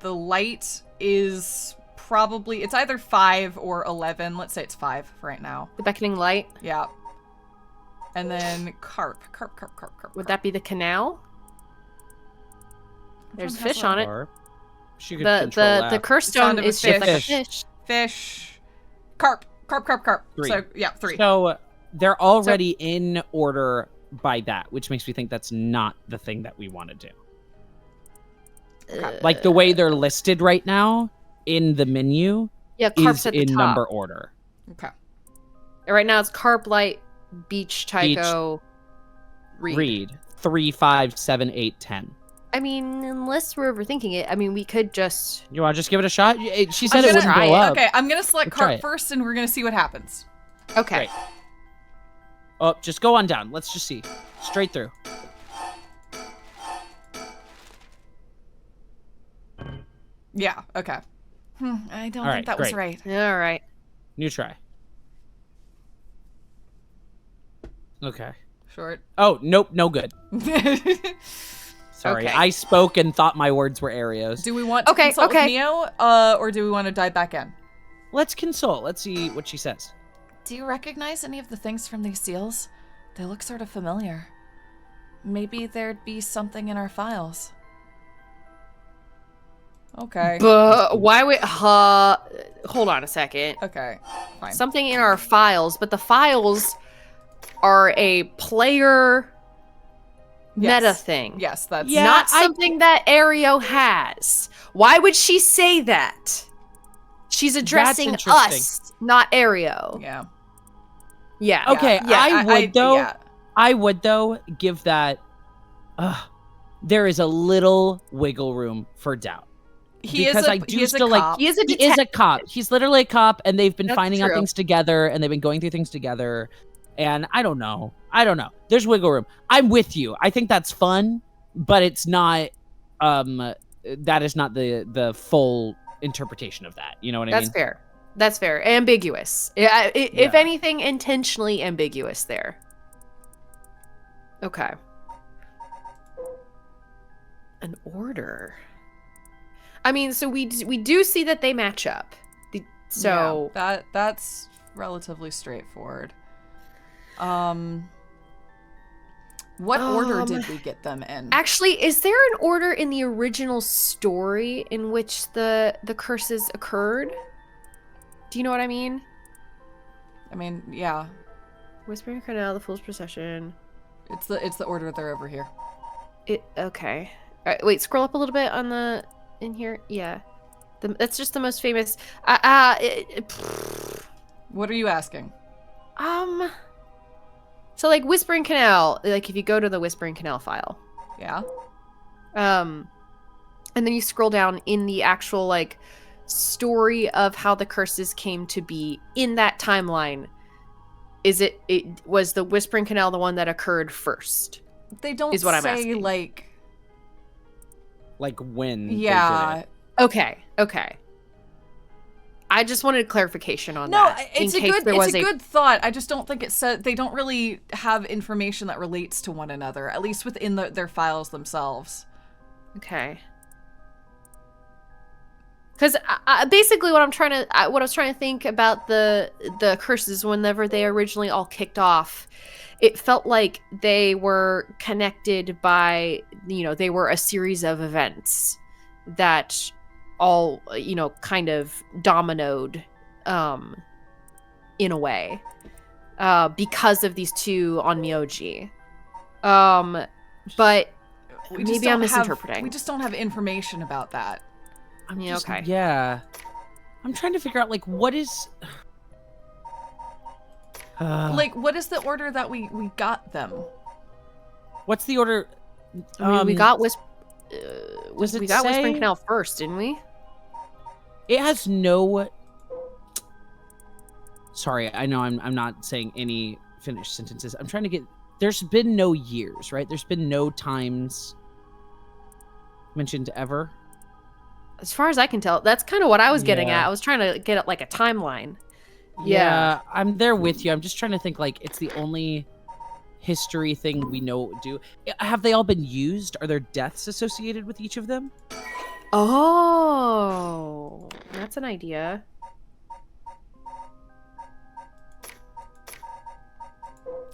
The Light is probably, it's either 5 or 11. Let's say it's 5 for right now. The beckoning light. Yeah. And then Carp. Would that be the canal? There's one has fish a- on it. Or she could The control the that. curse Sound stone of a is shaped like a fish. fish. Fish. Carp. 3. So, yeah, 3. So they're already in order by that, which makes me think that's not the thing that we want to do. Like the way they're listed right now in the menu Yeah, carp's is at the in top. number order. Okay. Right now it's carp, light, beach, tycho, reed. 3, 5, 7, 8, 10. I mean, unless we're overthinking it, I mean, we could just. You want to just give it a shot? She said I'm it gonna wouldn't try go it. up. Okay, I'm gonna select Let's try Carp it. first, and we're gonna see what happens. Okay. Great. Oh, just go on down. Let's just see. Straight through. Yeah. Okay. I don't All think right, that was great. right. All right. New try. Okay. Short. Oh, nope, no good. Sorry. Okay. I spoke and thought my words were Arios. Do we want to Okay, consult okay. with Neo, or do we want to dive back in? Let's consult. Let's see what she says. Do you recognize any of the things from these seals? They look sort of familiar. Maybe there'd be something in our files. Okay. But why would. Hold on a second. Okay. Fine. Something in our files, but the files are a player Yes. meta thing. Yes, that's Yeah, Not I- something that Ario has. Why would she say that? She's addressing interesting. us, not Ario. Yeah. Yeah. Okay, Yeah, I would though. yeah. I would though give that. There is a little wiggle room for doubt. He Because is a, I do he is a still like- cop. He is a He is a detective. cop. He's literally a cop, and they've been That's finding out true. things together, and they've been going through things together. And I don't know. There's wiggle room. I'm with you. I think that's fun, but it's not. That is not the full interpretation of that. You know what I That's mean? fair. That's fair. Ambiguous. Yeah, if Yeah. anything, intentionally ambiguous there. Okay. An order. I mean, so we do see that they match up. So Yeah, that's relatively straightforward. What order did we get them in? actually, is there an order in the original story in which the curses occurred? Do you know what I mean? I mean, yeah, Whispering Canal, the Fool's Procession. it's the order they're over here. Okay. right, wait, scroll up a little bit on the in here. Yeah, that's just the most famous. What are you asking? So like Whispering Canal, like if you go to the Whispering Canal file, Yeah. and then you scroll down in the actual like story of how the curses came to be in that timeline. It was the Whispering Canal the one that occurred first? They don't is what I'm say asking. like when they yeah. did it. Okay. I just wanted clarification on No, that. it's in a case good there it's was a good thought. I just don't think it said they don't really have information that relates to one another, at least within their files themselves. Okay. Because basically, what I was trying to think about the curses whenever they originally all kicked off, it felt like they were connected by, they were a series of events that all, kind of dominoed, in a way, because of these two on Myoji. But maybe I'm misinterpreting. We just don't have information about that. Okay. Yeah. I'm trying to figure out, like, what is... like, what is the order that we got them? What's the order? I mean, we got does it we got say... Whispering Canal first, didn't we? It has no... Sorry, I know I'm not saying any finished sentences. I'm trying to get... There's been no years, right? There's been no times mentioned ever. As far as I can tell, that's kind of what I was getting Yeah. at. I was trying to get like a timeline. Yeah, I'm there with you. I'm just trying to think, like, it's the only history thing we know do. Have they all been used? Are there deaths associated with each of them? Oh, that's an idea.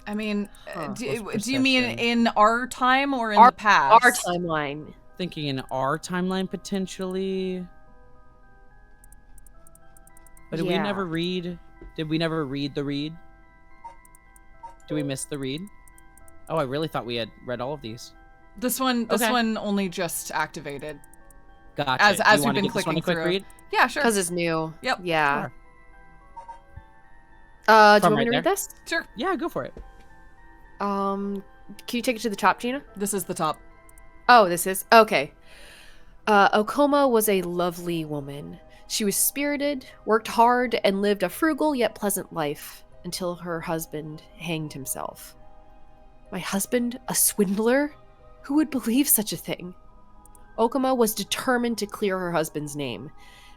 I mean, do you Post-procession. mean in our time or in Our- the past? Our timeline. Thinking in our timeline, potentially. But did we Yeah. never read? Did we never read the read? Did we miss the read? Oh, I really thought we had read all of these. This one Okay. only just activated. Gotcha. As Do you we've wanna been give this one clicking a quick through. read? Yeah, sure. Because it's new. Yep. Yeah. Sure. Do you From want me to right read this? Sure. Yeah, go for it. Can you take it to the top, Gina? This is the top. Oh, this is? Okay. Okoma was a lovely woman. She was spirited, worked hard, and lived a frugal yet pleasant life until her husband hanged himself. My husband, a swindler? Who would believe such a thing? Okama was determined to clear her husband's name.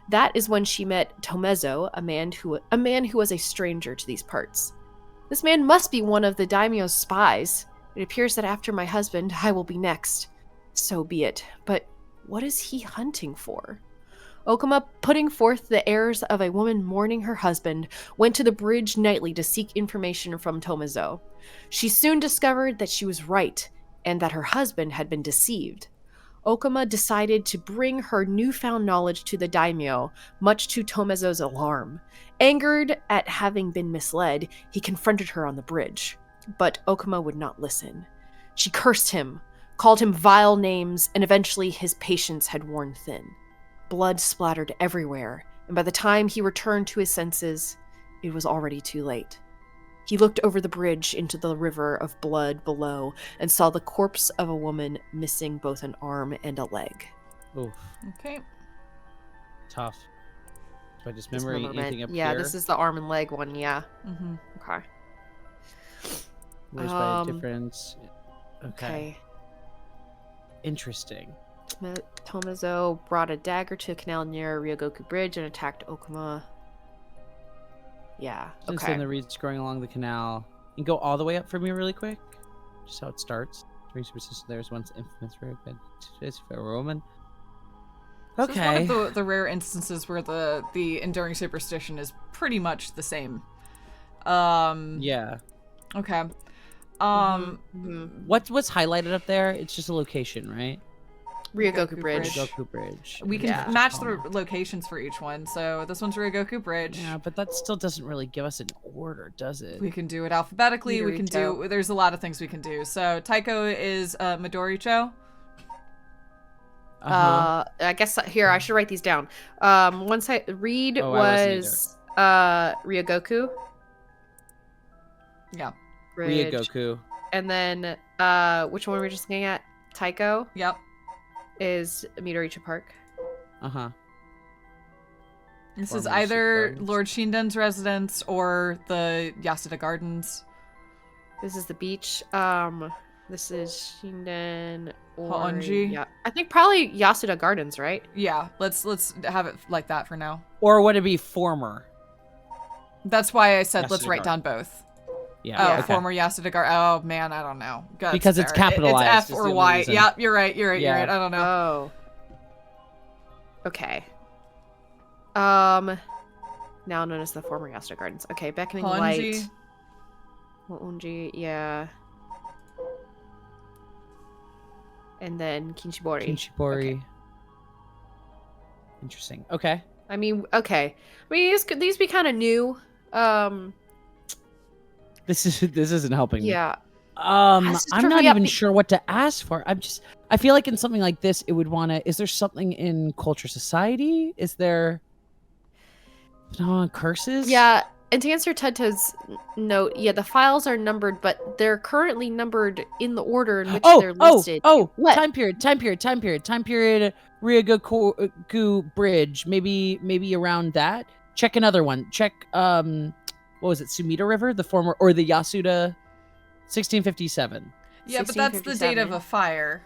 That is when she met Tomezo, a man who was a stranger to these parts. This man must be one of the daimyo's spies. It appears that after my husband, I will be next. So be it. But what is he hunting for? Okama, putting forth the airs of a woman mourning her husband, went to the bridge nightly to seek information from Tomezo. She soon discovered that she was right, and that her husband had been deceived. Okama decided to bring her newfound knowledge to the daimyo, much to Tomezo's alarm. Angered at having been misled, he confronted her on the bridge. But Okama would not listen. She cursed him, called him vile names, and eventually his patience had worn thin. Blood splattered everywhere, and by the time he returned to his senses, it was already too late. He looked over the bridge into the river of blood below and saw the corpse of a woman missing both an arm and a leg. Oof, Okay. tough. So I just remember anything up yeah, here? this is the arm and leg one, yeah. Mm-hmm. Okay. Where's by a difference? Okay. Interesting. Tomezo brought a dagger to a canal near Ryogoku Bridge and attacked Okama. Yeah, Since okay. then, the reeds growing along the canal. And go all the way up for me really quick. Just how it starts. Three superstitions. There's once infamous rare for a woman. So it's Okay. one of the rare instances where the enduring superstition is pretty much the same. Yeah. Okay. What's highlighted up there? It's just a location, right? Ryogoku Bridge. Goku Bridge. We can Yeah. match the locations for each one. So this one's Ryogoku Bridge. Yeah, but that still doesn't really give us an order, does it? We can do it alphabetically. We can do. Midoricho. There's a lot of things we can do. So Taiko is Midoricho. I guess here I should write these down. Reed Oh, I wasn't was Ryogoku. Yeah. Bridge. Ryogoku. And then which one were we just looking at? Taiko Yep. is Midoricha Park. Uh-huh. This is Former either Gardens. Lord Shinden's residence or the Yasuda Gardens. This is the beach. This is Shinden or Honjo. yeah. I think probably Yasuda Gardens, right? Yeah, let's have it like that for now. Or would it be former? That's why I said let's Yasuda write down Gardens. both. Yeah. Oh, okay. former Yasuda Gar. Oh man, I don't know. That's Because it's fair. capitalized It's F is or the only Y. reason. Yeah, you're right. You're Yeah. right. I don't know. Oh. Okay. Now known as the former Yasuda Gardens. Okay, Beckoning Honji. Light. Honji, yeah. And then Kinshibori. Kinshibori. Okay. Interesting. Okay. I mean, okay. I mean, these be kind of new. This isn't helping me. Yeah. I'm not trivia even be- sure what to ask for. I feel like in something like this, it would want to. Is there something in culture society? Is there curses? Yeah, and to answer Tedto's note, yeah, the files are numbered, but they're currently numbered in the order in which they're listed. What? Time period. Ryogoku Bridge. Maybe around that. Check another one. Check what was it? Sumida River, the former or the Yasuda, 1657. Yeah, but that's the date of a fire.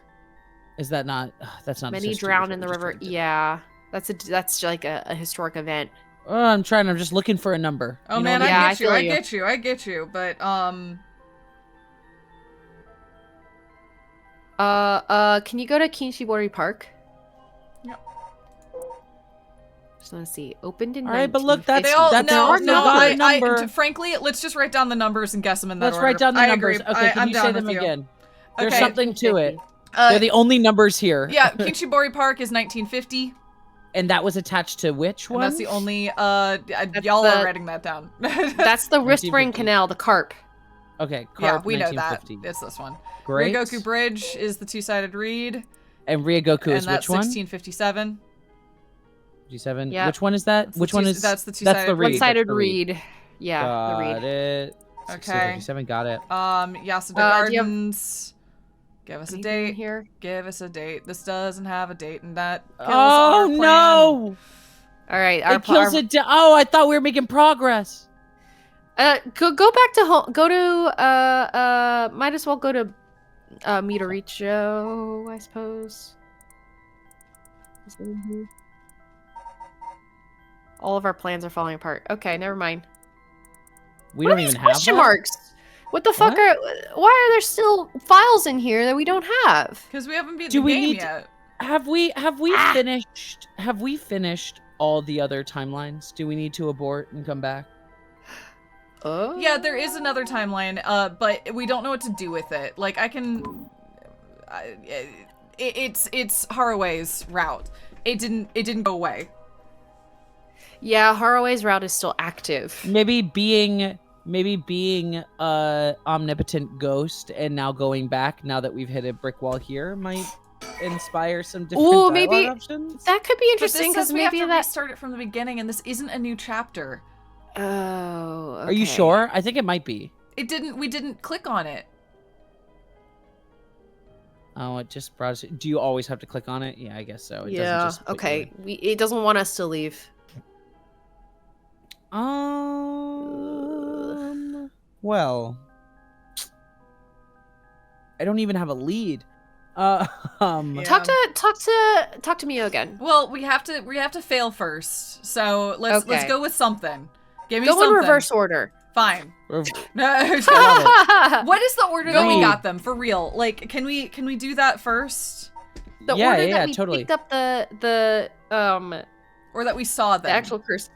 Is that not? That's not. Many drowned in the river. Yeah, that's like a historic event. Oh, I'm just looking for a number. Oh You know man, what I Yeah, I I get you. feel I you. get you. I get you. But Can you go to Kinshibori Park? Yep. Just want to see. Opened in All right, but look, 1950. they all that's no our no. number. Frankly, let's just write down the numbers and guess them in that Let's order. write down the I numbers. agree. Okay, can I'm you down say them with you. again? There's Okay. something to it. 1950. They're the only numbers here. Yeah, Kinshibori Park is 1950. And that was attached to which And one? that's the only y'all are the- writing that down. That's the Whispering 1950. Canal, the carp. Okay, yeah, Carp, we know that. 1950. It's this one. Great. Ryogoku Bridge is the two-sided reed, And Ryogoku and is that's which one? 1657. G7. Yeah. Which one is that? That's the Which one two- is? that's the That's two-sided the reed. One-sided That's the reed. reed. Yeah, the Got reed. it. Okay. 1657. Got it. Yasuda do you have Gardens. Give us a Anything date. here? Give us a date. This doesn't have a date, and that kills Oh our plan. no! All right. It kills it. Oh, I thought we were making progress. Go back to home. Go to might as well go to Midoricho, I suppose. All of our plans are falling apart. Okay, never mind. We What don't are these even have question that? marks? What the fuck What? are? Why are there still files in here that we don't have? Because we haven't beat Do the we game need- yet. Have we Ah. finished? Have we finished all the other timelines? Do we need to abort and come back? Oh. Yeah, there is another timeline, but we don't know what to do with it. Like, I can... it's Haraway's route. It didn't go away. Yeah, Haraway's route is still active. Maybe being a omnipotent ghost and now going back now that we've hit a brick wall here might inspire some different Ooh, dialogue maybe- options. That could be But interesting this says because we have maybe to that. restart it from the beginning, and this isn't a new chapter. Oh. Are you okay. sure? I think it might be. We didn't click on it. Oh, it just brought us. Do you always have to click on it? Yeah, I guess so. It Yeah. doesn't just put you Okay. It doesn't want us to leave. in. Well, I don't even have a lead. Yeah. Talk to Mio again. Well, we have to fail first. So let's Okay. go with something. Give me Go something. in reverse order. Fine. We're- No. love What is the order that we Go. got them for real? Like, can we do that first, The Yeah, order yeah, that we totally. picked up the or that we saw them? actual curse.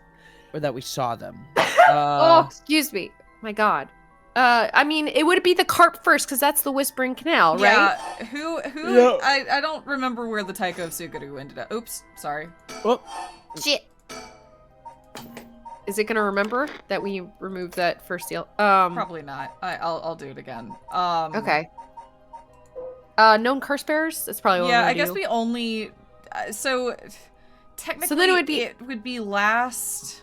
or that we saw them. Oh, excuse me. My God. I mean, it would be the carp first because that's the Whispering Canal, right? Yeah. Who? Yeah. I don't remember where the Taiko of Suguru ended up. Oops. Sorry. Oh, Shit. Is it gonna remember that we removed that first seal? Probably not. I'll do it again. Okay. Known curse bearers. That's probably what Yeah, we're I gonna guess do. we only so technically So then it would be last.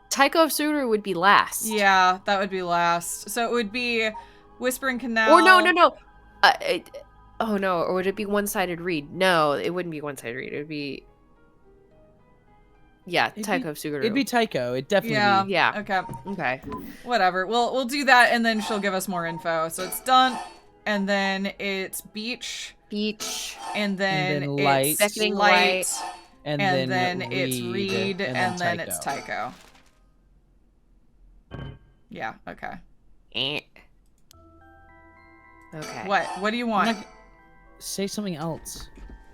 Taiko of Suru would be last. Yeah, that would be last. So it would be Whispering Canal. Or no. Oh no, or would it be one-sided read? No, it wouldn't be one-sided read. It would be Taiko of Suguru. It'd be Taiko. It definitely Yeah. be. Yeah. Okay. Okay. Whatever. We'll do that, and then she'll give us more info. So it's done, and then it's beach, and then And then light. it's Beckoning light, And, and then then it's read, and then it's Taiko. Taiko. Yeah. Okay. Okay. What do you want? Say something else.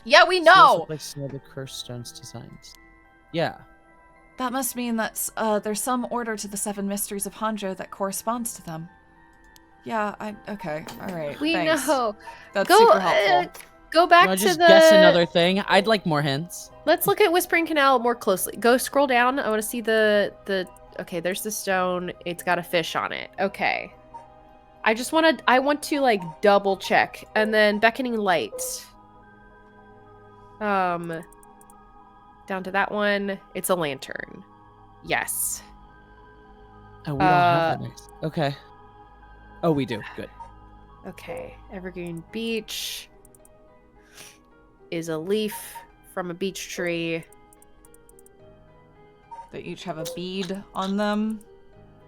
Yeah, we Say know. something like some other Cursed Stones designs. Yeah. That must mean that there's some order to the 7 mysteries of Hanjo that corresponds to them. Yeah, okay, all right. We thanks. know. That's Go, super helpful. Go back Wanna to just the. guess another thing? I'd like more hints. Let's look at Whispering Canal more closely. Go scroll down. I want to see the. Okay, there's the stone. It's got a fish on it. Okay. I want to like double check, and then Beckoning Light. Down to that one. It's a lantern. Yes. Oh, we don't have that next. Okay. Oh, we do. Good. Okay. Evergreen Beach is a leaf from a beech tree. They each have a bead on them.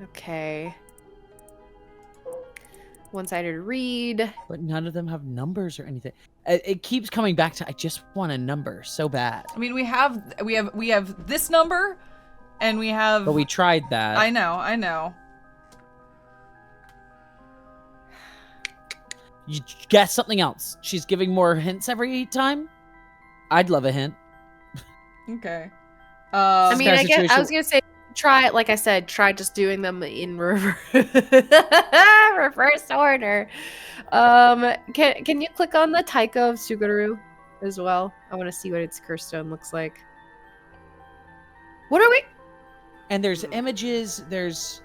Okay. One-sided read. But none of them have numbers or anything. It keeps coming back to I just want a number so bad. I mean, we have this number, and we have. But we tried that. I know. You guess something else. She's giving more hints every time. I'd love a hint. Okay. I mean, Fair I guess I situation. was gonna say try it. Like I said, try just doing them in reverse order. Can you click on the Taiko of Suguru as well? I want to see what its curse stone looks like. What are we? And there's images. There's.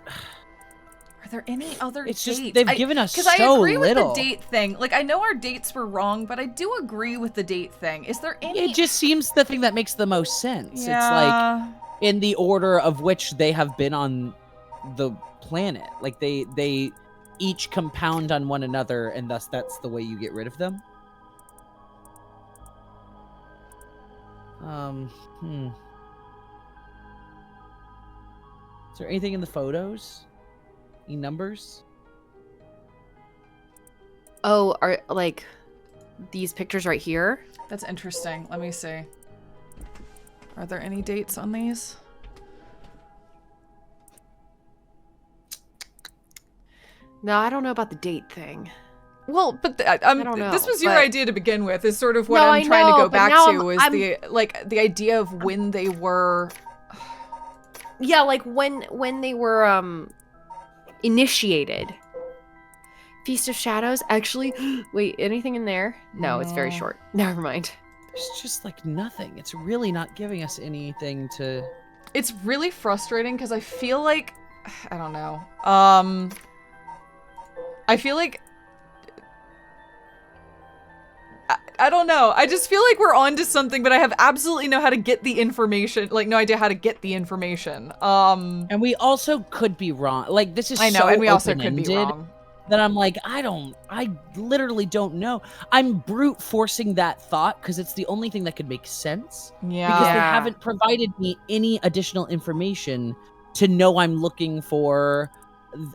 Are there any other It's dates? just they've given us so Because I agree little. with the date thing. Like, I know our dates were wrong, but I do agree with the date thing. Is there any? It just seems the thing that makes the most sense. Yeah. It's like in the order of which they have been on the planet. Like they each compound on one another, and thus that's the way you get rid of them. Is there anything in the photos? Any numbers? Oh, are like these pictures right here? That's interesting. Let me see. Are there any dates on these? No, I don't know about the date thing. Well, but I don't know, this was your but- idea to begin with. Is sort of what No, I'm I trying to know, go but back now to is the idea of when they were. Yeah, like when they were initiated. Feast of Shadows. Actually, wait, anything in there? No, it's very No. short. Never mind. There's just like nothing. It's really not giving us anything to. It's really frustrating because I feel like I don't know. I feel like I don't know. I just feel like we're onto something, but I have absolutely no how to get the information. Like no idea how to get the information. And we also could be wrong. Like this is I know, so and we also could be open-ended wrong. that I'm like, I literally don't know. I'm brute forcing that thought because it's the only thing that could make sense. Yeah. Because they haven't provided me any additional information to know I'm looking for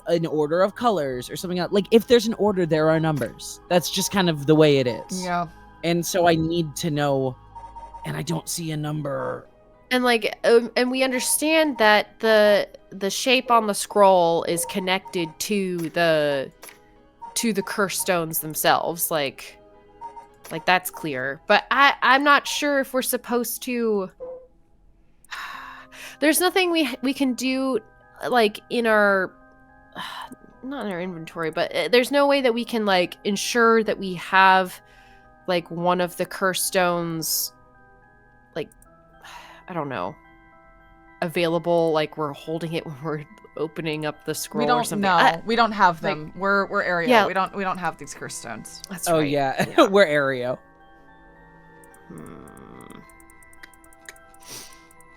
an order of colors or something else. Like if there's an order, there are numbers. That's just kind of the way it is. Yeah. And so I need to know, and I don't see a number. And like, and we understand that the shape on the scroll is connected to the curse stones themselves. Like that's clear. But I'm not sure if we're supposed to. There's nothing we can do, like in our, not in our inventory, but there's no way that we can like ensure that we have, like one of the curse stones, like. I don't know, available, like we're holding it when we're opening up the scroll We or don't something. know. We don't have them. We're area. Yeah. We don't have these curse stones. That's Oh right. yeah, we're Aereo.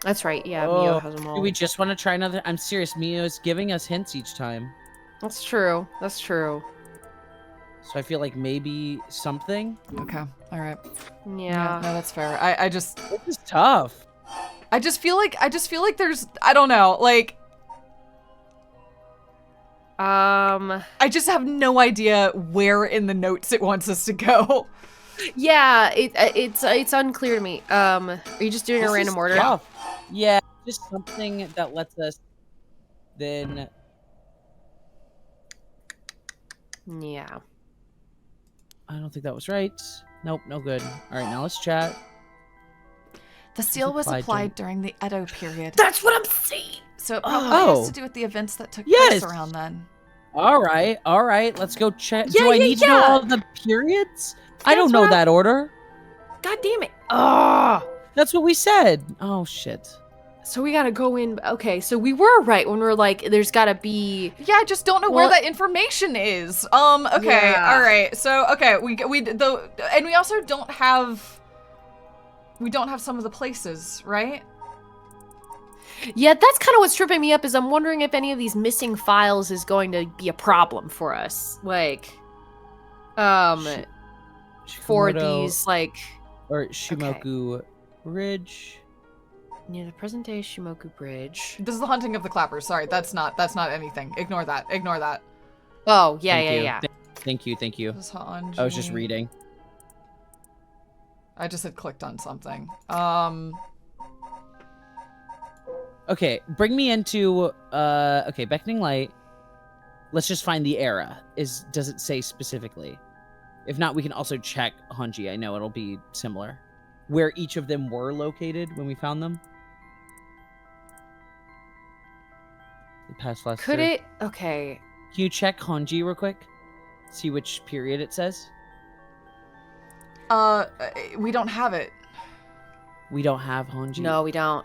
That's right. Yeah, Mio has them Do all. we just want to try another? I'm serious. Mio's giving us hints each time. That's true. That's true. So I feel like maybe something. Okay. All right. Yeah. No, that's fair. I just This is tough. I just feel like there's, I don't know, like, I just have no idea where in the notes it wants us to go. Yeah, it's unclear to me. Are you just doing This a random is order? tough. Yeah, just something that lets us then. Yeah. I don't think that was right. Nope, no good. All right, now let's chat. The seal was applied applied during the Edo period. That's what I'm saying. So it probably Oh. has to do with the events that took Yes. place around then. All right. Let's go check. Yeah, Do I yeah, need to know yeah. all the periods? I don't That's know what that order. God damn it. Oh. That's what we said. Oh shit. So we gotta go in. Okay, so we were right when we were like, there's gotta be. Yeah, I just don't know where Well- that information is. Okay, Yeah. all right. So, okay, and we also don't have some of the places, right? Yeah, that's kind of what's tripping me up. Is I'm wondering if any of these missing files is going to be a problem for us. Like, for Shikomoto these like. or Shimoku Bridge. Near the present day Shimoku Bridge. This is the hunting of the clappers. Sorry, that's not anything. Ignore that. Oh, yeah, Thank yeah, you. yeah. Thank you. This is Honjo. I was just reading. I just had clicked on something. Okay, bring me into okay, beckoning light. Let's just find the era. Does it say specifically? If not, we can also check Honji. I know it'll be similar. Where each of them were located when we found them. The past last. Could it? Okay. Can you check Honji real quick? See which period it says. We don't have it. We don't have Honji. No, we don't.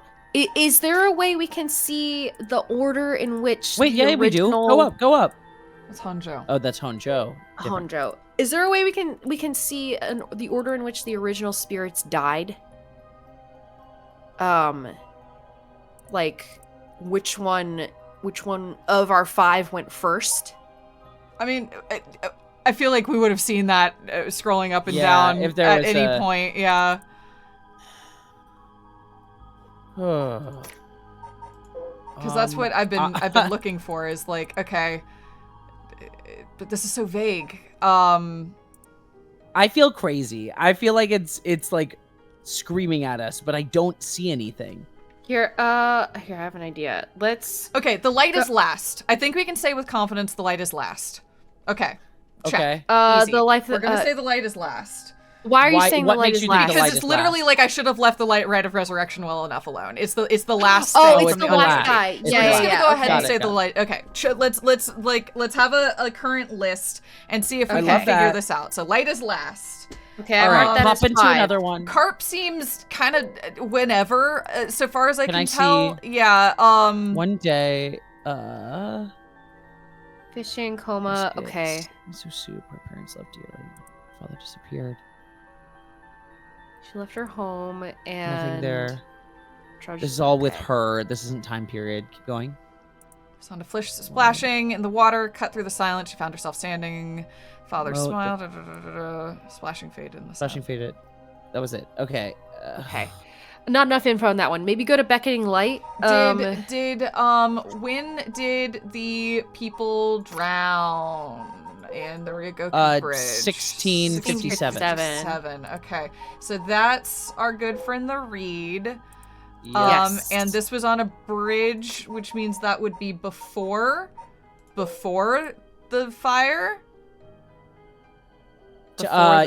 Is there a way we can see the order in which? Wait, the yeah, we do. original Go up. It's Honjo. Oh, that's Honjo. Different. Honjo. Is there a way we can see the order in which the original spirits died? Like which one of our 5 went first? I mean, I feel like we would have seen that scrolling up and Yeah, down if there at was any a- point. Yeah. Because that's what I've been looking for is like, okay, but this is so vague. I feel crazy. I feel like it's like screaming at us, but I don't see anything. Here, I have an idea. Let's. Okay, the light is last. I think we can say with confidence the light is last. Okay. Check. Okay. Easy. The life. We're gonna say the light is last. Why are you Why- saying what the light makes is you think the last? light Because is it's literally last? like I should have left the light of resurrection well enough alone. It's the last. Oh, thing it's from the other last one. guy. It's So Yeah, we're just yeah, gonna yeah. go ahead Got and it, say got the it. light. Okay, let's have a current list and see if we I can love figure that. this out. So light is last. Okay, I All marked right, that pop as into 5. another one. Carp seems kind of whenever, so far as I Can can I tell. see Yeah. One day, Fishing coma. Okay. So soup. Her parents left dearly. Father disappeared. She left her home and. Nothing there. Charged- This is all with okay. her. This isn't time period. Keep going. Sound of fish splashing in the water, cut through the silence. She found herself standing. Father Well, smiled. Splashing faded in the Flashing sound. faded. That was it. Okay. Okay. Not enough info on that one. Maybe go to beckoning light. When did the people drown in the Ryogoku Bridge? 1657. 1657. Okay, so that's our good friend the Reed. Yes. And this was on a bridge, which means that would be before the fire.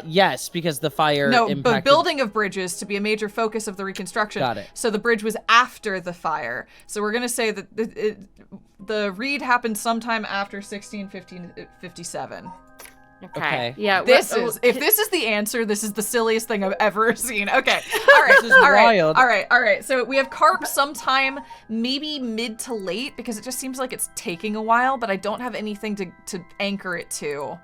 Yes, because the fire. No, but impacted... building of bridges to be a major focus of the reconstruction. Got it. So the bridge was after the fire. So we're gonna say that the Reed happened sometime after 1657. Okay. Yeah. If what- this is the answer, this is the silliest thing I've ever seen. Okay. All right. This is all right. wild. All right. So we have carp sometime maybe mid to late because it just seems like it's taking a while, but I don't have anything to anchor it to.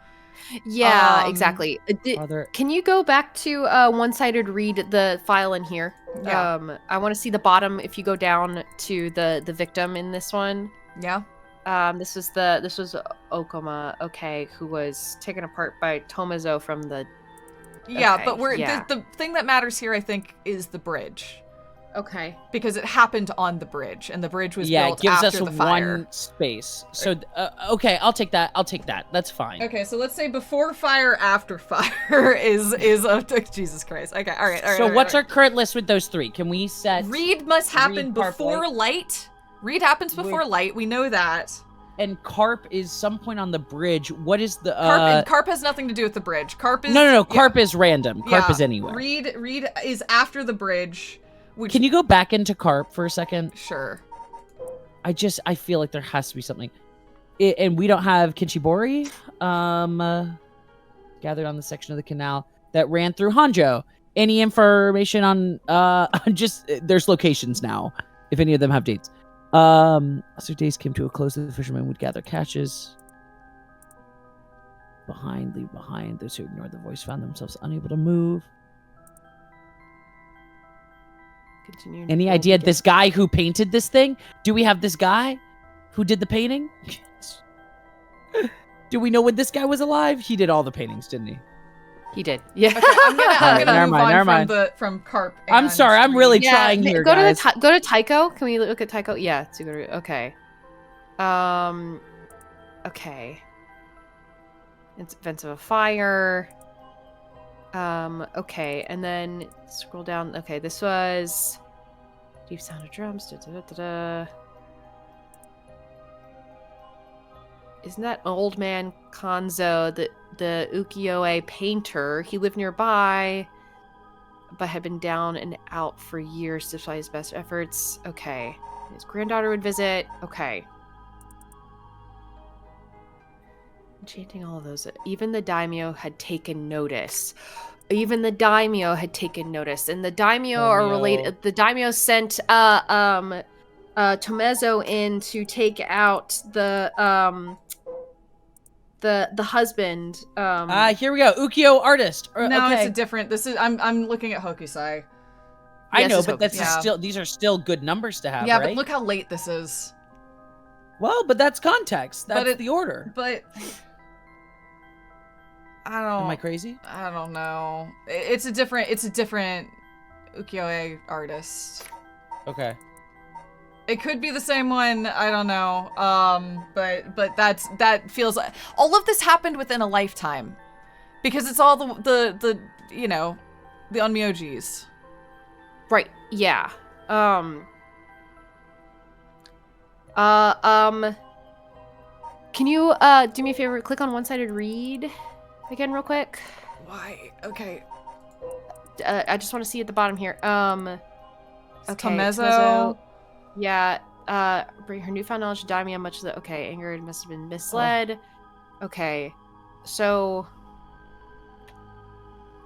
Yeah, Um, exactly. Are there... Can you go back to one-sided read the file in here? Yeah. I want to see the bottom if you go down to the victim in this one. Yeah. This was Okoma, okay, who was taken apart by Tomazo from the... Yeah, Okay, but yeah. the thing that matters here, I think, is the bridge. Okay. Because it happened on the bridge, and the bridge was Yeah, built it gives after us the fire. one space. So, okay, I'll take that. That's fine. Okay, so let's say before fire, after fire is Jesus Christ. Okay, all right. So what's our current list with those three? Can we set... Read must happen Read, Carp, before light. Read happens before light. We know that. And Carp is some point on the bridge. What is the... Carp has nothing to do with the bridge. Carp is... No. Carp is random. Carp is anywhere. Read is after the bridge. Which... Can you go back into Carp for a second? Sure. I feel like there has to be something. And we don't have Kinchibori gathered on the section of the canal that ran through Honjo. Any information on there's locations now, if any of them have dates. So days came to a close, the fishermen would gather catches. Leave behind. Those who ignored the voice found themselves unable to move. Continue. Any idea this guy who painted this thing? Do we have this guy who did the painting? Do we know when this guy was alive? He did all the paintings, didn't he? He did. Yeah. Okay, I'm gonna move on from Carp. I'm sorry, I'm really Yeah, trying here, go guys. go to Tycho. Can we look at Tycho? Yeah. So go to, okay. Okay. It's events of a fire. Okay, and then scroll down. Okay, this was deep sound of drums. Da, da, da, da, da. Isn't that old man Kanzo, the ukiyo-e painter? He lived nearby, but had been down and out for years despite his best efforts. Okay. His granddaughter would visit. Okay. Enchanting all of those. Even the daimyo had taken notice. And the daimyo are related. The daimyo sent Tomezo in to take out the husband. Here we go. Ukiyo artist. No, okay. it's a different. This is I'm looking at Hokusai. I know, Yes, but that's yeah. still these are still good numbers to have, Yeah, right? but look how late this is. Well, but that's context. That's the order. But I don't. Am I crazy? I don't know. It's a different ukiyo-e artist. Okay. It could be the same one. I don't know. But that feels like all of this happened within a lifetime, because it's all the you know, the onmyojis. Right. Yeah. Can you do me a favor? Click on one-sided read again, real quick. Why? Okay. I just want to see at the bottom here. Okay. Tomezo. Yeah. Bring her newfound knowledge to daimyo much of the. Okay. Anger must have been misled. Okay. So.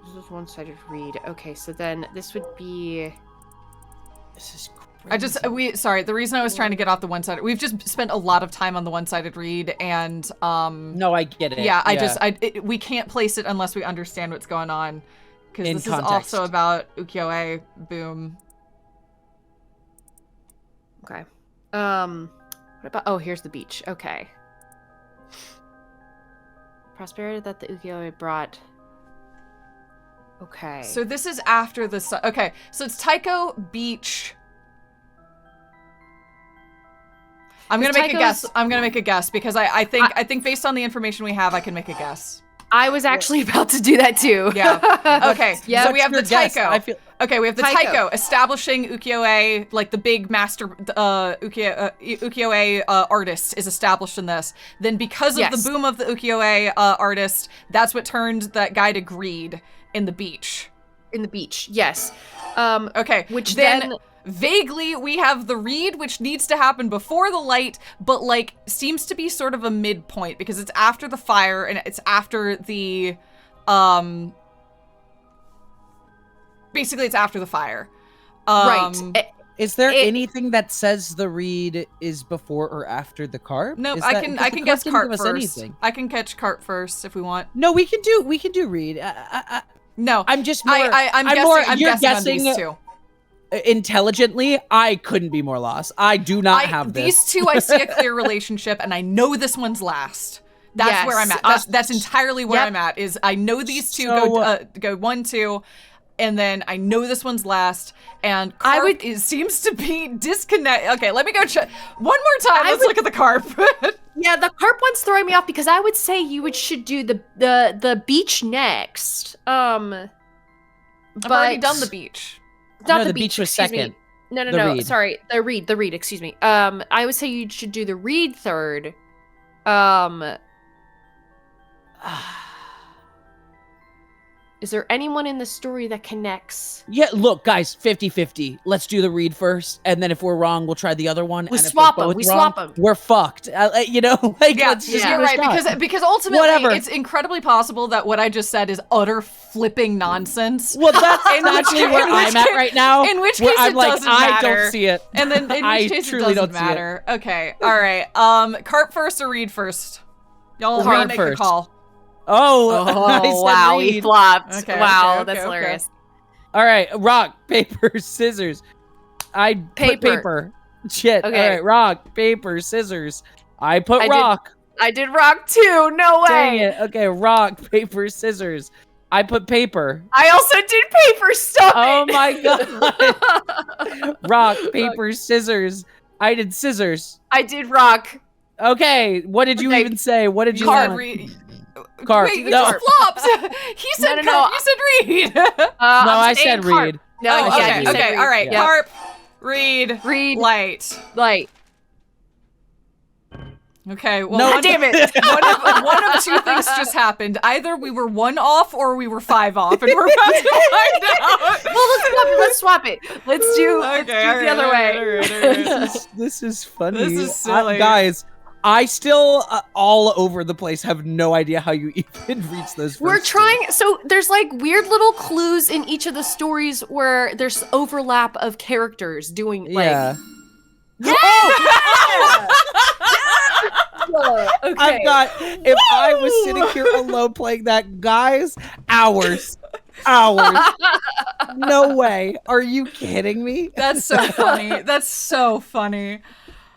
This is one-sided read. Okay. So then this would be. This is crazy. Sorry, the reason I was trying to get off the one-sided, we've just spent a lot of time on the one-sided read, and No, I get it. Yeah, we can't place it unless we understand what's going on, because this context. is also about ukiyo-e. Boom. Okay. What about? Oh, here's the beach. Okay. Prosperity that the ukiyo-e brought. Okay. So this is after the okay, so it's Taiko Beach. I'm gonna make a guess because I think based on the information we have, I can make a guess. I was actually about to do that too. Yeah. Okay. Yeah. So we have the Taiko. Okay, we have the Taiko. Taiko establishing ukiyo-e, like the big master ukiyo-e artist is established in this. Then because of the boom of the ukiyo-e artist, that's what turned that guy to greed in the beach. In the beach, yes. Okay, which then vaguely we have the read, which needs to happen before the light, but like seems to be sort of a midpoint because it's after the fire and it's after the basically it's after the fire. Right. Is there anything that says the reed is before or after the carp? Nope, Is I that- can because the guess didn't carp give us first. anything. I can catch carp first if we want. No, we can do reed. No, I'm just more. I'm you're guessing on these two. Intelligently, I couldn't be more lost. I do not have this. These two, I see a clear relationship, and I know this one's last. That's where I'm at. That's entirely where I'm at. Is I know these two go 1, 2, and then I know this one's last. And carp seems to be disconnect. Okay, let me go check one more time. Let's look at the carp. Yeah, the carp one's throwing me off because I would say you should do the beach next. I've already done the beach. Not No, the the beach was excuse me. second. No, The reed. sorry. The reed, excuse me. I would say you should do the reed third. Is there anyone in the story that connects? Yeah, look, guys, 50-50. Let's do the reed first, and then if we're wrong, we'll try the other one. We and if swap we're 'em, both we wrong, swap 'em. We're fucked. You know, like let's just You're give it a right, shot. because ultimately Whatever. it's incredibly possible that what I just said is utter flipping nonsense. Well, that's In which actually ca- where in which I'm at ca- right now. in which where case I'm it like, doesn't I matter. don't see it. And then in I which case it truly doesn't don't see it. matter. Okay, all right. Carp first or reed first? Y'all Reed make first. a call. Oh, I said wow, reed. he flopped. Okay, wow, okay, that's okay. hilarious. All right, rock, paper, scissors. I put Paper. paper. Shit. Okay. All right, rock, paper, scissors. I put I did- rock. I did rock too. No Dang way. it. Okay, rock, paper, scissors. I put paper. I also did paper. Stop Oh it. my god. Rock, paper, scissors. I did scissors. I did rock. Okay, what did you Okay. even say? What did you Carp. want? Carp. Wait, you No. just flopped. He said No, carp. You said reed. No, I said reed. No, Oh, yeah, okay, you said okay, reed. all right. Yeah. Carp, reed, Reed, light. light. Okay, well, No, damn it. one of two things just happened. Either we were 1 off or we were 5 off, and we're about to find out. Well, let's swap it. Let's do the other way. This is funny. This is silly. Guys, I still all over the place have no idea how you even reach those. We're first two. trying. So there's like weird little clues in each of the stories where there's overlap of characters doing like. Yeah. Okay. I've got. If I was sitting here alone playing that, guys, hours. No way. Are you kidding me? That's so funny. That's so funny.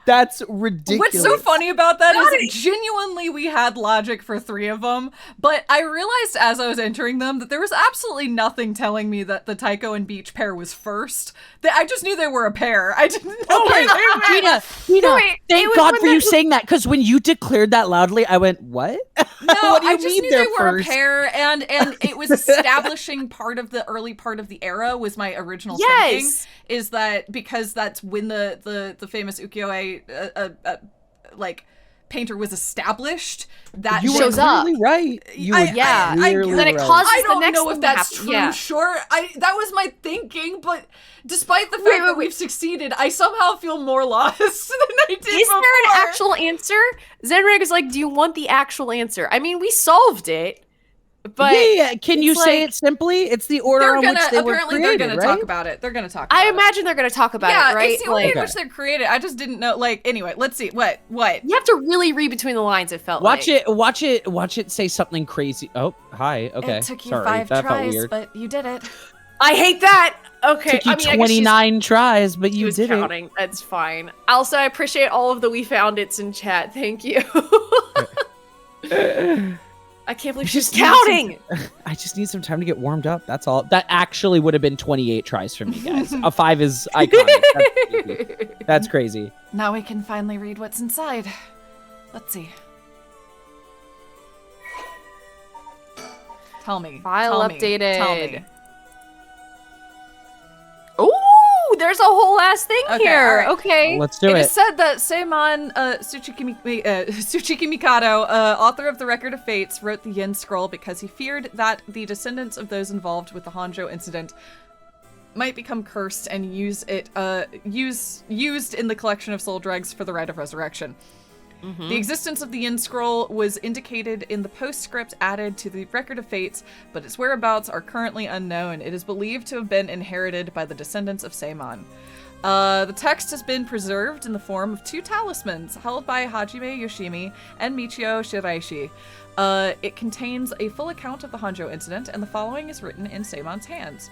That's ridiculous. What's so funny about that is genuinely we had logic for 3 of them, but I realized as I was entering them that there was absolutely nothing telling me that the Tycho and Beach pair was first. I just knew they were a pair. I didn't know where they went. Gina, wait, it thank was God when for you the- saying that, because when you declared that loudly, I went, what? No, What do you I just mean knew they're they were first? a pair, and it was establishing part of the early part of the era was my original Yes. thinking, is that because that's when the famous ukiyo-e like painter was established, that You shows were up. really right. You were yeah. clearly Then it right. causes I the don't next know thing if to that's happen. true, Yeah. sure. That was my thinking, but despite the fact Wait, that wait. we've succeeded, I somehow feel more lost than I did Is before. there an actual answer? Zenrig is like, do you want the actual answer? I mean, we solved it, but yeah. Can you it's say like- it simply? It's the order They're on gonna, which they were apparently created, they're gonna right? talk about it. They're gonna talk about I it. imagine they're going to talk about Yeah, it, right? it's the way Like, in which they're created. I just didn't know. Like, anyway, let's see. What? you have to really read between the lines. It felt Watch like. Watch it say something crazy. Oh, hi. Okay. It took you Sorry, 5 that tries, felt weird. but you did it. I hate that. Okay, Took you I mean, I guess 29 tries, but she you was did counting. That's fine. Also, I appreciate all of the we found it's in chat. Thank you. it. I can't believe Just she's counting. I just need some time to get warmed up. That's all. That actually would have been 28 tries for me, guys. A 5 is iconic. That's crazy. That's crazy. Now we can finally read what's inside. Let's see. Tell me. File tell me, updated. Tell me. Ooh, there's a whole ass thing Okay, here. all right. Okay. Let's do It it. is said that Seimon Tsuchiki Mikado, author of the Record of Fates, wrote the Yin Scroll because he feared that the descendants of those involved with the Honjo incident might become cursed and used in the collection of soul dregs for the rite of resurrection. The existence of the Yin Scroll was indicated in the postscript added to the Record of Fates, but its whereabouts are currently unknown. It is believed to have been inherited by the descendants of Seimon. The text has been preserved in the form of 2 talismans held by Hajime Yoshimi and Michio Shiraishi. It contains a full account of the Honjo incident, and the following is written in Seimon's hands.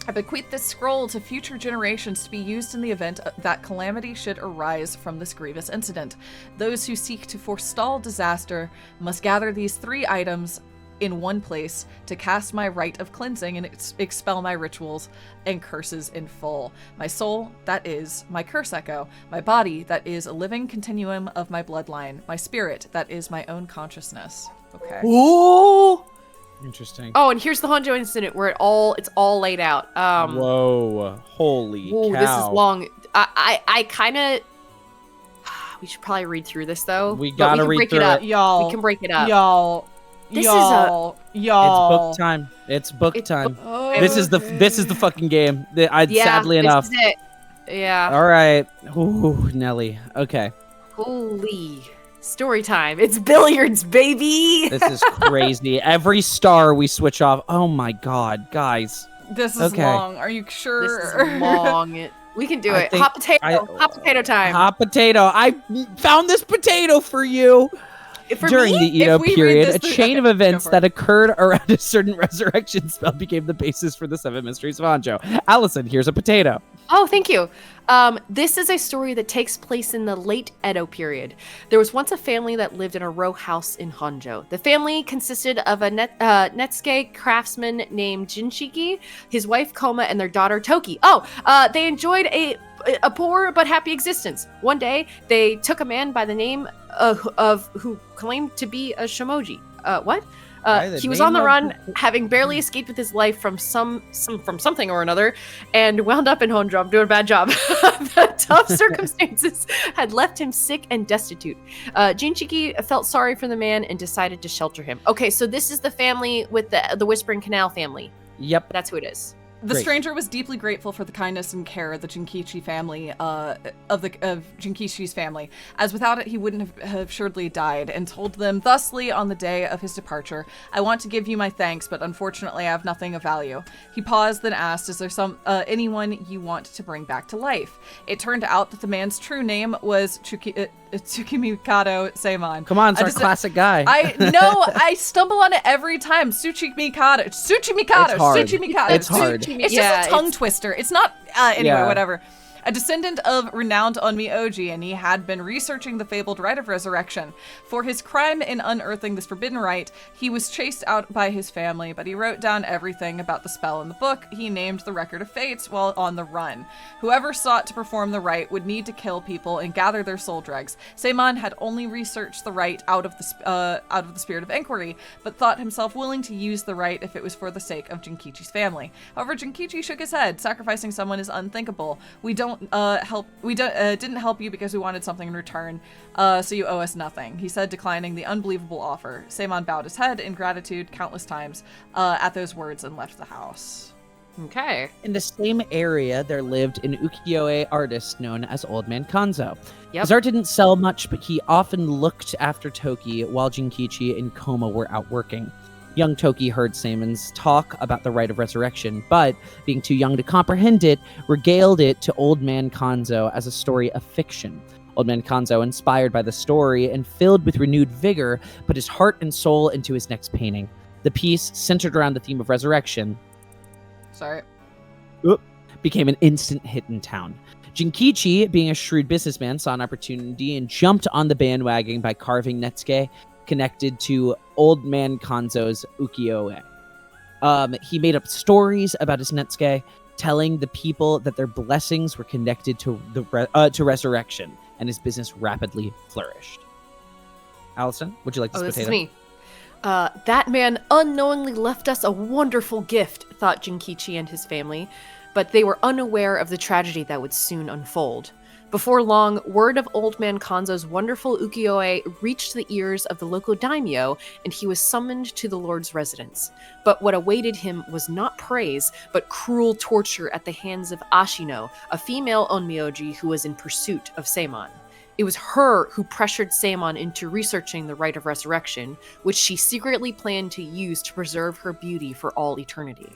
I bequeath this scroll to future generations to be used in the event that calamity should arise from this grievous incident. Those who seek to forestall disaster must gather these 3 items in one place to cast my rite of cleansing and expel my rituals and curses in full. My soul, that is my curse echo. My body, that is a living continuum of my bloodline. My spirit, that is my own consciousness. Okay. Ooh! Interesting. Oh, and here's the Hanjo incident where it's all laid out. Whoa. Holy whoa, cow. this is long. I kind of... We should probably read through this, though. We gotta read through it. Y'all. We can break it up. Y'all. This y'all. It's book time. It's book time. This is the fucking game. Sadly enough. This is it. Yeah. All right. Ooh, Nelly. Okay. Holy. Story time. It's billiards, baby. This is crazy. Every star we switch off. Oh my god, guys. This is Okay. long. Are you sure? This is long. We can do I it. think Hot potato time. Hot potato. I found this potato for you. For During me? the Edo If we read period, this a through- chain okay, of events go for that it. occurred around a certain resurrection spell became the basis for the 7 mysteries of Hanjo. Allison, here's a potato. Oh, thank you. This is a story that takes place in the late Edo period. There was once a family that lived in a row house in Honjo. The family consisted of a Netsuke craftsman named Jinshiki, his wife Koma, and their daughter Toki. They enjoyed a poor but happy existence. One day, they took a man by the name of who claimed to be a Shimoji. What? By the He was name on the of- run, having barely escaped with his life from something or another, and wound up in Honjo. I'm doing a bad job. The tough circumstances had left him sick and destitute. Jinchiki felt sorry for the man and decided to shelter him. Okay, so this is the family with the Whispering Canal family. Yep. That's who it is. The Great. stranger was deeply grateful for the kindness and care of the Jinkichi family, of Jinkichi's family, as without it he wouldn't have surely died, and told them thusly on the day of his departure, "I want to give you my thanks, but unfortunately I have nothing of value." He paused, then asked, "Is there anyone you want to bring back to life?" It turned out that the man's true name was Tsukimikado Seimon. Come on, it's our classic guy. I know, I stumble on it every time. Tsuchimikado. Tsuchimikado. It's hard. Tsuchimikado. It's hard. It's Yeah, just a tongue twister. It's not, anyway, Yeah. whatever. A descendant of renowned Onmyoji, and he had been researching the fabled rite of resurrection. For his crime in unearthing this forbidden rite, he was chased out by his family, but he wrote down everything about the spell in the book he named the Record of Fates while on the run. Whoever sought to perform the rite would need to kill people and gather their soul dregs. Seimon had only researched the rite out of the spirit of inquiry, but thought himself willing to use the rite if it was for the sake of Jinkichi's family. However, Jinkichi shook his head. Sacrificing someone is unthinkable. We didn't help you because we wanted something in return, so you owe us nothing, he said, declining the unbelievable offer. Seimon bowed his head in gratitude countless times at those words and left the house. Okay. In the same area, there lived an ukiyo-e artist known as Old Man Kanzo. Yep. His art didn't sell much, but he often looked after Toki while Jinkichi and Koma were out working. Young Toki heard Seimon's talk about the rite of resurrection, but, being too young to comprehend it, regaled it to Old Man Kanzo as a story of fiction. Old Man Kanzo, inspired by the story and filled with renewed vigor, put his heart and soul into his next painting. The piece, centered around the theme of resurrection, Sorry. became an instant hit in town. Jinkichi, being a shrewd businessman, saw an opportunity and jumped on the bandwagon by carving Netsuke connected to Old Man Kanzo's ukiyo-e. He made up stories about his Netsuke, telling the people that their blessings were connected to to resurrection, and his business rapidly flourished. Allison, would you like this This potato? is me. That man unknowingly left us a wonderful gift, thought Jinkichi and his family, but they were unaware of the tragedy that would soon unfold. Before long, word of Old Man Kanzo's wonderful ukiyo-e reached the ears of the local daimyo, and he was summoned to the Lord's residence. But what awaited him was not praise, but cruel torture at the hands of Ashino, a female onmyoji who was in pursuit of Seimon. It was her who pressured Seimon into researching the rite of resurrection, which she secretly planned to use to preserve her beauty for all eternity.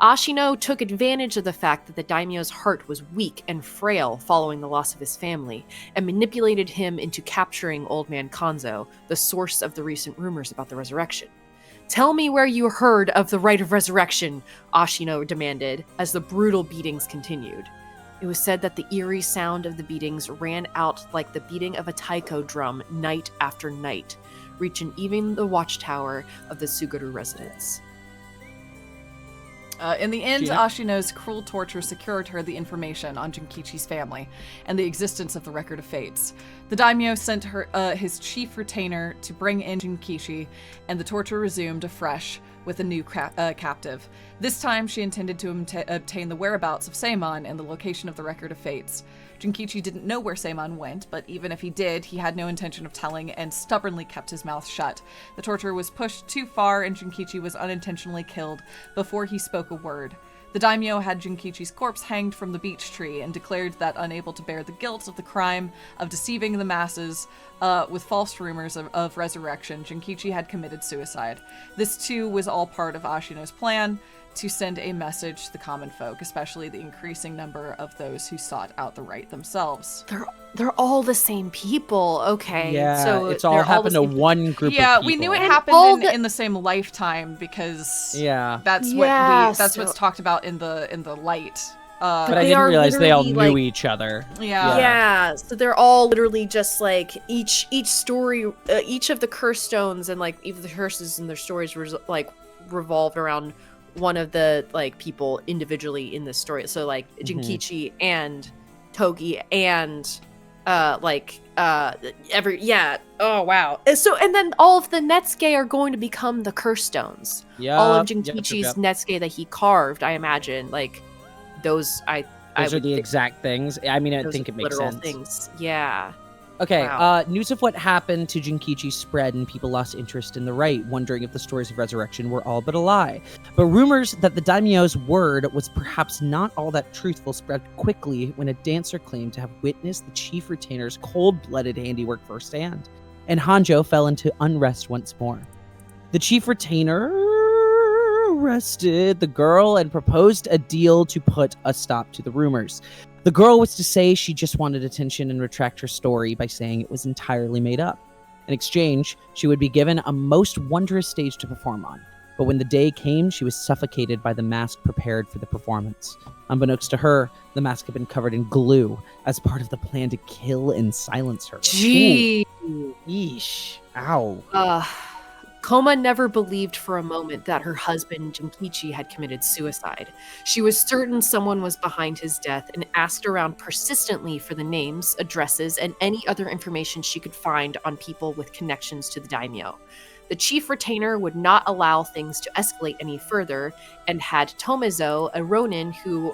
Ashino took advantage of the fact that the daimyo's heart was weak and frail following the loss of his family, and manipulated him into capturing Old Man Konzo, the source of the recent rumors about the resurrection. Tell me where you heard of the rite of resurrection, Ashino demanded, as the brutal beatings continued. It was said that the eerie sound of the beatings ran out like the beating of a taiko drum night after night, reaching even the watchtower of the Suguru residence. In the end, Gina? Ashino's cruel torture secured her the information on Jinkichi's family and the existence of the Record of Fates. The daimyo sent her his chief retainer to bring in Jinkichi, and the torture resumed afresh with a new captive. This time, she intended to obtain the whereabouts of Seimon and the location of the Record of Fates. Jinkichi didn't know where Seimon went, but even if he did, he had no intention of telling and stubbornly kept his mouth shut. The torture was pushed too far, and Jinkichi was unintentionally killed before he spoke a word. The daimyo had Jinkichi's corpse hanged from the beech tree and declared that, unable to bear the guilt of the crime of deceiving the masses with false rumors of resurrection, Jinkichi had committed suicide. This too was all part of Ashino's plan to send a message to the common folk, especially the increasing number of those who sought out the right themselves. They're all the same people. Okay. Yeah, so it's all they're happened to the same- one group of Yeah, people. we knew it And happened all in the same lifetime because Yeah. that's what's talked about in the light. But But I they didn't are realize they all literally, knew like- each other. Yeah. Yeah, so they're all literally just like each story, each of the curse stones and like even the curses in their stories revolved around one of the like people individually in this story. So like Jinkichi and Togi and oh wow. And then all of the Netsuke are going to become the curse stones. Yeah. All of Jinkichi's Netsuke that he carved, I imagine, like those Those I are would the think exact things. I mean, I those think are it makes literal sense. things. Yeah. Okay, Wow. news of what happened to Jinkichi spread and people lost interest in the rite, wondering if the stories of resurrection were all but a lie. But rumors that the daimyo's word was perhaps not all that truthful spread quickly when a dancer claimed to have witnessed the chief retainer's cold-blooded handiwork firsthand, and Hanjo fell into unrest once more. The chief retainer arrested the girl and proposed a deal to put a stop to the rumors. The girl was to say she just wanted attention and retract her story by saying it was entirely made up. In exchange, she would be given a most wondrous stage to perform on. But when the day came, she was suffocated by the mask prepared for the performance. Unbeknownst to her, the mask had been covered in glue as part of the plan to kill and silence her. Gee. Ooh. Yeesh. Ow. Koma never believed for a moment that her husband, Jinkichi, had committed suicide. She was certain someone was behind his death and asked around persistently for the names, addresses, and any other information she could find on people with connections to the daimyo. The chief retainer would not allow things to escalate any further and had Tomezo, a ronin who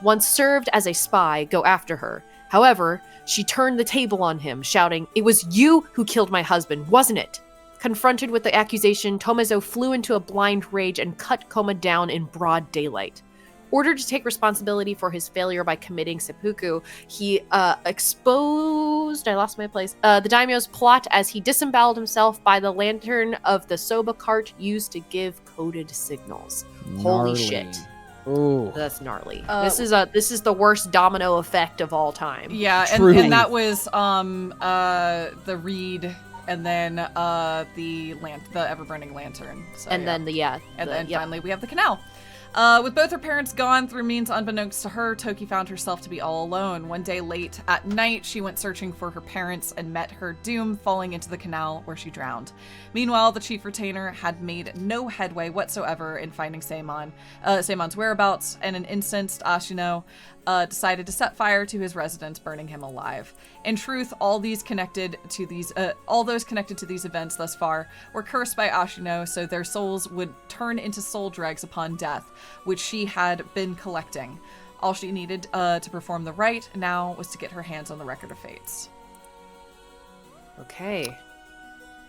once served as a spy, go after her. However, she turned the table on him, shouting, "It was you who killed my husband, wasn't it?" Confronted with the accusation, Tomezo flew into a blind rage and cut Koma down in broad daylight. Ordered to take responsibility for his failure by committing seppuku, he exposed the daimyo's plot as he disemboweled himself by the lantern of the soba cart used to give coded signals. Holy Gnarly. shit. Ooh. That's gnarly. This is the worst domino effect of all time. Yeah, Truly. and that was the reed, and then the ever burning lantern. So, And yeah. then Finally we have the canal. With both her parents gone through means unbeknownst to her, Toki found herself to be all alone. One day late at night, she went searching for her parents and met her doom, falling into the canal where she drowned. Meanwhile, the chief retainer had made no headway whatsoever in finding Seimon's whereabouts, and an incensed Ashino decided to set fire to his residence, burning him alive. In truth, all those connected to these events thus far were cursed by Ashino, so their souls would turn into soul dregs upon death, which she had been collecting. All she needed to perform the rite now was to get her hands on the Record of Fates. Okay.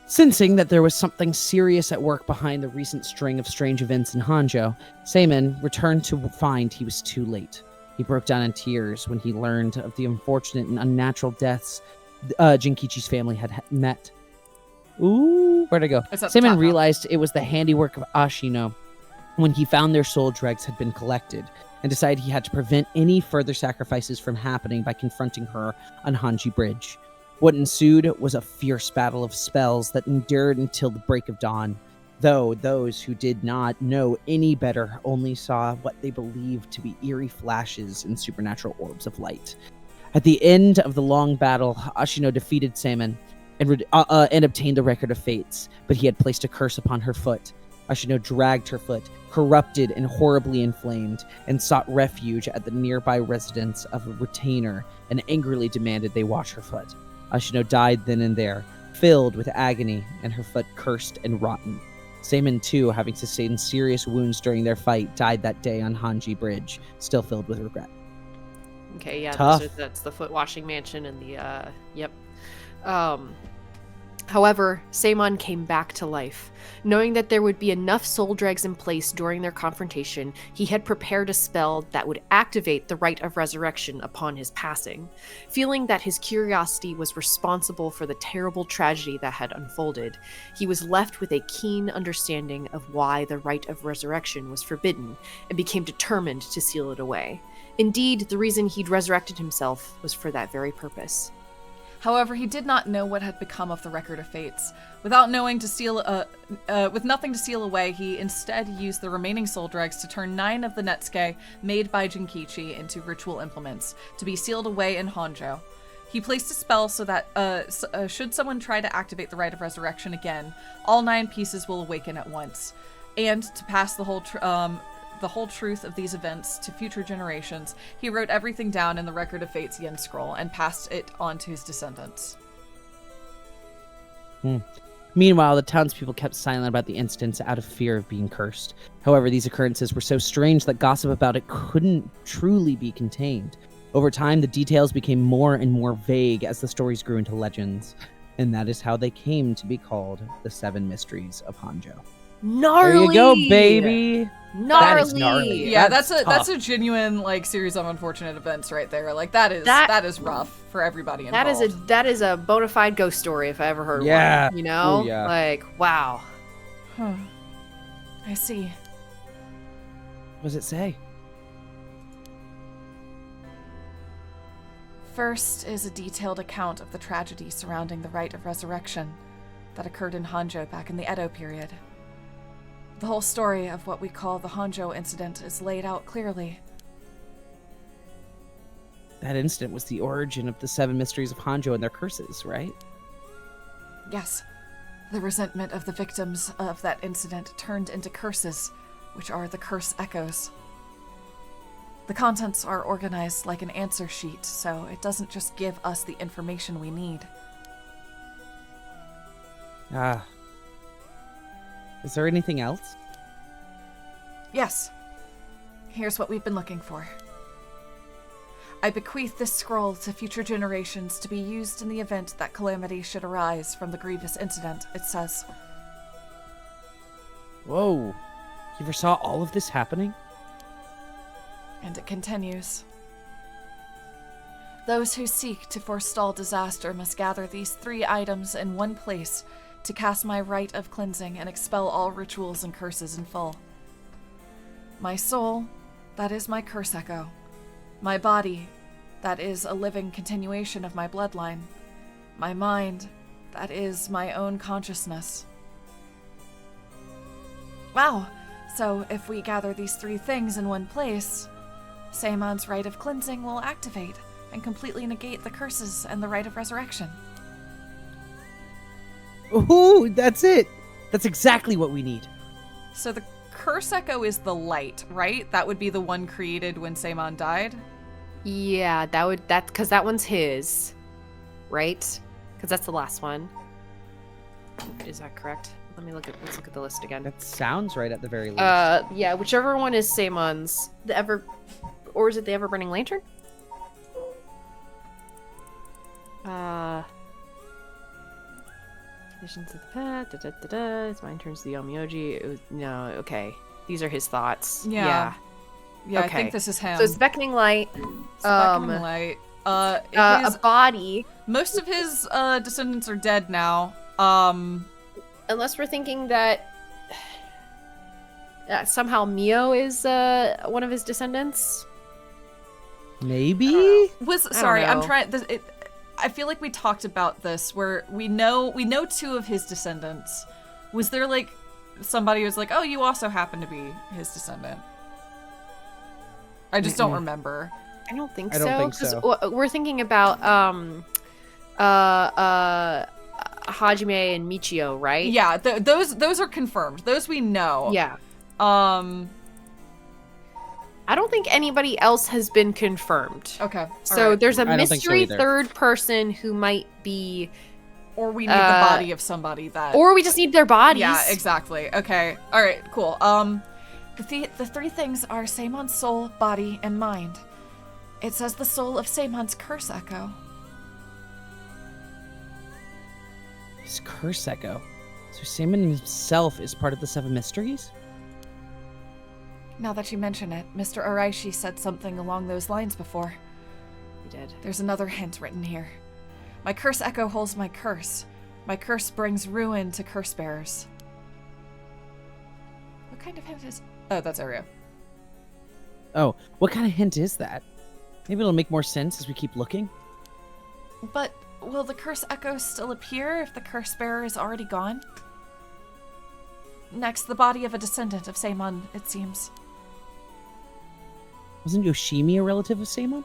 Sensing that there was something serious at work behind the recent string of strange events in Hanjo, Seimon returned to find he was too late. He broke down in tears when he learned of the unfortunate and unnatural deaths Jinkichi's family had met. Ooh, where'd I go? It's at the top Seimon now. realized it was the handiwork of Ashino. when he found their soul dregs had been collected and decided he had to prevent any further sacrifices from happening by confronting her on Hanji Bridge. What ensued was a fierce battle of spells that endured until the break of dawn, though those who did not know any better only saw what they believed to be eerie flashes and supernatural orbs of light. At the end of the long battle, Ashino defeated Saemon and obtained the Record of Fates, but he had placed a curse upon her foot. Ashino dragged her foot, corrupted and horribly inflamed, and sought refuge at the nearby residence of a retainer and angrily demanded they wash her foot. Ashino died then and there, filled with agony and her foot cursed and rotten. Saemon, too, having sustained serious wounds during their fight, died that day on Hanji Bridge, still filled with regret. Okay, yeah, Tough. That's the foot washing mansion and the, yep. However, Saemon came back to life. Knowing that there would be enough soul dregs in place during their confrontation, he had prepared a spell that would activate the rite of resurrection upon his passing. Feeling that his curiosity was responsible for the terrible tragedy that had unfolded, he was left with a keen understanding of why the rite of resurrection was forbidden, and became determined to seal it away. Indeed, the reason he'd resurrected himself was for that very purpose. However, he did not know what had become of the Record of Fates. With nothing to seal away, he instead used the remaining soul dregs to turn 9 of the Netsuke made by Jinkichi into ritual implements, to be sealed away in Honjo. He placed a spell so that, should someone try to activate the Rite of Resurrection again, all 9 pieces will awaken at once. And to pass the whole truth of these events to future generations, he wrote everything down in the Record of Fate's Yen Scroll and passed it on to his descendants. Meanwhile, the townspeople kept silent about the incidents out of fear of being cursed. However, these occurrences were so strange that gossip about it couldn't truly be contained. Over time, the details became more and more vague as the stories grew into legends, and that is how they came to be called the 7 Mysteries of Hanjo. Gnarly! There you go, baby! Gnarly! That is gnarly. Yeah, That's that's a genuine like series of unfortunate events right there. Like that is rough for everybody involved. That is a bona fide ghost story if I ever heard Yeah. one. You know? Oh, yeah. Like, wow. Huh. I see. What does it say? First is a detailed account of the tragedy surrounding the Rite of Resurrection that occurred in Hanjo back in the Edo period. The whole story of what we call the Honjo incident is laid out clearly. That incident was the origin of the 7 Mysteries of Hanjo and their curses, right? Yes, the resentment of the victims of that incident turned into curses, which are the curse echoes. The contents are organized like an answer sheet, so it doesn't just give us the information we need. Is there anything else? Yes. Here's what we've been looking for. I bequeath this scroll to future generations to be used in the event that calamity should arise from the grievous incident, it says. Whoa. You foresaw all of this happening? And it continues. Those who seek to forestall disaster must gather these 3 items in one place to cast my rite of cleansing and expel all rituals and curses in full. My soul, that is my curse echo. My body, that is a living continuation of my bloodline. My mind, that is my own consciousness. Wow, so if we gather these 3 things in one place, Saemon's rite of cleansing will activate and completely negate the curses and the rite of resurrection. Ooh, that's it. That's exactly what we need. So the curse echo is the light, right? That would be the one created when Saemon died? Yeah, because that one's his, right? Because that's the last one. Is that correct? Let's look at the list again. That sounds right at the very least. Yeah, whichever one is Saemon's, or is it the Ever Burning Lantern? Visions of the past, it's mine turns to the Yomiyoji. No, okay. These are his thoughts. Yeah, Okay. I think this is him. So it's Beckoning Light. It's the Beckoning Light. A body. Most of his descendants are dead now. Unless we're thinking that somehow Mio is one of his descendants. Maybe? Sorry, I'm know. trying. I feel like we talked about this where we know 2 of his descendants. Was there like somebody who was like, oh, you also happen to be his descendant? I just don't remember. I don't think I so. don't think 'cause so. we're thinking about Hajime and Michio, right? Yeah, those are confirmed. Those we know. Yeah. I don't think anybody else has been confirmed. Okay. So alright. there's a I don't think so mystery either. third person who might be, Or we need the body of somebody that. or we just need their bodies. Yeah, exactly. Okay. All right. Cool. The 3 things are Seimon's soul, body, and mind. It says the soul of Seimon's curse echo. His curse echo. So Simon himself is part of the 7 mysteries? Now that you mention it, Mr. Araishi said something along those lines before. We did. There's another hint written here. My curse echo holds my curse. My curse brings ruin to curse bearers. What kind of hint is... Oh, that's Aria. Oh, what kind of hint is that? Maybe it'll make more sense as we keep looking. But will the curse echo still appear if the curse bearer is already gone? Next, the body of a descendant of Seimon, it seems. Wasn't Yoshimi a relative of Seimon?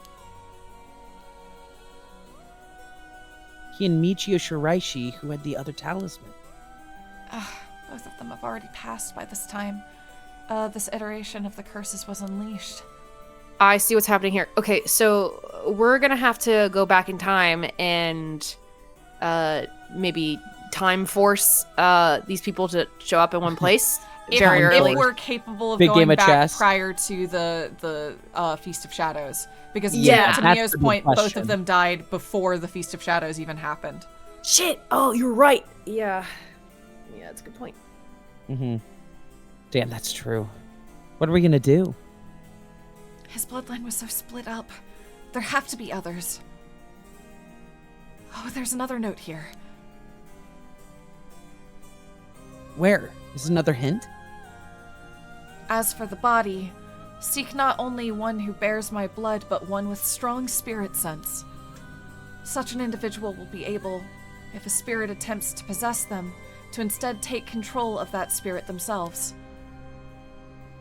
He and Michio Shiraishi, who had the other talisman. Both of them have already passed by this time. This iteration of the curses was unleashed. I see what's happening here. Okay, so we're gonna have to go back in time and maybe time force these people to show up in one place very early. If we're capable of Big going game of back chess. prior to the Feast of Shadows. Because Yeah, to that's Mio's the big point, both question. of them died before the Feast of Shadows even happened. Shit! Oh, you're right. Yeah. Yeah, that's a good point. Mm-hmm. Damn, that's true. What are we gonna do? His bloodline was so split up. There have to be others. Oh, there's another note here. Where? Is this another hint? As for the body, seek not only one who bears my blood, but one with strong spirit sense. Such an individual will be able, if a spirit attempts to possess them, to instead take control of that spirit themselves.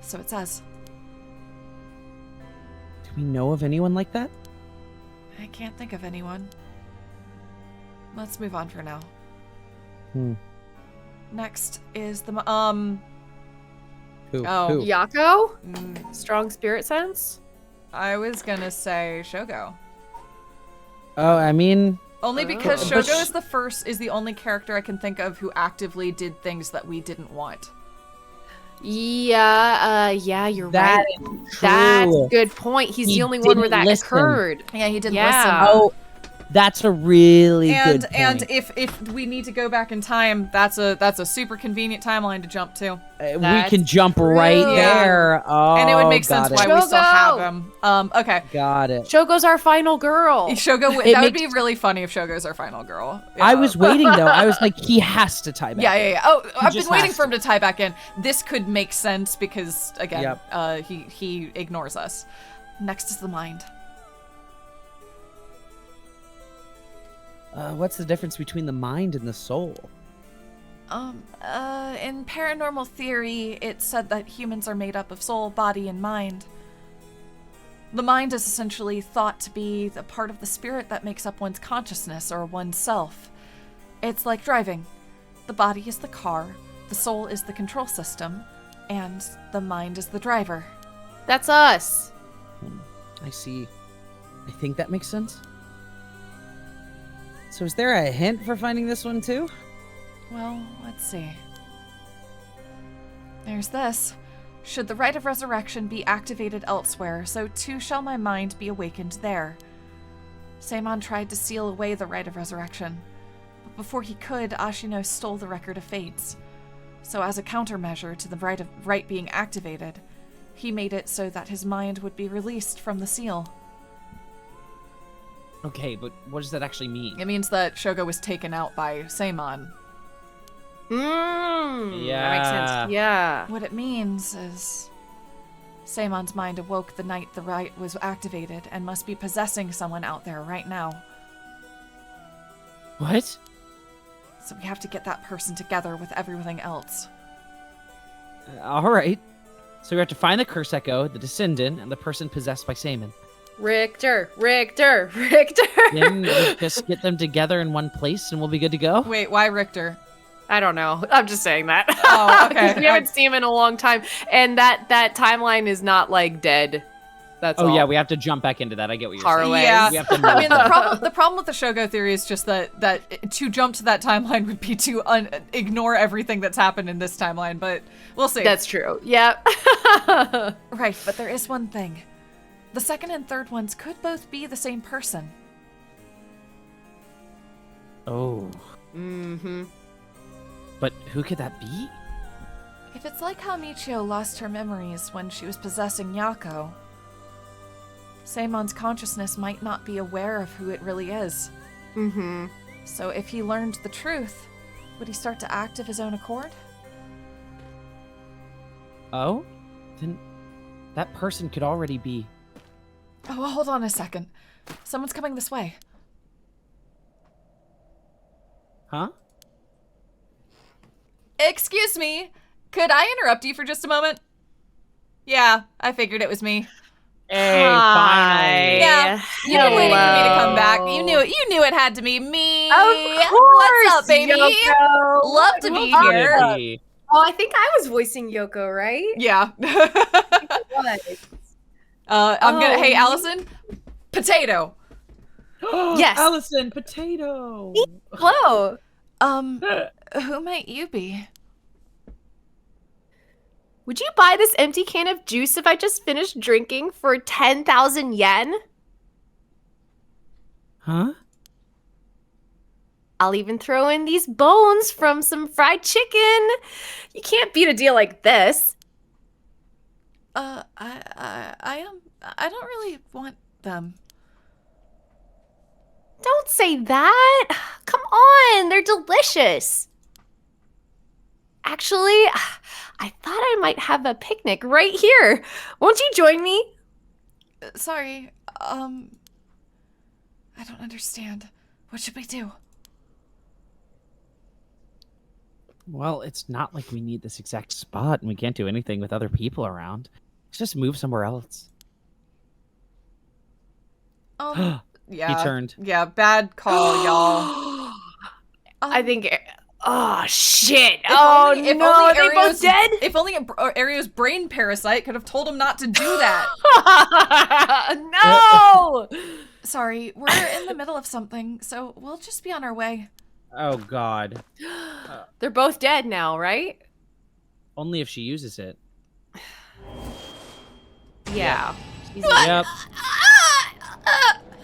So it says. Do we know of anyone like that? I can't think of anyone. Let's move on for now. Next is the Who? Oh. Who? Yako? mm, Strong spirit sense? I was gonna say Shogo. Oh, I mean, Only because But Shogo is the only character I can think of who actively did things that we didn't want. Yeah, you're that right. is That's true. a good point. He's He the only one where didn't that listen. occurred. Yeah, he didn't Yeah. listen. Oh, that's a really And good point. and if we need to go back in time, that's a super convenient timeline to jump to. We That's can jump right true. there. Oh, And it would make sense got why it. we still have Shogo! him. Okay. Got it. Shogo's our final girl. Shogo, It that would be makes- really funny if Shogo's our final girl. I Yeah. was waiting though. I was like, he has to tie back. Yeah. Oh, I've been just waiting has for him to tie back in. This could make sense because again, Yep. he ignores us. Next is the mind. What's the difference between the mind and the soul? In paranormal theory, it said that humans are made up of soul, body, and mind. The mind is essentially thought to be the part of the spirit that makes up one's consciousness or one's self. It's like driving. The body is the car, the soul is the control system, and the mind is the driver. That's us. I see. I think that makes sense. So is there a hint for finding this one too? Well, let's see. There's this. Should the rite of resurrection be activated elsewhere, so too shall my mind be awakened there. Seimon tried to seal away the rite of resurrection, but before he could, Ashino stole the record of fates. So as a countermeasure to the rite being activated, he made it so that his mind would be released from the seal. Okay, but what does that actually mean? It means that Shogo was taken out by Seimon. That makes Yeah. sense. Yeah. What it means is Seimon's mind awoke the night the rite was activated and must be possessing someone out there right now. What? So we have to get that person together with everything else. All right. So we have to find the curse echo, the descendant, and the person possessed by Seimon. Richter. Then we just get them together in one place, and we'll be good to go. Wait, why Richter? I don't know. I'm just saying that. Oh, okay. 'Cause we haven't seen him in a long time, and that timeline is not like dead. That's all. Oh yeah, we have to jump back into that. I get what you're Parlay. saying. Yeah. We have to move I mean, that. the problem with the Shogo theory is just that to jump to that timeline would be to ignore everything that's happened in this timeline, but we'll see. That's true. Yep. Right, but there is one thing. The second and third ones could both be the same person. Oh. Mm-hmm. But who could that be? If it's like how Michio lost her memories when she was possessing Yako, Seimon's consciousness might not be aware of who it really is. Mm-hmm. So if he learned the truth, would he start to act of his own accord? Oh? Then that person could already be... Oh, well, hold on a second. Someone's coming this way. Huh? Excuse me. Could I interrupt you for just a moment? Yeah, I figured it was me. Hey, Hi. finally. Yeah, you've been waiting for me to come back. You knew it had to be me. Of course. What's up, baby? Yoko. Love to be Love here. to be. Oh, I think I was voicing Yoko, right? Yeah. What? I'm gonna. Hey, Oh. Allison. Potato. Yes. Allison, potato. Hello. Who might you be? Would you buy this empty can of juice if I just finished drinking for 10,000 yen? Huh? I'll even throw in these bones from some fried chicken. You can't beat a deal like this. I don't really want them. Don't say that. Come on, they're delicious. Actually, I thought I might have a picnic right here. Won't you join me? Sorry, I don't understand. What should we do? Well, it's not like we need this exact spot and we can't do anything with other people around. Let's just move somewhere else. Yeah. He turned. Yeah, bad call, y'all. I think. Oh shit! If Oh only- if no, only are they both Ario's- dead? If only Ario's brain parasite could have told him not to do that. No! Sorry, we're in the middle of something, so we'll just be on our way. Oh, God. They're both dead now, right? Only if she uses it. Yeah. She's- Yep.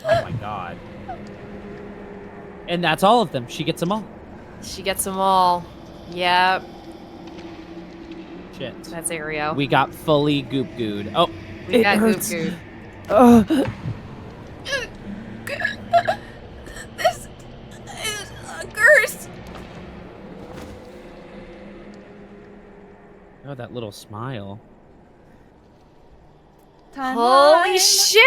Oh, my God. And that's all of them. She gets them all. She gets them all. Yep. Shit. That's Ario. We got fully goop-gooed. Oh, We it got hurts. Goop This is a curse. Oh, that little smile. Holy shit!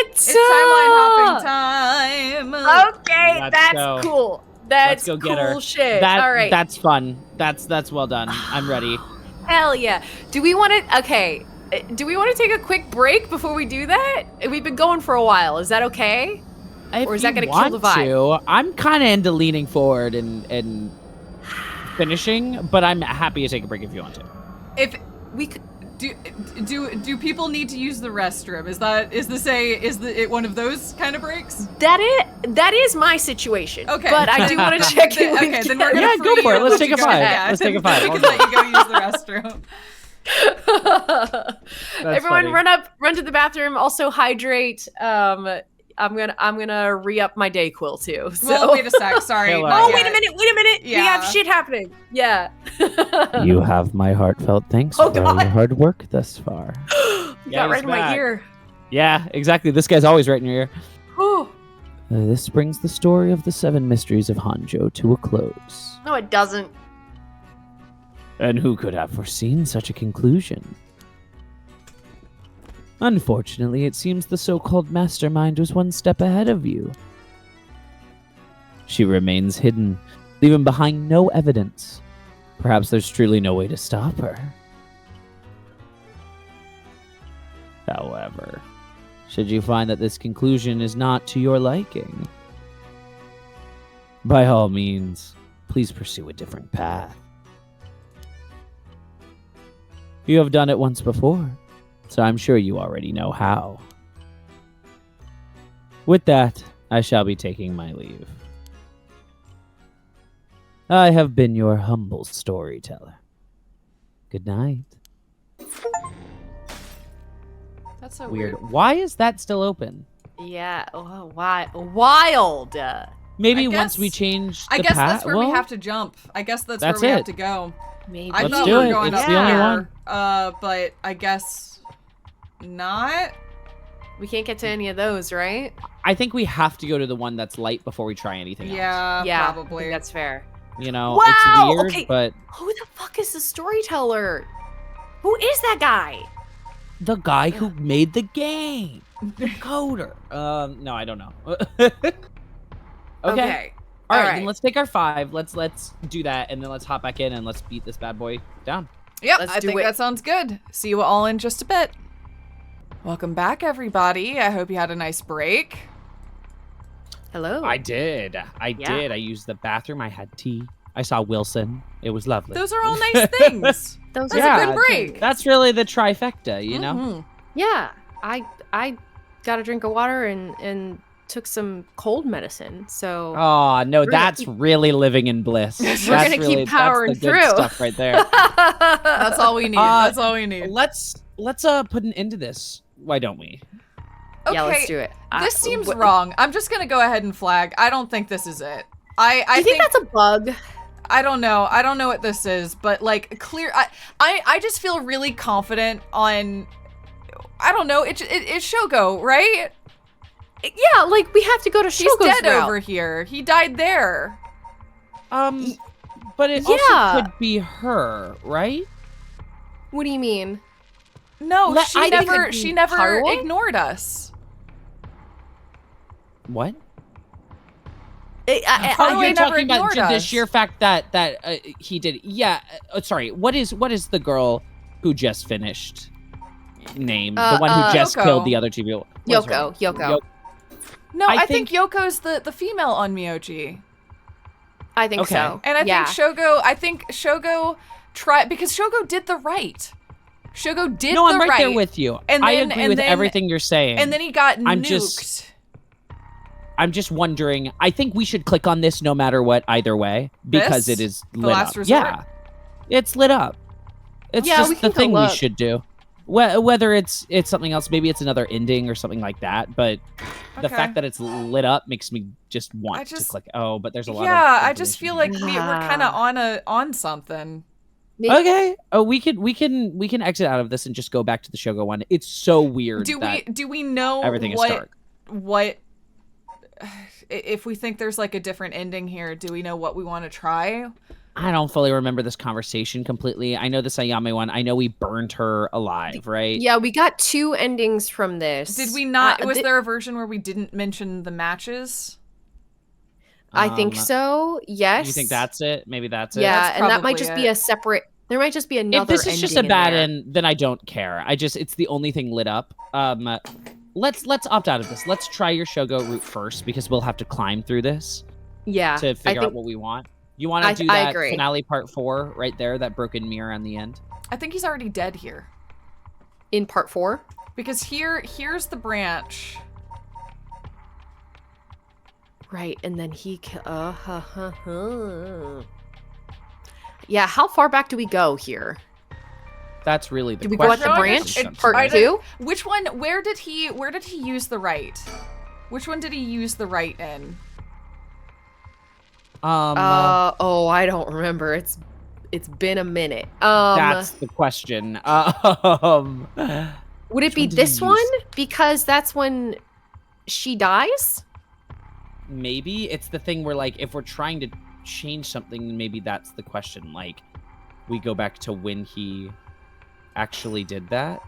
It's timeline hopping time. Okay, Let's that's go. cool. That's Let's go cool get her. shit. That, all right. That's fun. That's well done. I'm ready. Hell yeah. Do we want to? Okay. Do we want to take a quick break before we do that? We've been going for a while. Is that okay? If Or is that you gonna kill the want vibe? to, I'm kind of into leaning forward and finishing, but I'm happy to take a break if you want to. If we could. Do people need to use the restroom? Is it one of those kind of breaks? That is my situation. Okay. But I do want to check in with Okay, then we're gonna Yeah, go free for you it. and Let's let take you a go. five. Yeah, Let's take a then five. We All can let you go use the restroom. Everyone funny. run to the bathroom, also hydrate. I'm gonna re-up my Dayquil too. So Well, wait a sec. Sorry. Hello. not Oh, wait a yet. minute, We have Yeah. shit happening. Yeah. You have my heartfelt thanks Oh, for all God. your hard work thus far. You Yeah, got right he's in my back. ear. Yeah, exactly. This guy's always right in your ear. Whew. This brings the story of the 7 mysteries of Hanjo to a close. No, it doesn't. And who could have foreseen such a conclusion? Unfortunately, it seems the so-called mastermind was one step ahead of you. She remains hidden, leaving behind no evidence. Perhaps there's truly no way to stop her. However, should you find that this conclusion is not to your liking, by all means, please pursue a different path. You have done it once before, so I'm sure you already know how. With that, I shall be taking my leave. I have been your humble storyteller. Good night. That's so Weird. weird. Why is that still open? Yeah. Oh, wild. Maybe I once guess- we change the I guess path. that's where we have to jump. I guess that's where That's we have it. to go. Maybe. I Let's thought do we were it. going It's up the only there, one. but I guess not. We can't get to any of those, right? I think we have to go to the one that's light before we try anything else. Yeah, Yeah, I probably. think that's fair. You know, Wow, it's weird, okay. but Who the fuck is the storyteller? Who is that guy? the guy who made the game, the coder. No, I don't know. Okay. All right, Alright. then let's take our 5. Let's do that, and then let's hop back in and let's beat this bad boy down. Yep, Let's I do think it. that sounds good. See you all in just a bit. Welcome back, everybody. I hope you had a nice break. Hello. I did. I did. I used the bathroom. I had tea. I saw Wilson. It was lovely. Those are all nice things. Those That's are a good break. That's really the trifecta, you know? Mhm. Yeah. I got a drink of water and took some cold medicine. So Oh, no, gonna that's keep- really living in bliss. We're That's gonna keep really- powering that's the good through. stuff right there. That's all we need. That's all we need. Let's put an end to this. Why don't we? Okay, Yeah, let's do it. this seems wrong. I'm just gonna go ahead and flag. I don't think this is it. I You think that's a bug? I don't know. I don't know what this is, but like clear. I just feel really confident on. I don't know. It's Shogo, right? Yeah, like we have to go to She's Shogo's dead route. over here. He died there. But it Yeah. also could be her, right? What do you mean? No, I she think never. it'd be She never Haruo? ignored us. What? I Oh, Haruo you're never talking about ignored the us. sheer fact that he did. Yeah. Sorry. What is the girl who just finished? Name the one who just Yoko. killed the other 2 people. What is her Yoko. name? Yoko. No, I I think Yoko's the female on Miyoji. I think Okay. so. And yeah. I think Shogo tried because Shogo did the right. Shogo did No, the I'm right right. there with you. And I then- agree and with then- everything you're saying. And then he got I'm nuked. I'm just wondering. I think we should click on this no matter what, either way, because This? it is The lit last up. resort? Yeah, it's lit up. It's Yeah, we just can the go thing we look. should do. Whether it's something else, maybe it's another ending or something like that. But the Okay. fact that it's lit up makes me just want I to just- click. Oh, but there's a lot. Yeah, of I just feel like information we're kind of on something. here. Okay. Oh, we can exit out of this and just go back to the Shogo one. It's so weird. Do that we know everything is what dark. what if we think there's like a different ending here? Do we know what we want to try? I don't fully remember this conversation completely. I know the Sayame one. I know we burned her alive, right? Yeah, we got 2 endings from this. Did we not? Was th- there a version where we didn't mention the matches? I think so. Yes. You think that's it? Maybe that's it. Yeah, That's and that might probably just it. be a separate. There might just be another. If this is just a ending in bad there. end, then I don't care. It's the only thing lit up. Let's opt out of this. Let's try your Shogo route first because we'll have to climb through this Yeah, to I figure out think what we want. You want I- to do I that agree. finale part 4 right there, that broken mirror on the end? I think he's already dead here in part 4. because here's the branch. Right, and then he. Yeah, how far back do we go here? That's really the Did we go at question. the No, branch? it- Part I 2? Which one? Where did he use the right? Which one did he use the right in? Oh, I don't remember. It's been a minute. That's the question. Would it which be one did he this one? use? Because that's when she dies? Maybe it's the thing where, like, if we're trying to change something, maybe that's the question. Like, we go back to when he actually did that.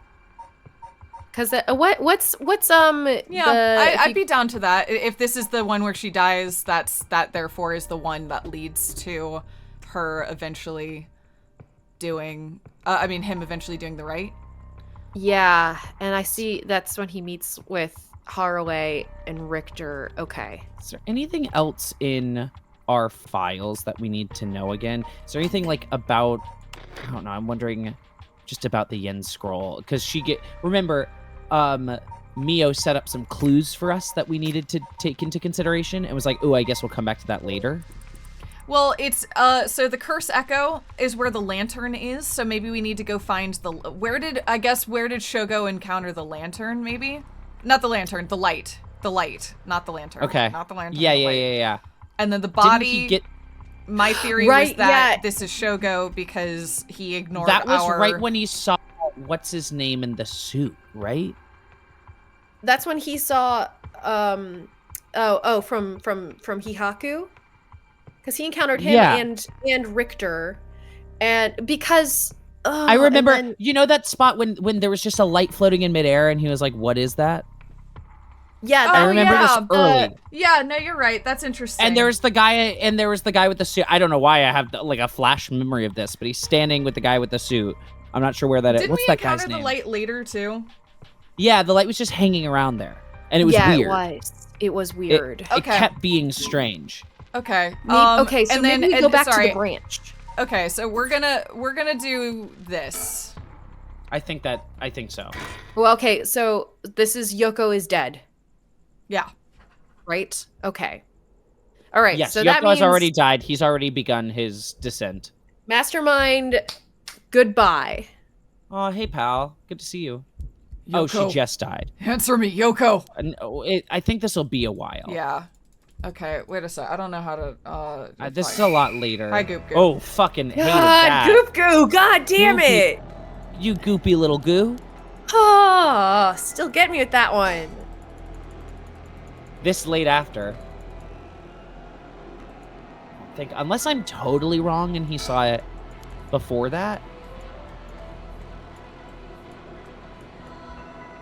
Because what's Yeah, I'd be down to that. If this is the one where she dies, that therefore is the one that leads to her eventually doing, him eventually doing the right. Yeah, and I see that's when he meets with Haraway and Richter. Okay. Is there anything else in our files that we need to know again? Is there anything like about, I don't know, I'm wondering just about the Yen scroll, because remember, Mio set up some clues for us that we needed to take into consideration and was like, oh, I guess we'll come back to that later. Well, it's, so the Curse Echo is where the lantern is, so maybe we need to go find where did Shogo encounter the lantern, maybe? Not the lantern, the light. The light, not the lantern. Okay. Not the lantern, Yeah. And then the body... Didn't he get... My theory was that this is Shogo because he ignored That was right when he saw what's his name in the suit, right? That's when he saw from Hihaku, because he encountered him and Richter, and because I remember, you know that spot when there was just a light floating in midair, and he was like, "What is that?" Yeah, I remember this early. Yeah, no, you're right. That's interesting. And there was the guy with the suit. I don't know why I have like a flash memory of this, but he's standing with the guy with the suit. I'm not sure where that is. What's that guy's name? Didn't we encounter the light later too? Yeah, the light was just hanging around there, and it was weird. It was weird. It kept being strange. Okay. Okay, so and then then we go back to the branch. Okay, so we're gonna do this. I think so. Well, okay, so this is Yoko is dead. Yeah. Right? Okay. All right. Yes, so Yoko that means has already died. He's already begun his descent. Mastermind, goodbye. Oh, hey, pal. Good to see you. Yoko. Oh, she just died. Answer me, Yoko. I think this will be a while. Yeah. Okay, wait a sec. I don't know how to, this is a lot later. Hi, Goop Goop. Oh, fucking hated that. Goop Goo! God damn it! You goopy little goo. Oh, still get me with that one. This late after. I think, unless I'm totally wrong and he saw it before that.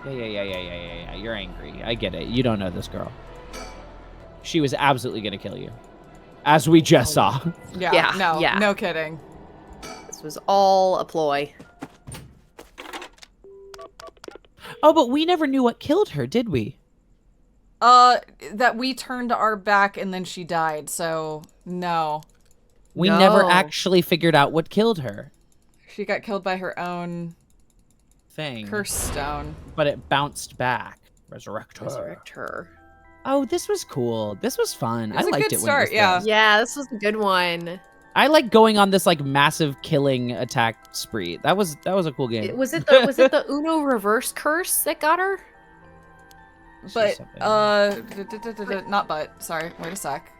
Yeah. You're angry. I get it. You don't know this girl. She was absolutely going to kill you. As we just saw. Yeah. No kidding. This was all a ploy. Oh, but we never knew what killed her, did we? That we turned our back and then she died, so no. We never actually figured out what killed her. She got killed by her own thing. Curse stone. But it bounced back. Resurrect her. Oh, this was cool. This was fun. I liked it when it was yeah. Yeah, this was a good one. I like going on this like massive killing attack spree. That was a cool game. Was it the Uno reverse curse that got her? But not but. Sorry, wait a sec.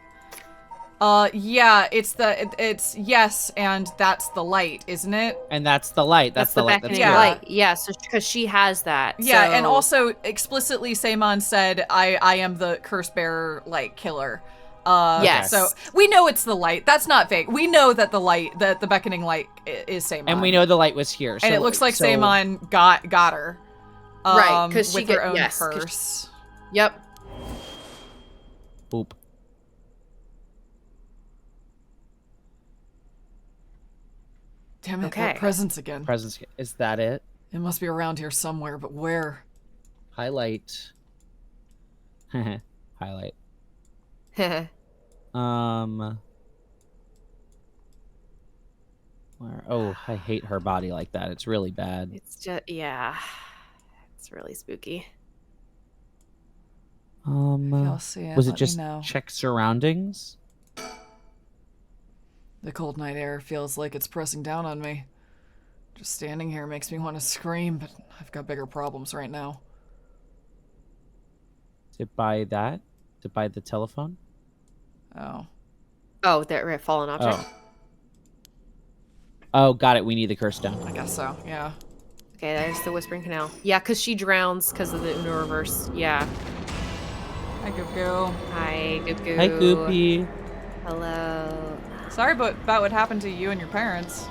Yeah, it's yes, and that's the light, isn't it? And that's the light. That's the light. Beckoning light. Yeah, so because she has that. Yeah, so... and also explicitly Seimon said, I am the curse bearer, like, killer. Yes. So we know it's the light. That's not fake. We know that the beckoning light is Seimon. And we know the light was here. And it looks like Seimon got her. Right, because she with her own curse. Yep. Boop. Damn it, Okay. that presence again. Presence. Is that it? It must be around here somewhere, but where? Highlight. Highlight. Where? Oh, I hate her body like that. It's really bad. It's just, yeah. It's really spooky. You'll see it. Was it Let just me know. check surroundings? The cold night air feels like it's pressing down on me. Just standing here makes me want to scream, but I've got bigger problems right now. Is it by that? Is it by the telephone? Oh. Oh, that fallen object? Oh, got it. We need the curse stone. I guess so, yeah. Okay, there's the Whispering Canal. Yeah, because she drowns because of the Uno reverse. Yeah. Hi, Goop Goop. Hi, Goop Goo. Hi, Goopy. Hello. Sorry about what happened to you and your parents.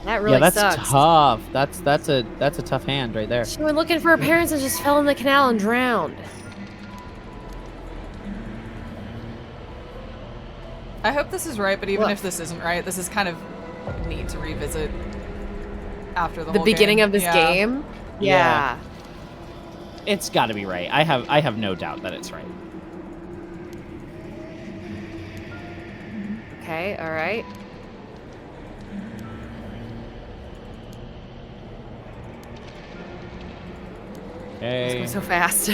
That really yeah, that's sucks. tough. That's a tough hand right there. She went looking for her parents and just fell in the canal and drowned. I hope this is right, but even Look. if this isn't right, this is kind of neat to revisit after the The whole beginning game. of this Yeah. game? Yeah. Yeah. It's got to be right. I have no doubt that it's right. Okay, alright. It's Okay. going so fast.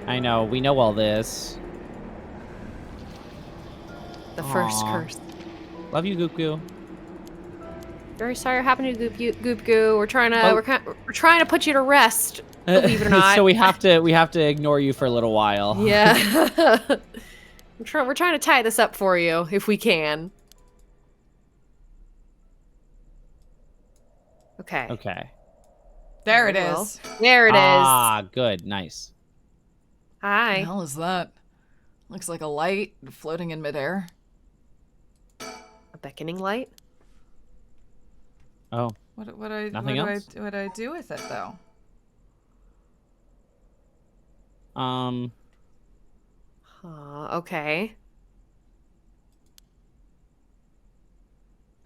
I know. We know all this. The first Aw. curse. Love you, Goop Goo. Very sorry what happened to Goop Goo. We're trying to Oh. we're trying to put you to rest. Believe it or not. So we have to ignore you for a little while. Yeah. we're trying to tie this up for you if we can. Okay. Okay. There it Well, is. There it is. Ah, good. Nice. What the Hi. hell is that? Looks like a light floating in midair. A beckoning light. Oh. Nothing else? What do I do with it though? Okay.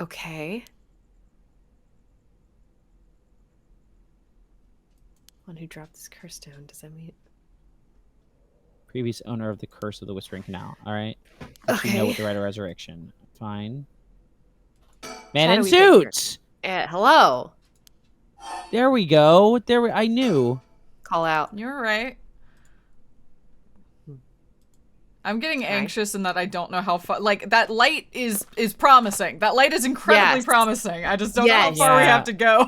Okay. One who dropped this curse down. Does that mean? Previous owner of the Curse of the Whispering Canal. All right. Let you know Okay. with the right of resurrection. Fine. Man Shadowy in figure. suit. Hello. There we go. I knew. Call out. You're right. I'm getting anxious in that I don't know how far. Like that light is promising. That light is incredibly Yes. promising. I just don't know how Yes. far we Yeah. have to go.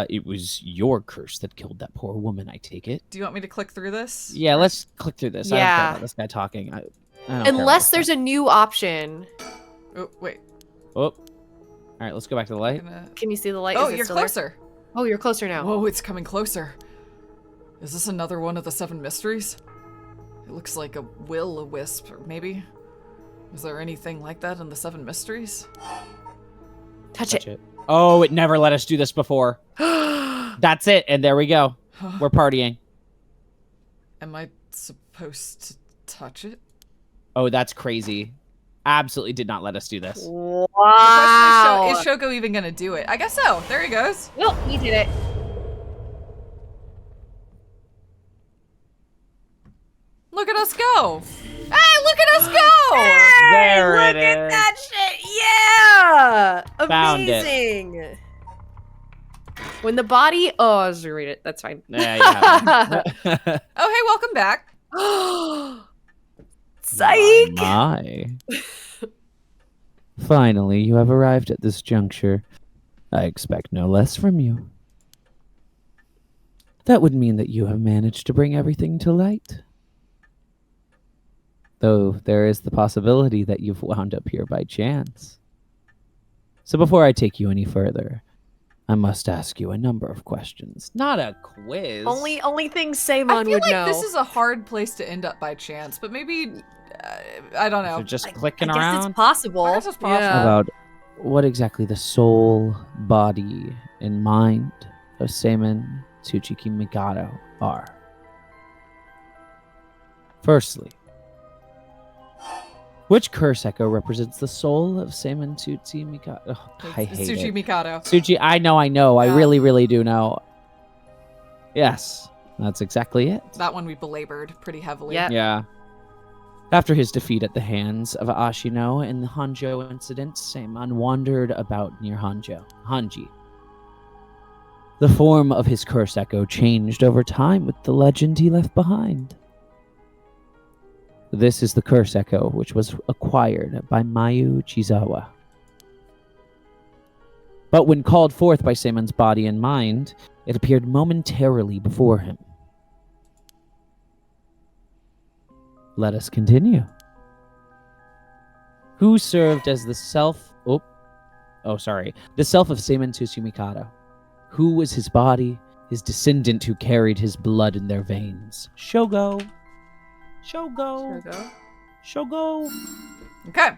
It was your curse that killed that poor woman, I take it. Do you want me to click through this? Yeah, let's click through this. I don't care Yeah. about this guy talking. I don't care about Unless this there's guy. a new option. Oh wait. Oh. All right, let's go back to the light. Can you see the light? Oh, Is it you're still there? closer. Oh, you're closer now. Whoa, it's coming closer. Is this another one of the 7 mysteries? It looks like a will-o-wisp, or maybe. Is there anything like that in the 7 mysteries? Touch Touch it. it. Oh, it never let us do this before. That's it, and there we go. We're partying. Am I supposed to touch it? Oh, that's crazy. Absolutely did not let us do this. Wow. The question is, Shoko even gonna do it? I guess so. There he goes. Well, he did it. Look at us go. Hey, look at us go. There Look it at is. that shit. Yeah. Found it. Amazing. When the body. Oh, I was gonna read it. That's fine. Yeah, you have it. Oh, hey, welcome back. Psych. My. Finally, you have arrived at this juncture. I expect no less from you. That would mean that you have managed to bring everything to light. Though there is the possibility that you've wound up here by chance. So before I take you any further, I must ask you a number of questions. Not a quiz. Only thing I Samon feel would like know. this is a hard place to end up by chance, but maybe I don't know. So just I clicking guess around. it's possible. I guess it's possible. Yeah. About what exactly the soul, body, and mind of Seimin Tsuchiki Mikado are. Firstly, which curse echo represents the soul of Seimin Tsuchi Mikado? Oh, I It's hate Tsuchi it. Mikado. Tsuchi, I know. I Yeah. really do know. Yes, that's exactly it. That one we belabored pretty heavily. Yeah. Yeah. After his defeat at the hands of Ashino in the Hanjo incident, Seiman wandered about near Hanji. The form of his curse echo changed over time with the legend he left behind. This is the curse echo which was acquired by Mayu Chizawa. But when called forth by Seiman's body and mind, it appeared momentarily before him. Let us continue. Who served as the self... the self of Seiman Tsuchimikado? Who was his body, his descendant who carried his blood in their veins? Shogo. There we go. Shogo. Okay.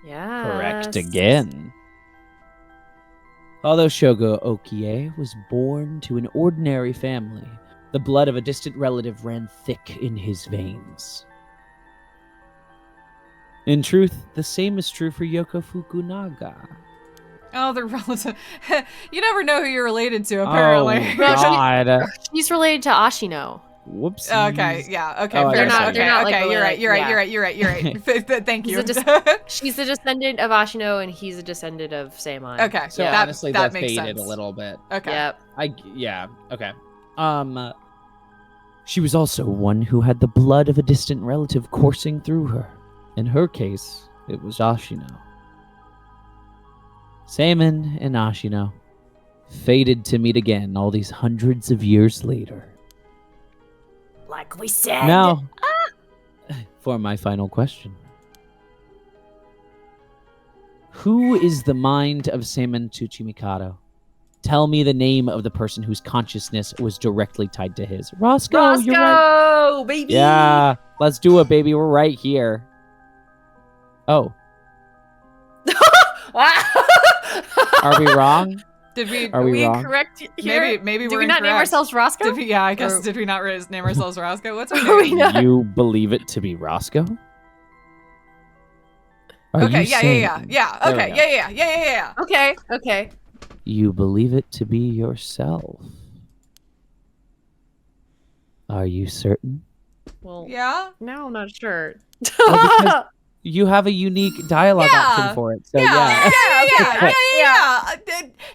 Yeah. Correct again. Although Shogo Okie was born to an ordinary family, the blood of a distant relative ran thick in his veins. In truth, the same is true for Yoko Fukunaga. Oh, they're relative. You never know who you're related to, apparently. Oh, God. She's related to Ashino. Whoops. Okay, yeah, okay. Oh, fair they're enough. not, like, Okay, you're right, yeah. you're right. Thank you. She's a descendant of Ashino, and he's a descendant of Seimon. Okay, So that, honestly, that that makes faded sense. a little bit. Okay. Yep. Okay. She was also one who had the blood of a distant relative coursing through her. In her case, it was Ashino. Seimon and Ashino fated to meet again all these hundreds of years later. Like we said. Now, for my final question. Who is the mind of Seimon Tsuchimikado? Tell me the name of the person whose consciousness was directly tied to his. Roscoe, you're right. Roscoe, baby. Yeah, let's do it, baby. We're right here. Oh, are we wrong? Did we? Are we wrong? Correct here? Maybe Did we're we not name incorrect. ourselves Roscoe? Did we? Yeah, I guess. Or- Did we not name ourselves Roscoe? What's our Are we name? not? You believe it to be Roscoe? Are Okay. you Yeah. saying- Yeah. There we Okay. go. Yeah. Okay. You believe it to be yourself. Are you certain? Well, Yeah. now I'm not sure. Well, because you have a unique dialogue Yeah. option for it. So Yeah. yeah.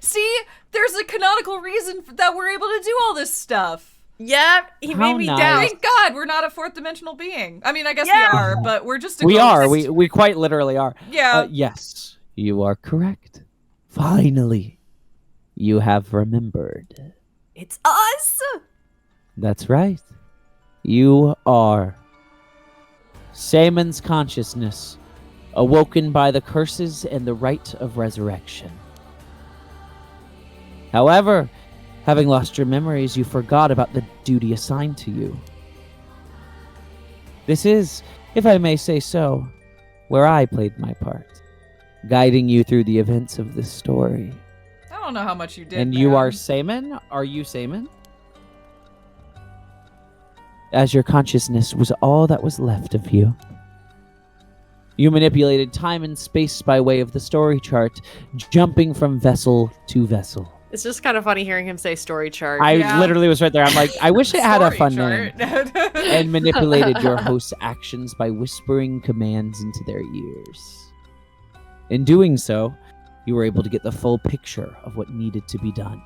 See, there's a canonical reason that we're able to do all this stuff. Yep, he How made me nice. doubt. Thank God we're not a fourth dimensional being. I mean, I guess Yeah. we are, but we're just a We ghost. are. We quite literally are. Yeah. Yes, you are correct. Finally, you have remembered. It's us. That's right. You are. Seimon's consciousness, awoken by the curses and the rite of resurrection. However, having lost your memories, you forgot about the duty assigned to you. This is, if I may say so, where I played my part, guiding you through the events of this story. I don't know how much you did. And you man. are Seimon? Are you Seimon? As your consciousness was all that was left of you. You manipulated time and space by way of the story chart, jumping from vessel to vessel. It's just kind of funny hearing him say story chart. I literally was right there. I'm like, I wish it had a fun name. name. And manipulated your host's actions by whispering commands into their ears. In doing so, you were able to get the full picture of what needed to be done.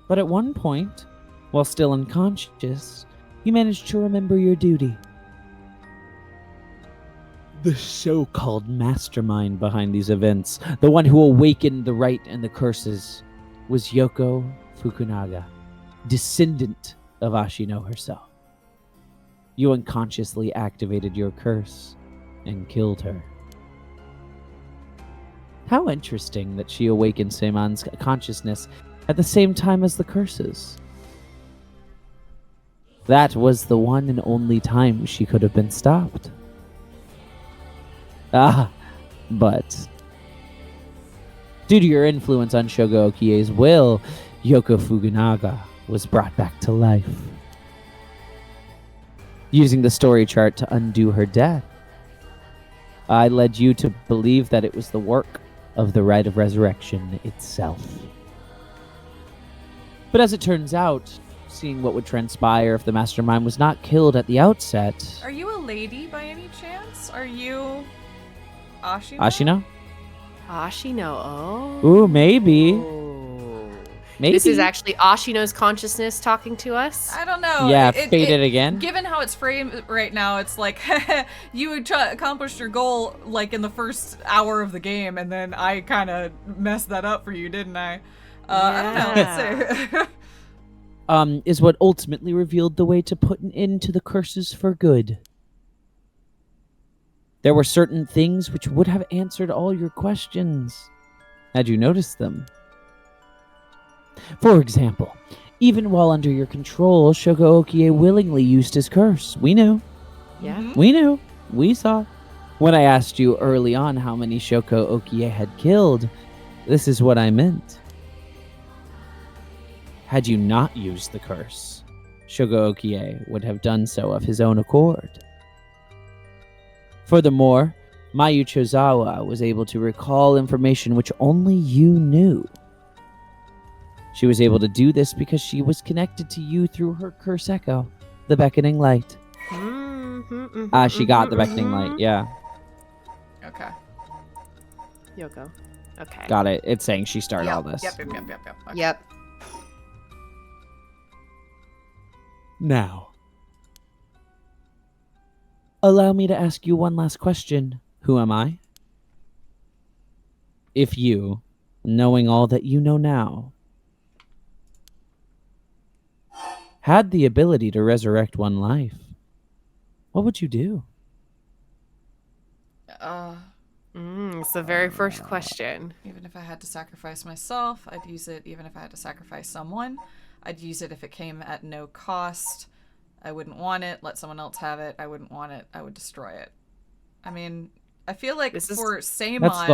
But at one point, while still unconscious, you managed to remember your duty. The so-called mastermind behind these events, the one who awakened the rite and the curses, was Yoko Fukunaga, descendant of Ashino herself. You unconsciously activated your curse and killed her. How interesting that she awakened Seimon's consciousness at the same time as the curses. That was the one and only time she could have been stopped. But due to your influence on Shogo Okie's will, Yoko Fukunaga was brought back to life. Using the story chart to undo her death, I led you to believe that it was the work of the Rite of Resurrection itself. But as it turns out, seeing what would transpire if the mastermind was not killed at the outset... Are you a lady by any chance? Are you Ashino? Ashino? Ashino, oh. Ooh, maybe. Oh. Maybe. This is actually Ashino's consciousness talking to us. I don't know. Yeah, faded again. Given how it's framed right now, it's like you accomplished your goal like in the first hour of the game, and then I kind of messed that up for you, didn't I? I don't know. Let's see. Is what ultimately revealed the way to put an end to the curses for good. There were certain things which would have answered all your questions, had you noticed them. For example, even while under your control, Shogo Okie willingly used his curse. We knew. Yeah. Mhm. We knew. We saw. When I asked you early on how many Shoko Okie had killed, this is what I meant. Had you not used the curse, Shoko Okie would have done so of his own accord. Furthermore, Mayu Chozawa was able to recall information which only you knew. She was able to do this because she was connected to you through her curse echo, the beckoning light. She got the beckoning light, yeah. Okay. Yoko. Okay. Got it. It's saying she started all this. Yep. Okay. Yep. Now, allow me to ask you one last question. Who am I? If you, knowing all that you know now, had the ability to resurrect one life, what would you do? It's the very first question. Even if I had to sacrifice myself, I'd use it. Even if I had to sacrifice someone, I'd use it if it came at no cost. I wouldn't want it. Let someone else have it. I wouldn't want it. I would destroy it. I mean, I feel like for Samon... That's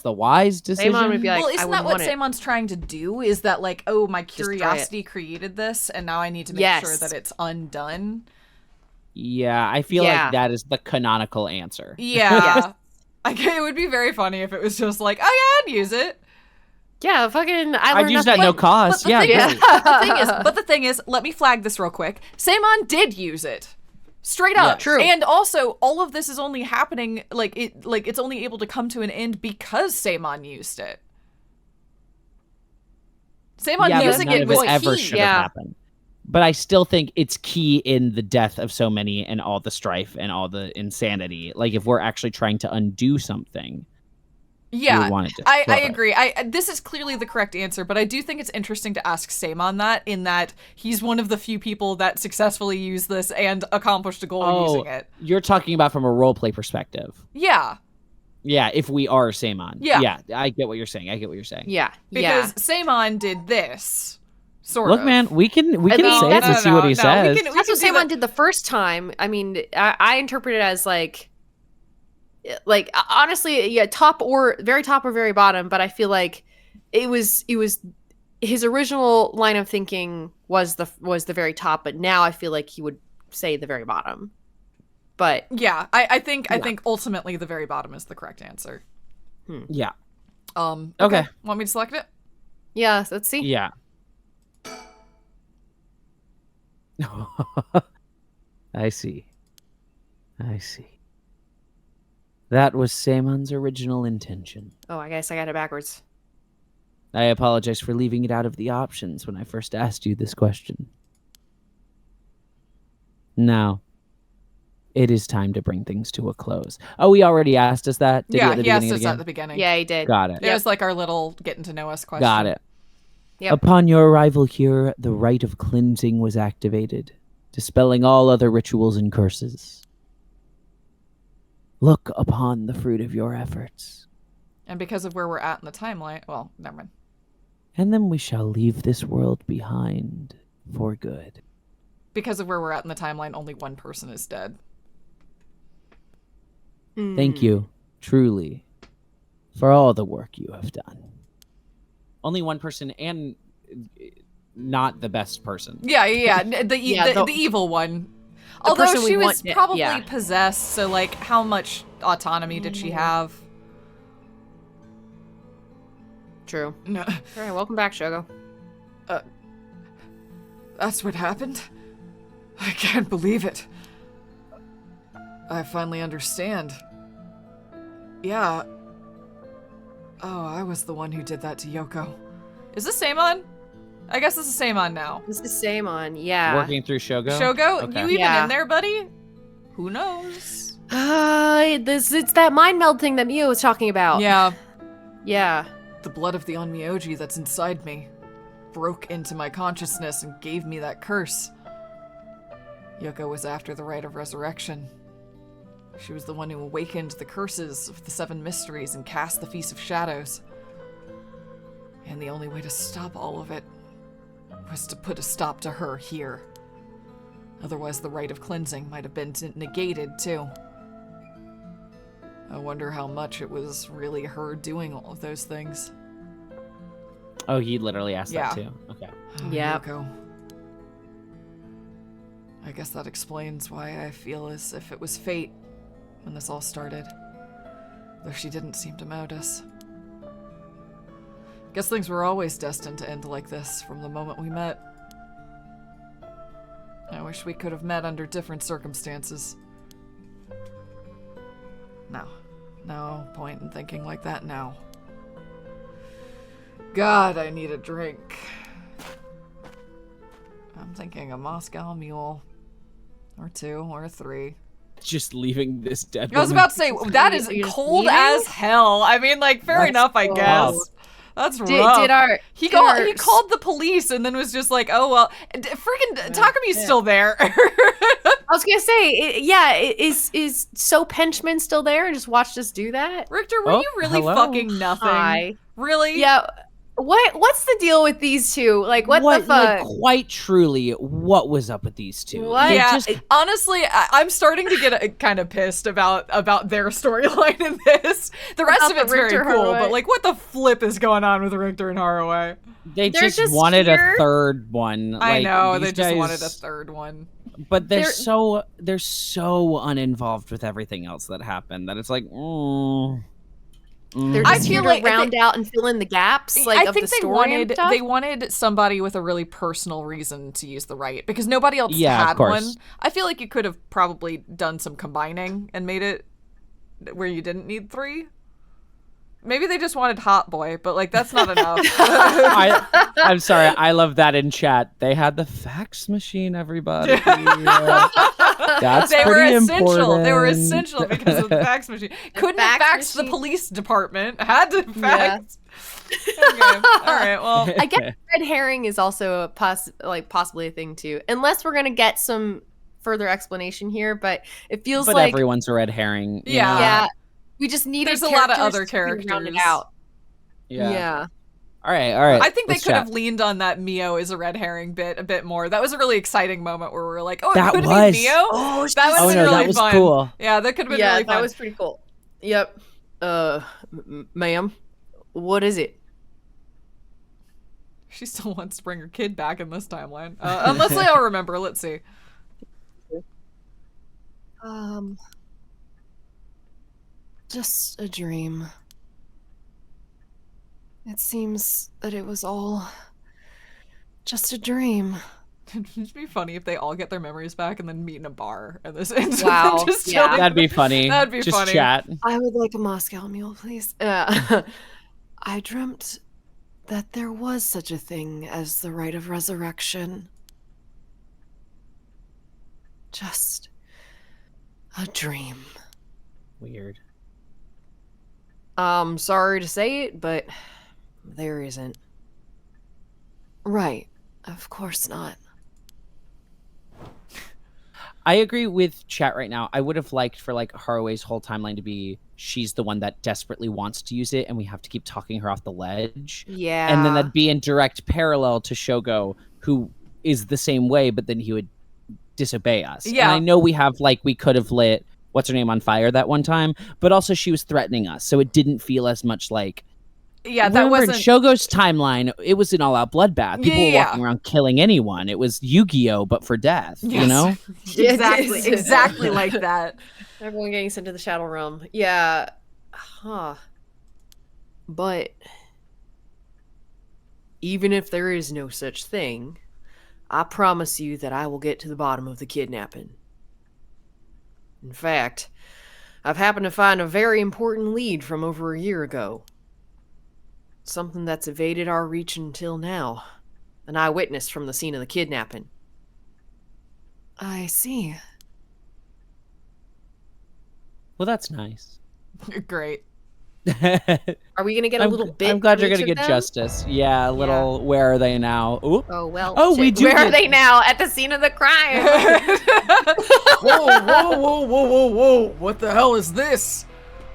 the wise decision. Samon would be like, well, isn't that what it. Samon's trying to do? Is that like, oh, my curiosity created this, and now I need to make sure that it's undone? Yeah, I feel like that is the canonical answer. Yeah. It would be very funny if it was just like, oh yeah, I'd use it. Yeah, fucking. I'd use that at no cost. But the thing is, let me flag this real quick. Samon did use it. Straight up. Yeah, true. And also, all of this is only happening, it's only able to come to an end because Samon used it. Samon using it was ever key. should have happened. But I still think it's key in the death of so many and all the strife and all the insanity. Like, if we're actually trying to undo something, yeah, I it. agree. This is clearly the correct answer, but I do think it's interesting to ask Samon that, in that he's one of the few people that successfully used this and accomplished a goal using it. You're talking about from a roleplay perspective. Yeah. Yeah, if we are Samon. Yeah. Yeah, I get what you're saying. Yeah. Because Samon did this. Look, man, we can say it and see what he says. That's what Samon did the first time. I mean, I interpret it as like honestly, yeah, top or very bottom. But I feel like it was his original line of thinking was the very top, but now I feel like he would say the very bottom. But yeah, I think ultimately the very bottom is the correct answer. Yeah. Okay. Want me to select it? Yeah. Let's see. Yeah. I see. That was Samon's original intention. Oh, I guess I got it backwards. I apologize for leaving it out of the options when I first asked you this question. Now, it is time to bring things to a close. Oh, he already asked us that? He asked us at the beginning. Yeah, he did. Got it. It was like our little getting to know us question. Got it. Yep. Upon your arrival here, the rite of cleansing was activated, dispelling all other rituals and curses. Look upon the fruit of your efforts. And because of where we're at in the timeline, well, never mind. And then we shall leave this world behind for good. Because of where we're at in the timeline, only one person is dead. Thank you, truly, for all the work you have done. Only one person, and not the best person. Yeah. The evil one. Although she was probably possessed, so like, how much autonomy did she have? True. No. All right, welcome back, Shogo. That's what happened? I can't believe it. I finally understand. Yeah. Oh, I was the one who did that to Yoko. Is this Samon? I guess this is Samon now. This is Samon, yeah. Working through Shogo? Shogo, Okay. you even in there, buddy? Who knows? It's that mind meld thing that Mio was talking about. Yeah. Yeah. The blood of the Onmyoji that's inside me broke into my consciousness and gave me that curse. Yoko was after the rite of resurrection. She was the one who awakened the curses of the 7 mysteries and cast the Feast of Shadows. And the only way to stop all of it was to put a stop to her here. Otherwise, the rite of cleansing might have been negated, too. I wonder how much it was really her doing all of those things. Oh, he literally asked Yeah. that too. Okay. Yeah. Yoko. I guess that explains why I feel as if it was fate when this all started. Though she didn't seem to notice. Guess things were always destined to end like this from the moment we met. I wish we could have met under different circumstances. No point in thinking like that now. God, I need a drink. I'm thinking a Moscow Mule. Or 2, or 3. Just leaving this dead I was woman. about to say, that is You're just cold leaving? as hell. I mean, like, fair That's enough, I rough. guess. That's Did rough. He our- called the police and then was just like, oh, well, freaking Takami's still there. I was gonna say, is So Penchman still there and just watched us do that? Richter, were Oh, you really hello. fucking nothing? Hi. Really? Yeah. What's the deal with these two? Like, what the Like, fuck? quite truly, what was up with these two? What? They Yeah, just- honestly, I'm starting to get kind of pissed about their storyline in this. The rest About of the it's very Richter cool, Haraway. but like, what the flip is going on with Richter and Haraway? they They're just just wanted here. a third one. I Like, know they these just guys- wanted a third one. But they're They're- so uninvolved with everything else that happened that it's like, They're I just here feel to like round out and fill in the gaps, like I of think the they story and stuff. wanted somebody with a really personal reason to use the right because nobody else Yeah, of had course. one. I feel like you could have probably done some combining and made it where you didn't need 3. Maybe they just wanted Hot Boy, but like that's not enough. I'm sorry. I love that in chat. They had the fax machine, everybody. That's they were pretty essential. important. They were essential because of the fax machine. Couldn't fax fax the machine. police department. Had to fax. Okay. All right. Well, I guess red herring is also a possibly a thing too, unless we're gonna get some further explanation here. But it feels But like everyone's a red herring. you Yeah. know? yeah, we just needed. There's a lot of other to round it characters. out. Yeah. Yeah. All right. I think they let's could chat. have leaned on that Mio is a red herring bit a bit more. That was a really exciting moment where we were like, oh, it That could was. be Mio. Oh, That was Oh no, really that was fun. cool. Yeah, that could have been yeah, really fun. that was pretty cool. Yep. Ma'am, what is it? She still wants to bring her kid back in this timeline. Unless they all remember. Let's see. Just a dream. It seems that it was all just a dream. It'd be funny if they all get their memories back and then meet in a bar and this ends with Wow, them just yeah. chilling. That'd be funny. That'd be Just funny. chat. I would like a Moscow Mule, please. I dreamt that there was such a thing as the rite of resurrection. Just a dream. Weird. Sorry to say it, but there isn't. Right. Of course not. I agree with chat right now. I would have liked for like Haraway's whole timeline to be she's the one that desperately wants to use it and we have to keep talking her off the ledge. Yeah. And then that'd be in direct parallel to Shogo, who is the same way, but then he would disobey us. Yeah. And I know we could have lit what's her name on fire that one time, but also she was threatening us, so it didn't feel as much like. Yeah, that Remember, wasn't. in Shogo's timeline, it was an all-out bloodbath. People were Yeah. walking around killing anyone. It was Yu-Gi-Oh, but for death. You Yes. know. Exactly. It is. Exactly like that. Everyone getting sent to the Shadow Realm. Yeah. Huh. But even if there is no such thing, I promise you that I will get to the bottom of the kidnapping. In fact, I've happened to find a very important lead from over a year ago. Something that's evaded our reach until now. An eyewitness from the scene of the kidnapping. I see. Well, that's nice. Great. Are we gonna get a little bit? I'm glad from you're gonna each of get them? justice. Yeah, a little. Where are they now? Ooh. Oh well. Oh, shit. we do Where are get- they now? At the scene of the crime. Whoa! What the hell is this?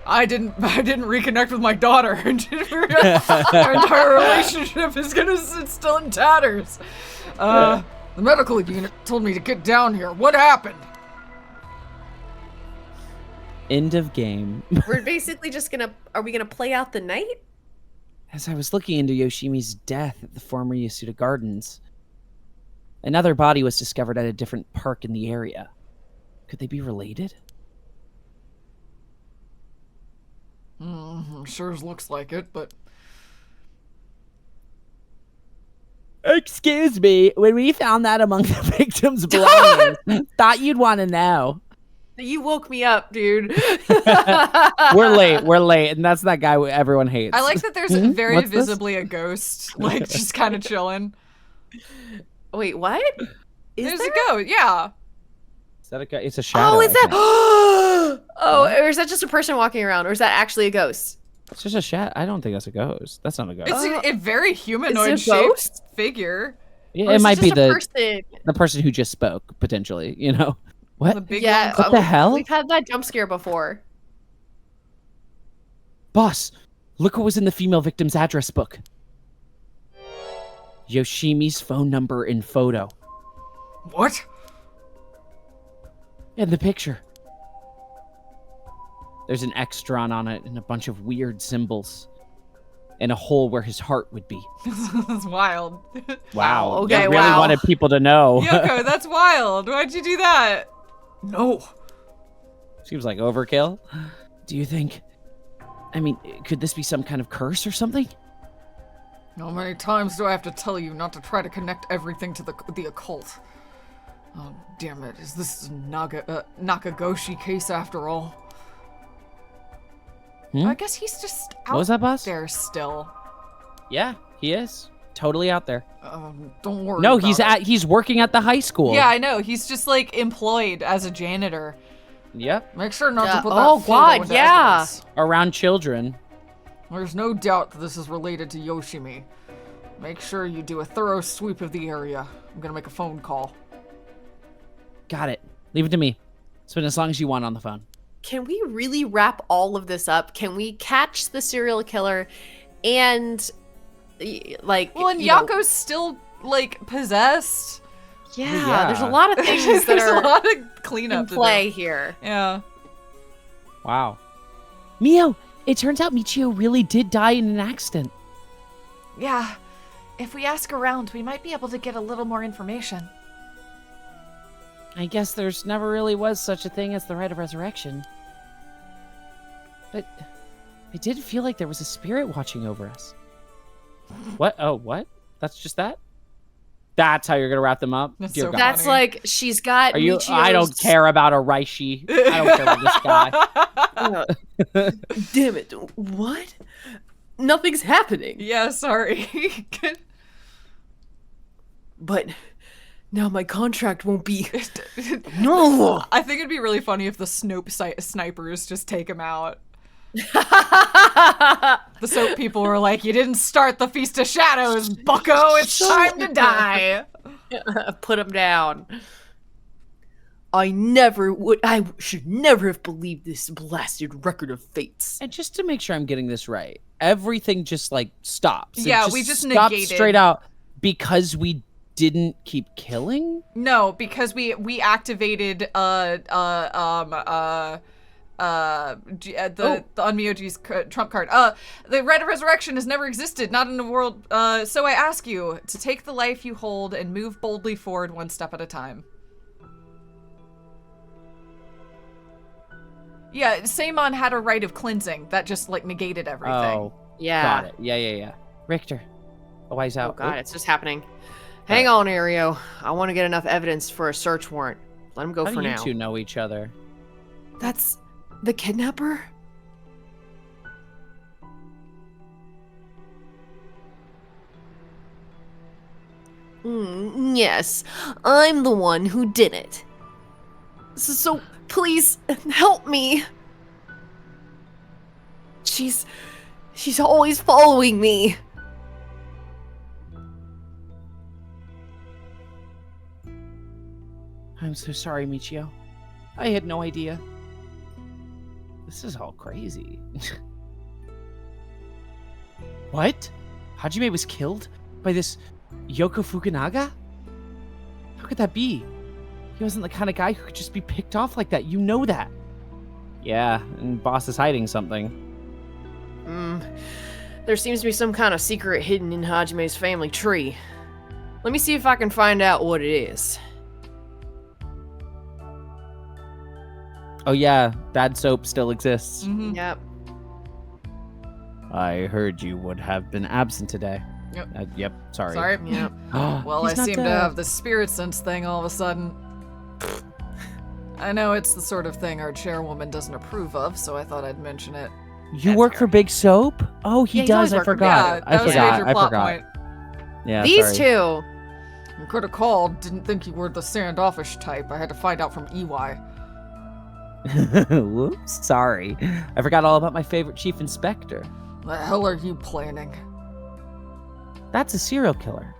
I didn't reconnect with my daughter. Our entire relationship is it's still in tatters. The medical unit told me to get down here. What happened? End of game. We're basically just gonna. Are we gonna play out the night? As I was looking into Yoshimi's death at the former Yasuda Gardens, another body was discovered at a different park in the area. Could they be related? Sure looks like it, but Excuse me, when we found that among the victims' belongings, thought you'd want to know. You woke me up, dude. We're late, and that's that guy everyone hates. I like that there's very What's this? visibly a ghost, like, just kind of chilling. Wait, what? There's a ghost, yeah. Is that a guy? It's a shadow. Oh, is I that? think. Oh, or is that just a person walking around, or is that actually a ghost? It's just a shadow. I don't think that's a ghost. That's not a ghost. It's a very humanoid Is it a shaped ghost? figure. Yeah, Or it is might be just a the person? person who just spoke, potentially. You know what? The big Yeah. ones. What the hell? We've had that jump scare before. Boss, look what was in the female victim's address book. Yoshimi's phone number and photo. what? In the picture. There's an X drawn on it and a bunch of weird symbols. And a hole where his heart would be. That's wild. Wow. Okay, They really wow. wanted people to know. Yoko, that's wild. Why'd you do that? No. Seems like overkill. Do you think... I mean, could this be some kind of curse or something? How many times do I have to tell you not to try to connect everything to the occult? Oh, damn it. Is this Nakagoshi case after all? I guess he's just out What was that, boss? there still. Yeah, he is. Totally out there. Don't worry No, about he's working at the high school. Yeah, I know. He's just like employed as a janitor. Yep. Make sure not Yeah. to put that Oh, photo God, into yeah. evidence. Around children. There's no doubt that this is related to Yoshimi. Make sure you do a thorough sweep of the area. I'm gonna make a phone call. Got it. Leave it to me. Spend as long as you want on the phone. Can we really wrap all of this up? Can we catch the serial killer and like Well, and you know- Yako's still like possessed. yeah, there's a lot of things that There's are a lot of in cleanup to play do. here. Yeah. Wow. Mio, it turns out Michio really did die in an accident. Yeah. If we ask around, we might be able to get a little more information. I guess there's never really was such a thing as the right of resurrection. But I did feel like there was a spirit watching over us. What? Oh, what? That's just that? That's how you're gonna wrap them up? That's Dear so God. That's funny. like she's got Are you? I don't Michio's- care about a Raishi. I don't care about this guy. Damn it. What? Nothing's happening. Yeah, sorry. But now my contract won't be. No. I think it'd be really funny if the snipers just take him out. The soap people were like, "You didn't start the Feast of Shadows, bucko. It's time to die." Put him down. I should never have believed this blasted record of fates. And just to make sure I'm getting this right, everything just like stops. It Yeah, we just stopped negated. straight out because we didn't keep killing. No, because we activated the Unmyoji's trump card. The Red Resurrection has never existed, not in the world. So I ask you to take the life you hold and move boldly forward one step at a time. Yeah, Seimon had a rite of cleansing that just like negated everything. Oh, Yeah. got it. Yeah. Richter, a wise Oh out. god, it's just happening. Hang on, Ario. I want to get enough evidence for a search warrant. Let him go How for do you now. two know each other? That's the kidnapper? Yes, I'm the one who did it. So please help me. She's always following me. I'm so sorry, Michio. I had no idea. This is all crazy. What? Hajime was killed by this Yoko Fukunaga? How could that be? He wasn't the kind of guy who could just be picked off like that. You know that. Yeah, and boss is hiding something. There seems to be some kind of secret hidden in Hajime's family tree. Let me see if I can find out what it is. Oh yeah, bad soap still exists. Mhm. Yep. I heard you would have been absent today. Yep. Yep, sorry. Sorry. Yep. Well, I He's not seem to dead. have the spirit sense thing all of a sudden. I know it's the sort of thing our chairwoman doesn't approve of, so I thought I'd mention it. You That's work fair. for Big Soap? Oh, he Yeah, he's does. always I working- forgot. Yeah, that was a major I plot forgot. point. Yeah, These sorry. two. You could have called, didn't think you were the standoffish type. I had to find out from EY. Whoops, sorry. I forgot all about my favorite chief inspector. The hell are you planning? That's a serial killer.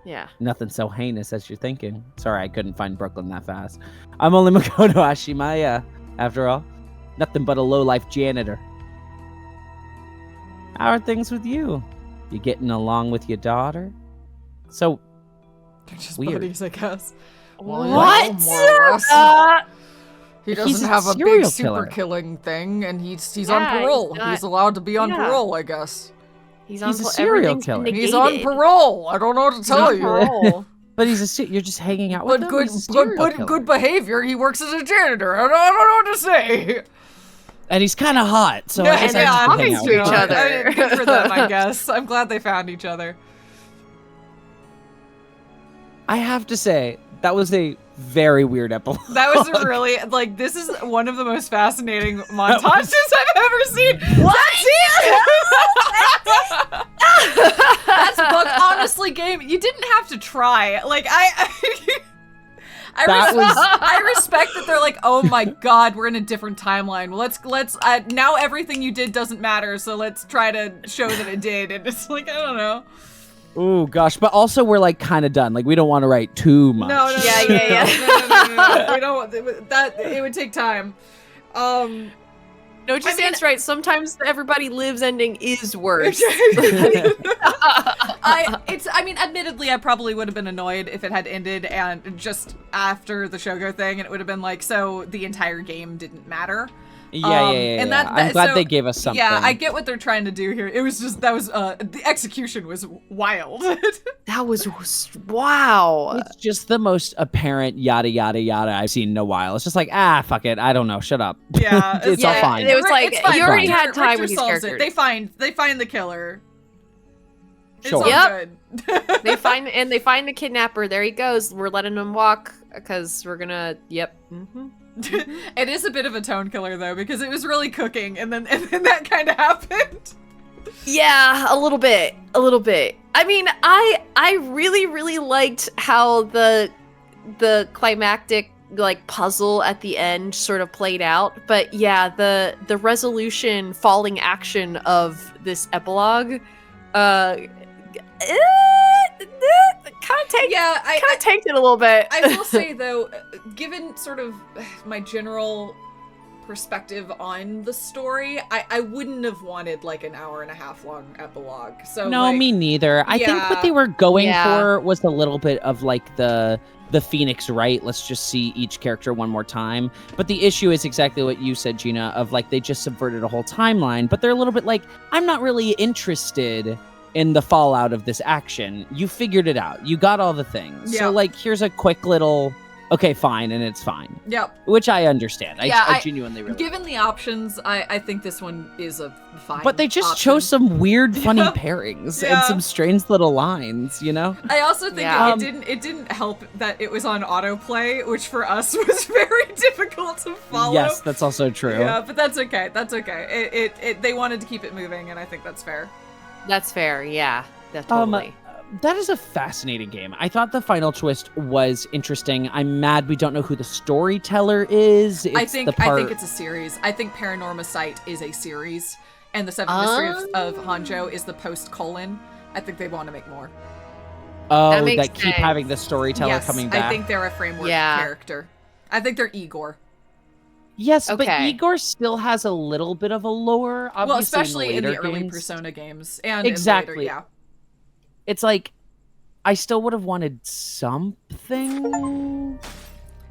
Yeah. Nothing so heinous as you're thinking. Sorry, I couldn't find Brooklyn that fast. I'm only Makoto Ashimaya, after all. Nothing but a low-life janitor. How are things with you? You getting along with your daughter? So, They're just Weird. buddies, I guess. Well, What? you know, more or less. He He's doesn't a have a big serial super killer. killing thing, and he's Yeah, on he's parole. not- He's allowed to be on Yeah. parole, I guess. He's He's a on serial everything's been killer. He's on negated. parole. I don't know what to tell on you. parole. but you're just hanging out with But him? good, He's a serial good, killer. good behavior. He works as a janitor. I don't know what to say. And he's kind of hot, so I Yeah, guess and I they're have to talking hang out to with each him. other. Good for them, I guess. I'm glad they found each other. I have to say, that was a very weird epilogue. That was a really like this is one of the most fascinating montages I've ever seen. That's it. That's book. Honestly, game. You didn't have to try. Like I respect that they're like, oh my god, we're in a different timeline. Well, let's now everything you did doesn't matter, so let's try to show that it did. And it's like I don't know. Oh gosh, but also we're like kind of done. Like we don't want to write too much. No, Yeah. We don't. That it would take time. No, just mean- Dan's right. Sometimes everybody lives ending is worse. I mean, admittedly, I probably would have been annoyed if it had ended and just after the Shogo thing, and it would have been like, so the entire game didn't matter. Yeah. and yeah. I'm glad so- they gave us something. Yeah, I get what they're trying to do here. It was just the execution was wild. That was wow. It's just the most apparent yada yada yada I've seen in a while. It's just like, fuck it. I don't know. Shut up. Yeah, It's all fine. It was like, It's fine. you already Richter- had time Richter with these solves characters. it. They find the killer. It's Sure. all Yep. good. They find the kidnapper. There he goes. We're letting him walk because we're gonna. Yep. Mm-hmm. It is a bit of a tone killer though, because it was really cooking, and then that kind of happened. Yeah, a little bit. I mean, I really liked how the climactic like puzzle at the end sort of played out. But yeah, the resolution falling action of this epilogue, kind of tanked it a little bit. I will say though, given sort of my general perspective on the story, I wouldn't have wanted like an hour and a half long epilogue. So No, like, me neither. I think yeah. what they were going Yeah. for was a little bit of like the Phoenix, right? Let's just see each character one more time. But the issue is exactly what you said, Gina, of like they just subverted a whole timeline, but they're a little bit like, I'm not really interested in the fallout of this action. You figured it out. You got all the things. Yeah. So like here's a quick little okay, fine, and it's fine. Yep. Which I understand. Yeah, I genuinely really Given the options, I think this one is a fine. But they just option. chose some weird, funny Yeah. pairings Yeah. and some strange little lines, you know? I also think Yeah. it didn't help that it was on autoplay, which for us was very difficult to follow. Yes, that's also true. Yeah, but that's okay. That's okay. They wanted to keep it moving, and I think that's fair. That's fair. Yeah, totally. That is a fascinating game. I thought the final twist was interesting. I'm mad we don't know who the storyteller is. I think it's a series. I think Paranormasight is a series, and the Seven Mysteries of Hanjo is the post-colon. I think they want to make more. That that makes keep sense. having the storyteller Yes, coming back. I think they're a framework Yeah. character. I think they're Igor. Yes, but Okay. Igor still has a little bit of a lore. Obviously Well, especially in the later early games. Persona games, and Exactly. in later, yeah. It's like I still would have wanted something.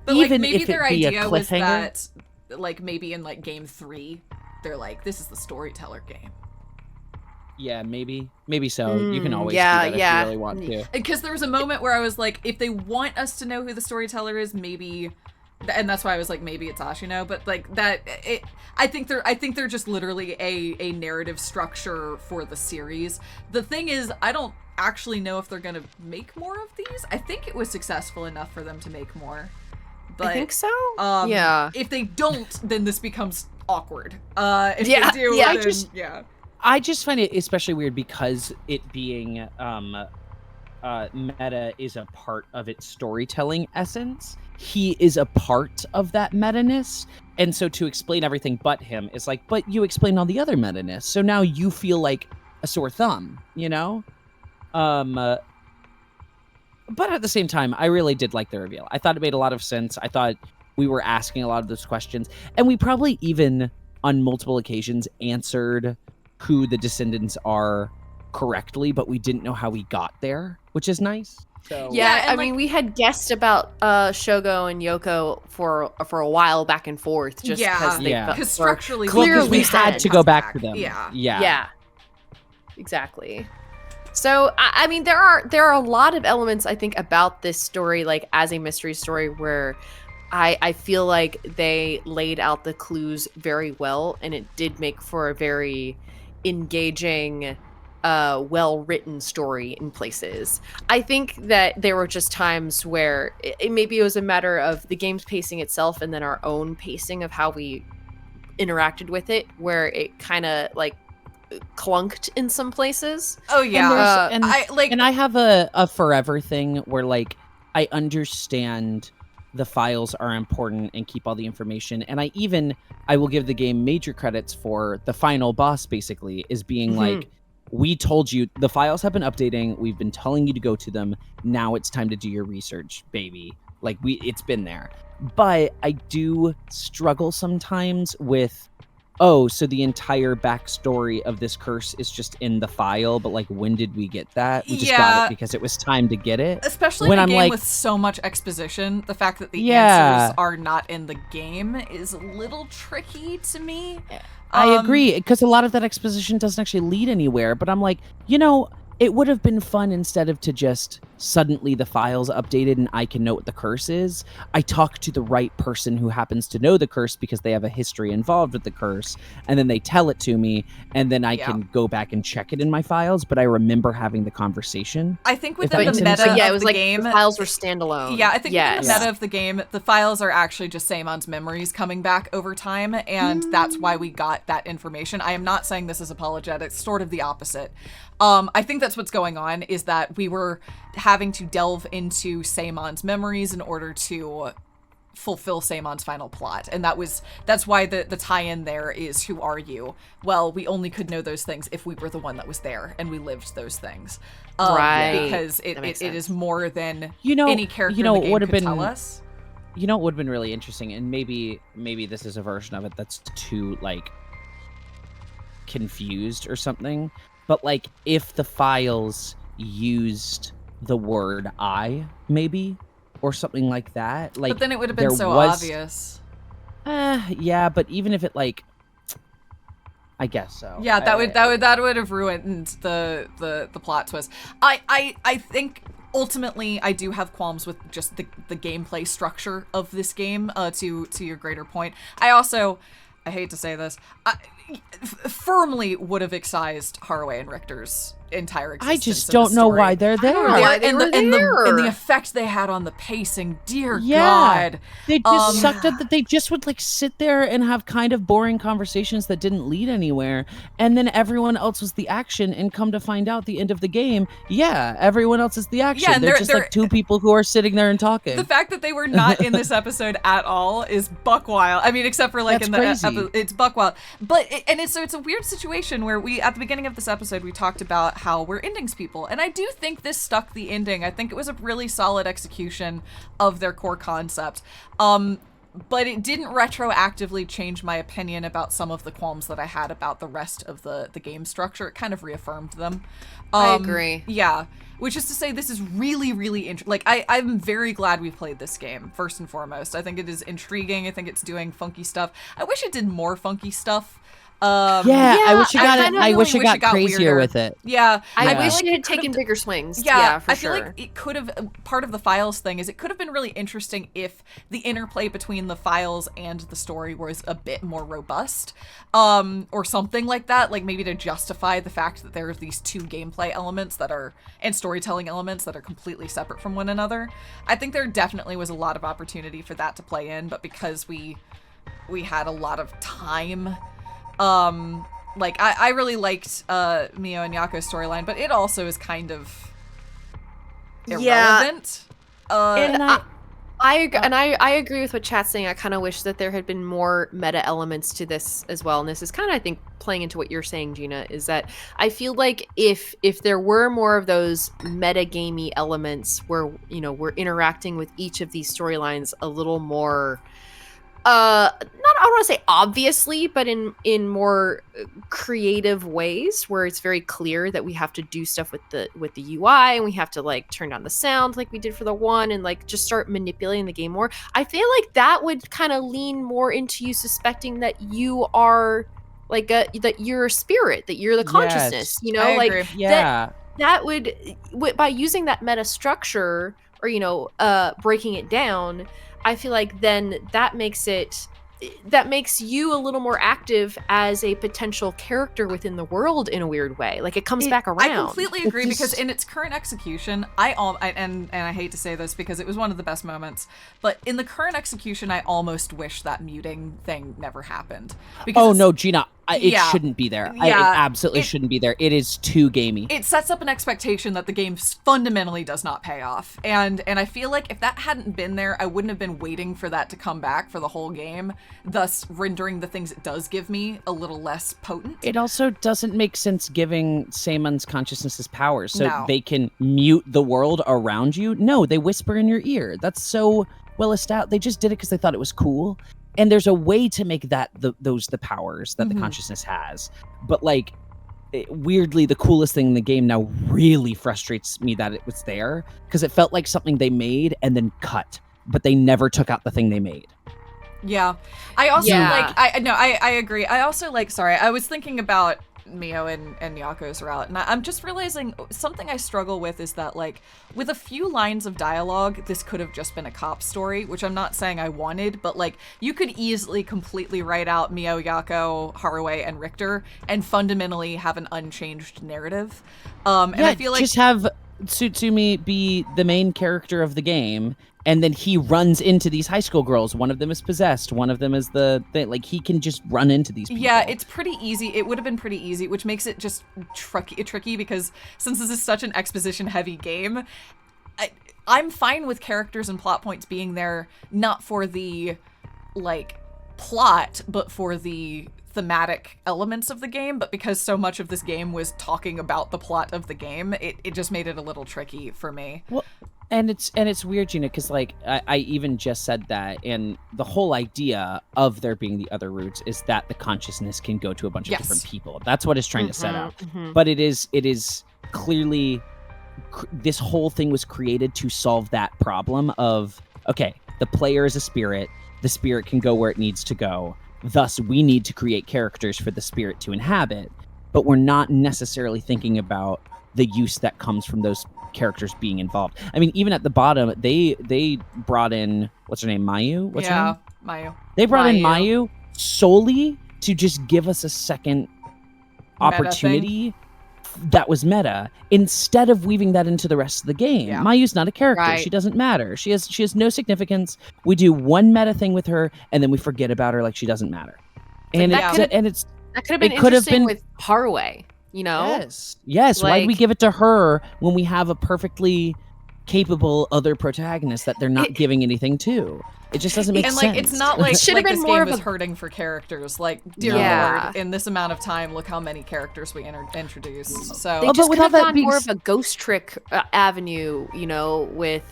But Even like maybe if it their be a idea was cliffhanger? that like maybe in like game 3, they're like, this is the storyteller game. Yeah, maybe so. You can always yeah, do that if you really want to. Because there was a moment where I was like, if they want us to know who the storyteller is, maybe, and that's why I was like, maybe it's Ashino. But like that, I think they're just literally a narrative structure for the series. The thing is, I don't actually know if they're gonna make more of these. I think it was successful enough for them to make more. But I think so. Yeah. If they don't, then this becomes awkward. If Yeah, they do, yeah. then, I just find it especially weird because it being meta is a part of its storytelling essence. He is a part of that meta-ness. And so to explain everything but him is like, but you explain all the other meta-ness. So now you feel like a sore thumb, you know? But at the same time, I really did like the reveal. I thought it made a lot of sense. I thought we were asking a lot of those questions. And we probably even, on multiple occasions, answered who the descendants are correctly, but we didn't know how we got there, which is nice. So Yeah, I mean, we had guessed about Shogo and Yoko for a while back and forth, just because they felt because structurally clearly we had to go back to them. Yeah, exactly. So I mean, there are a lot of elements I think about this story, like as a mystery story, where I feel like they laid out the clues very well, and it did make for a very engaging, well-written story in places. I think that there were just times where maybe it was a matter of the game's pacing itself and then our own pacing of how we interacted with it, where it kind of like clunked in some places. Oh yeah. And I have a forever thing where like I understand the files are important and keep all the information, and I will give the game major credits for the final boss basically is being like, we told you the files have been updating, we've been telling you to go to them, now it's time to do your research, baby. Like it's been there. But I do struggle sometimes with, oh, so the entire backstory of this curse is just in the file, but like, when did we get that? We just got it because it was time to get it. Especially in a game with so much exposition, the fact that the answers are not in the game is a little tricky to me. I agree, because a lot of that exposition doesn't actually lead anywhere, but I'm like, it would have been fun instead of to just suddenly the file's updated and I can know what the curse is. I talk to the right person who happens to know the curse because they have a history involved with the curse, and then they tell it to me, and then I can go back and check it in my files, but I remember having the conversation. I think within the meta of it was the like game, the files were standalone. Yeah, I think within the meta of the game, the files are actually just Seimon's memories coming back over time, and that's why we got that information. I am not saying this is apologetic, sort of the opposite. I think that's what's going on, is that we were having to delve into Seimon's memories in order to fulfill Seimon's final plot. And that's why the tie-in there is, who are you? Well, we only could know those things if we were the one that was there and we lived those things. Right. Because it is more than any character in the game could tell us. You know what would have been really interesting, and maybe this is a version of it that's too like confused or something, but like if the files used the word I, maybe, or something like that. Like, but then it would have been so obvious. Yeah, but even if it like, I guess so. Yeah, that would have ruined the plot twist. I think ultimately I do have qualms with just the gameplay structure of this game. To your greater point, I hate to say this, I firmly would have excised Haraway and Richter's entire existence. I just don't know why they're there. And the effect they had on the pacing, dear God. They just sucked at that. They just would like sit there and have kind of boring conversations that didn't lead anywhere. And then everyone else was the action, and come to find out the end of the game, everyone else is the action. Yeah, they're just like two people who are sitting there and talking. The fact that they were not in this episode at all is buck wild. I mean, except for like That's in the episode, it's buck wild. But it's a weird situation where we, at the beginning of this episode, we talked about how we're endings people, and I do think this stuck the ending. I think it was a really solid execution of their core concept. but it didn't retroactively change my opinion about some of the qualms that I had about the rest of the game structure. It kind of reaffirmed them. I agree. Yeah. Which is to say, this is really, really interesting. Like, I'm very glad we played this game, first and foremost. I think it is intriguing. I think it's doing funky stuff. I wish it did more funky stuff. I wish it got I wish it got crazier weirder. with it. Yeah. I feel wish like it had could have taken bigger swings. Yeah, for I feel sure. like it could have, part of the files thing is it could have been really interesting if the interplay between the files and the story was a bit more robust, or something like that, like maybe to justify the fact that there are these two gameplay elements and storytelling elements that are completely separate from one another. I think there definitely was a lot of opportunity for that to play in, but because we had a lot of time, like, I really liked Mio and Yako's storyline, but it also is kind of irrelevant. I agree with what Chat's saying. I kind of wish that there had been more meta elements to this as well. And this is kind of, I think, playing into what you're saying, Gina, is that I feel like if there were more of those meta gamey elements where, you know, we're interacting with each of these storylines a little more, I don't want to say obviously, but in more creative ways where it's very clear that we have to do stuff with the UI, and we have to like turn down the sound like we did for the one, and like just start manipulating the game more. I feel like that would kind of lean more into you suspecting that you are like that you're a spirit, that you're the consciousness, you know, I like agree. that would by using that meta structure, or, you know, breaking it down, I feel like then that makes you a little more active as a potential character within the world in a weird way. Like it comes back around. I completely agree, because in its current execution, and I hate to say this because it was one of the best moments, but in the current execution, I almost wish that muting thing never happened. Because no, Gina, it shouldn't be there. It absolutely shouldn't be there. It is too gamey. It sets up an expectation that the game fundamentally does not pay off. And I feel like if that hadn't been there, I wouldn't have been waiting for that to come back for the whole game, thus rendering the things it does give me a little less potent. It also doesn't make sense giving Seimon's consciousnesses powers so they can mute the world around you. No, they whisper in your ear. That's so well established. They just did it because they thought it was cool. And there's a way to make that those the powers that the consciousness has. But like, weirdly, the coolest thing in the game now really frustrates me that it was there, because it felt like something they made and then cut, but they never took out the thing they made. Yeah. I also I agree. I also sorry, I was thinking about Mio and Yako's route, and I'm just realizing something I struggle with is that, like, with a few lines of dialogue, this could have just been a cop story, which I'm not saying I wanted, but like, you could easily completely write out Mio, Yako, Haruwe, and Richter and fundamentally have an unchanged narrative. And I feel like just have Tsutsumi be the main character of the game, and then he runs into these high school girls. One of them is possessed. One of them is the thing. Like, he can just run into these people. Yeah, it's pretty easy. It would have been pretty easy, which makes it just tricky because since this is such an exposition-heavy game, I'm fine with characters and plot points being there, not for the, like, plot, but for the thematic elements of the game. But because so much of this game was talking about the plot of the game, it just made it a little tricky for me. Well, and it's weird, Gina, because like I even just said that, and the whole idea of there being the other routes is that the consciousness can go to a bunch of different people. That's what it's trying to set up. But it is clearly this whole thing was created to solve that problem of, okay, the player is a spirit, the spirit can go where it needs to go, thus we need to create characters for the spirit to inhabit, but we're not necessarily thinking about the use that comes from those characters being involved. I mean, even at the bottom, they brought in, what's her name, Mayu? What's her name? Mayu. They brought in Mayu solely to just give us a second opportunity that was meta, instead of weaving that into the rest of the game. Yeah. Mayu's not a character. Right. She doesn't matter. She has no significance. We do one meta thing with her, and then we forget about her like she doesn't matter. And that could have been interesting with Haruwe. You know? Yes. Like, Why do we give it to her when we have a perfectly capable other protagonist that they're not giving anything to? It just doesn't make sense. And like, it's not like, should have been this more game of is hurting for characters. Like, dear Lord, in this amount of time, look how many characters we introduced. So they just could have gone more of a ghost trick avenue, you know, with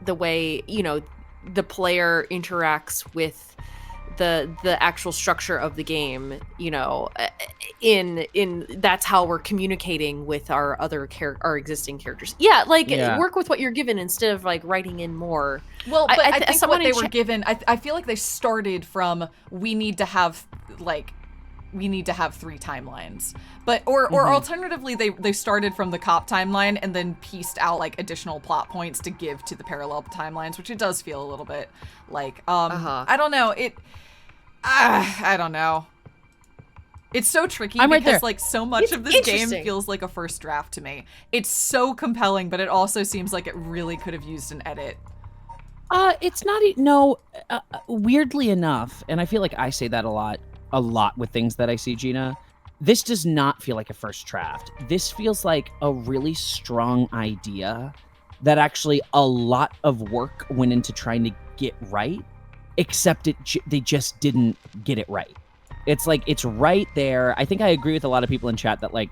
the way, you know, the player interacts with the actual structure of the game, you know, in that's how we're communicating with our existing characters. Yeah, like work with what you're given instead of like writing in more. Well, but I think what they were given, I feel like they started from we need to have 3 timelines. But or alternatively they started from the cop timeline and then pieced out like additional plot points to give to the parallel timelines, which it does feel a little bit like I don't know. I don't know. It's so tricky because like so much of this game feels like a first draft to me. It's so compelling, but it also seems like it really could have used an edit. It's not weirdly enough, and I feel like I say that a lot with things that I see, Gina. This does not feel like a first draft. This feels like a really strong idea that actually a lot of work went into trying to get right, except they just didn't get it right. It's like, it's right there. I think I agree with a lot of people in chat that like,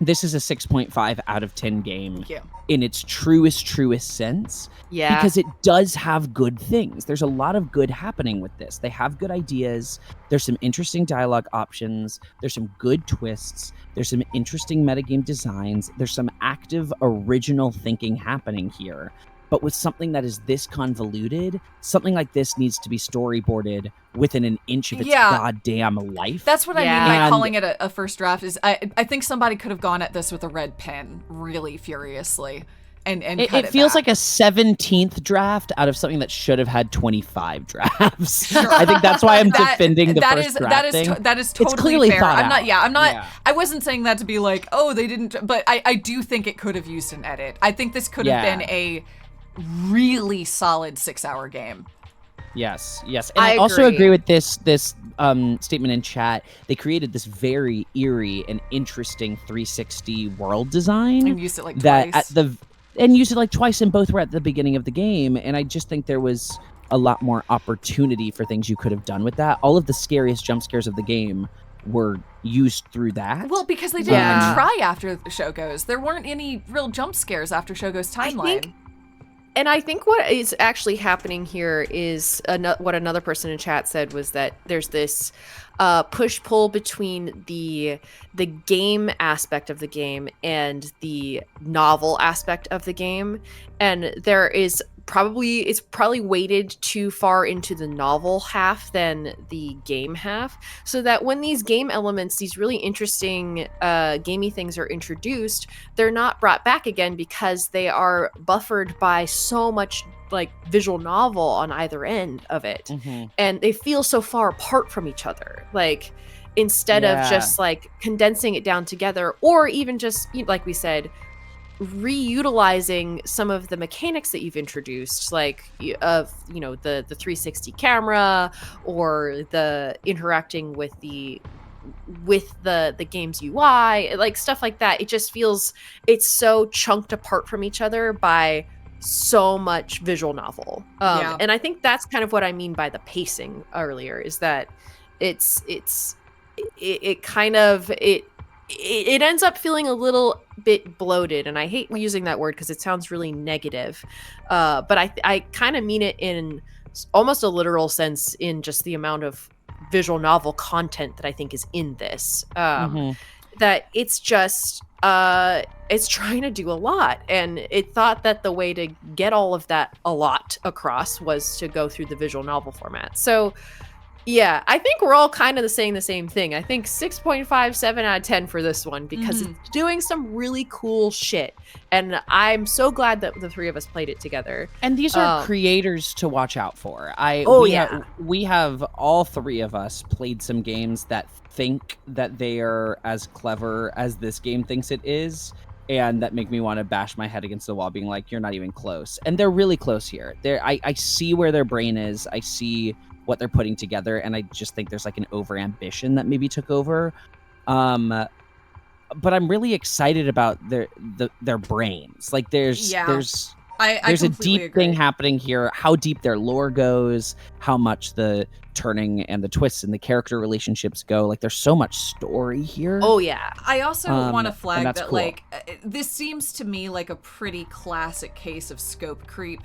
this is a 6.5 out of 10 game in its truest sense. Yeah. Because it does have good things. There's a lot of good happening with this. They have good ideas. There's some interesting dialogue options. There's some good twists. There's some interesting metagame designs. There's some active original thinking happening here. But with something that is this convoluted, something like this needs to be storyboarded within an inch of its goddamn life. That's what I mean by calling it a first draft. Is I think somebody could have gone at this with a red pen really furiously. And it feels like a 17th draft out of something that should have had 25 drafts. Sure. I think that's why I'm defending the first drafting. That is totally it's clearly fair. Thought I'm not. out. Yeah, I'm not. Yeah. I wasn't saying that to be like, oh, they didn't. But I do think it could have used an edit. I think this could have been a really solid 6-hour game. Yes. And I also agree with this statement in chat. They created this very eerie and interesting 360 world design and used it like twice. Used it like twice, and both were at the beginning of the game. And I just think there was a lot more opportunity for things you could have done with that. All of the scariest jump scares of the game were used through that. Well, because they didn't even try after Shogo's. There weren't any real jump scares after Shogo's timeline. I think what is actually happening here is what another person in chat said was that there's this push-pull between the game aspect of the game and the novel aspect of the game, and it's probably weighted too far into the novel half than the game half, so that when these game elements, these really interesting gamey things are introduced, they're not brought back again because they are buffered by so much like visual novel on either end of it. And they feel so far apart from each other, like instead of just like condensing it down together, or even just like we said, reutilizing some of the mechanics that you've introduced, like the 360 camera, or the interacting with the game's UI, like stuff like that. It just feels it's so chunked apart from each other by so much visual novel. And I think that's kind of what I mean by the pacing earlier, is that it ends up feeling a little bit bloated, and I hate using that word because it sounds really negative, but I kind of mean it in almost a literal sense, in just the amount of visual novel content that I think is in this, that it's just it's trying to do a lot, and it thought that the way to get all of that a lot across was to go through the visual novel format. So yeah, I think we're all kind of saying the same thing. I think 6.5, 7 out of 10 for this one, because it's doing some really cool shit. And I'm so glad that the three of us played it together. And these are creators to watch out for. We have all three of us played some games that think that they are as clever as this game thinks it is, and that make me want to bash my head against the wall, being like, you're not even close. And they're really close here. I see where their brain is. I see what they're putting together, and I just think there's like an over ambition that maybe took over, but I'm really excited about their brains. Like there's a deep thing happening here, how deep their lore goes, how much the turning and the twists and the character relationships go. Like there's so much story here. I also want to flag that cool. like this seems to me like a pretty classic case of scope creep.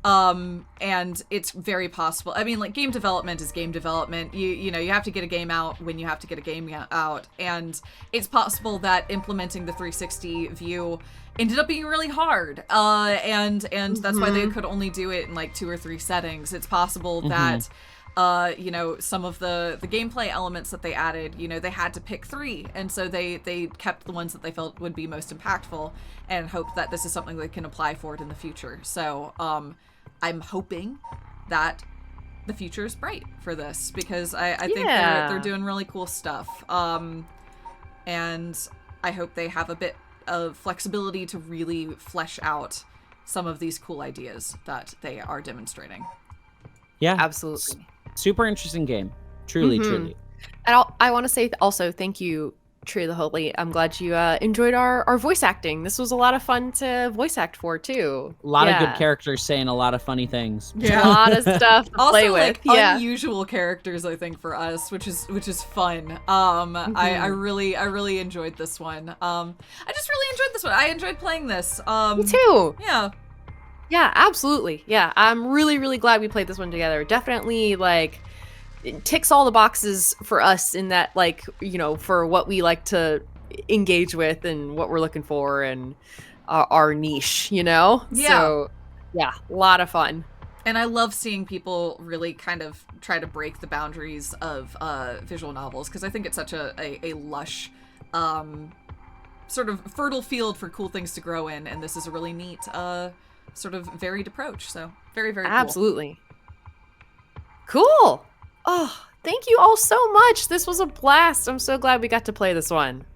And it's very possible. I mean, like, game development is game development. You know, you have to get a game out when you have to get a game out. And it's possible that implementing the 360 view ended up being really hard. And that's why they could only do it in like 2 or 3 settings. It's possible that you know, some of the gameplay elements that they added, you know, they had to pick 3, and so they kept the ones that they felt would be most impactful and hope that this is something they can apply for it in the future. So I'm hoping that the future is bright for this, because I think they're doing really cool stuff, and I hope they have a bit of flexibility to really flesh out some of these cool ideas that they are demonstrating. Yeah, Absolutely. Super interesting game. Truly, truly. And I want to say also thank you, Tree of the Holy. I'm glad you enjoyed our voice acting. This was a lot of fun to voice act for, too. A lot of good characters saying a lot of funny things. A lot of stuff to Also, play with. like, unusual characters, I think, for us, which is fun. I really enjoyed this one. I just really enjoyed this one. I enjoyed playing this. Me too. Yeah. Yeah, absolutely. Yeah, I'm really, really glad we played this one together. Definitely, like, it ticks all the boxes for us in that, like, you know, for what we like to engage with and what we're looking for and our niche, you know? Yeah. So, yeah, a lot of fun. And I love seeing people really kind of try to break the boundaries of visual novels, because I think it's such a lush, sort of fertile field for cool things to grow in, and this is a really neat, sort of varied approach. So very, very cool. Absolutely. Cool. Oh, thank you all so much. This was a blast. I'm so glad we got to play this one.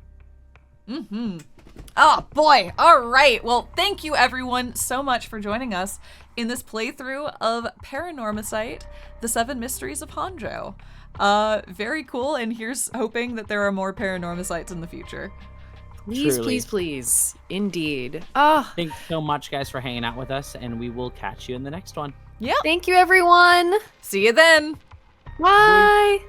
Oh boy. All right. Well, thank you everyone so much for joining us in this playthrough of Paranormasight, The 7 Mysteries of Hanjo. Very cool. And here's hoping that there are more Paranormasights in the future. Please, Truly. please, please. Indeed. Oh, Thanks so much, guys, for hanging out with us, and we will catch you in the next one. Yeah. thank you, everyone. See you then. Bye.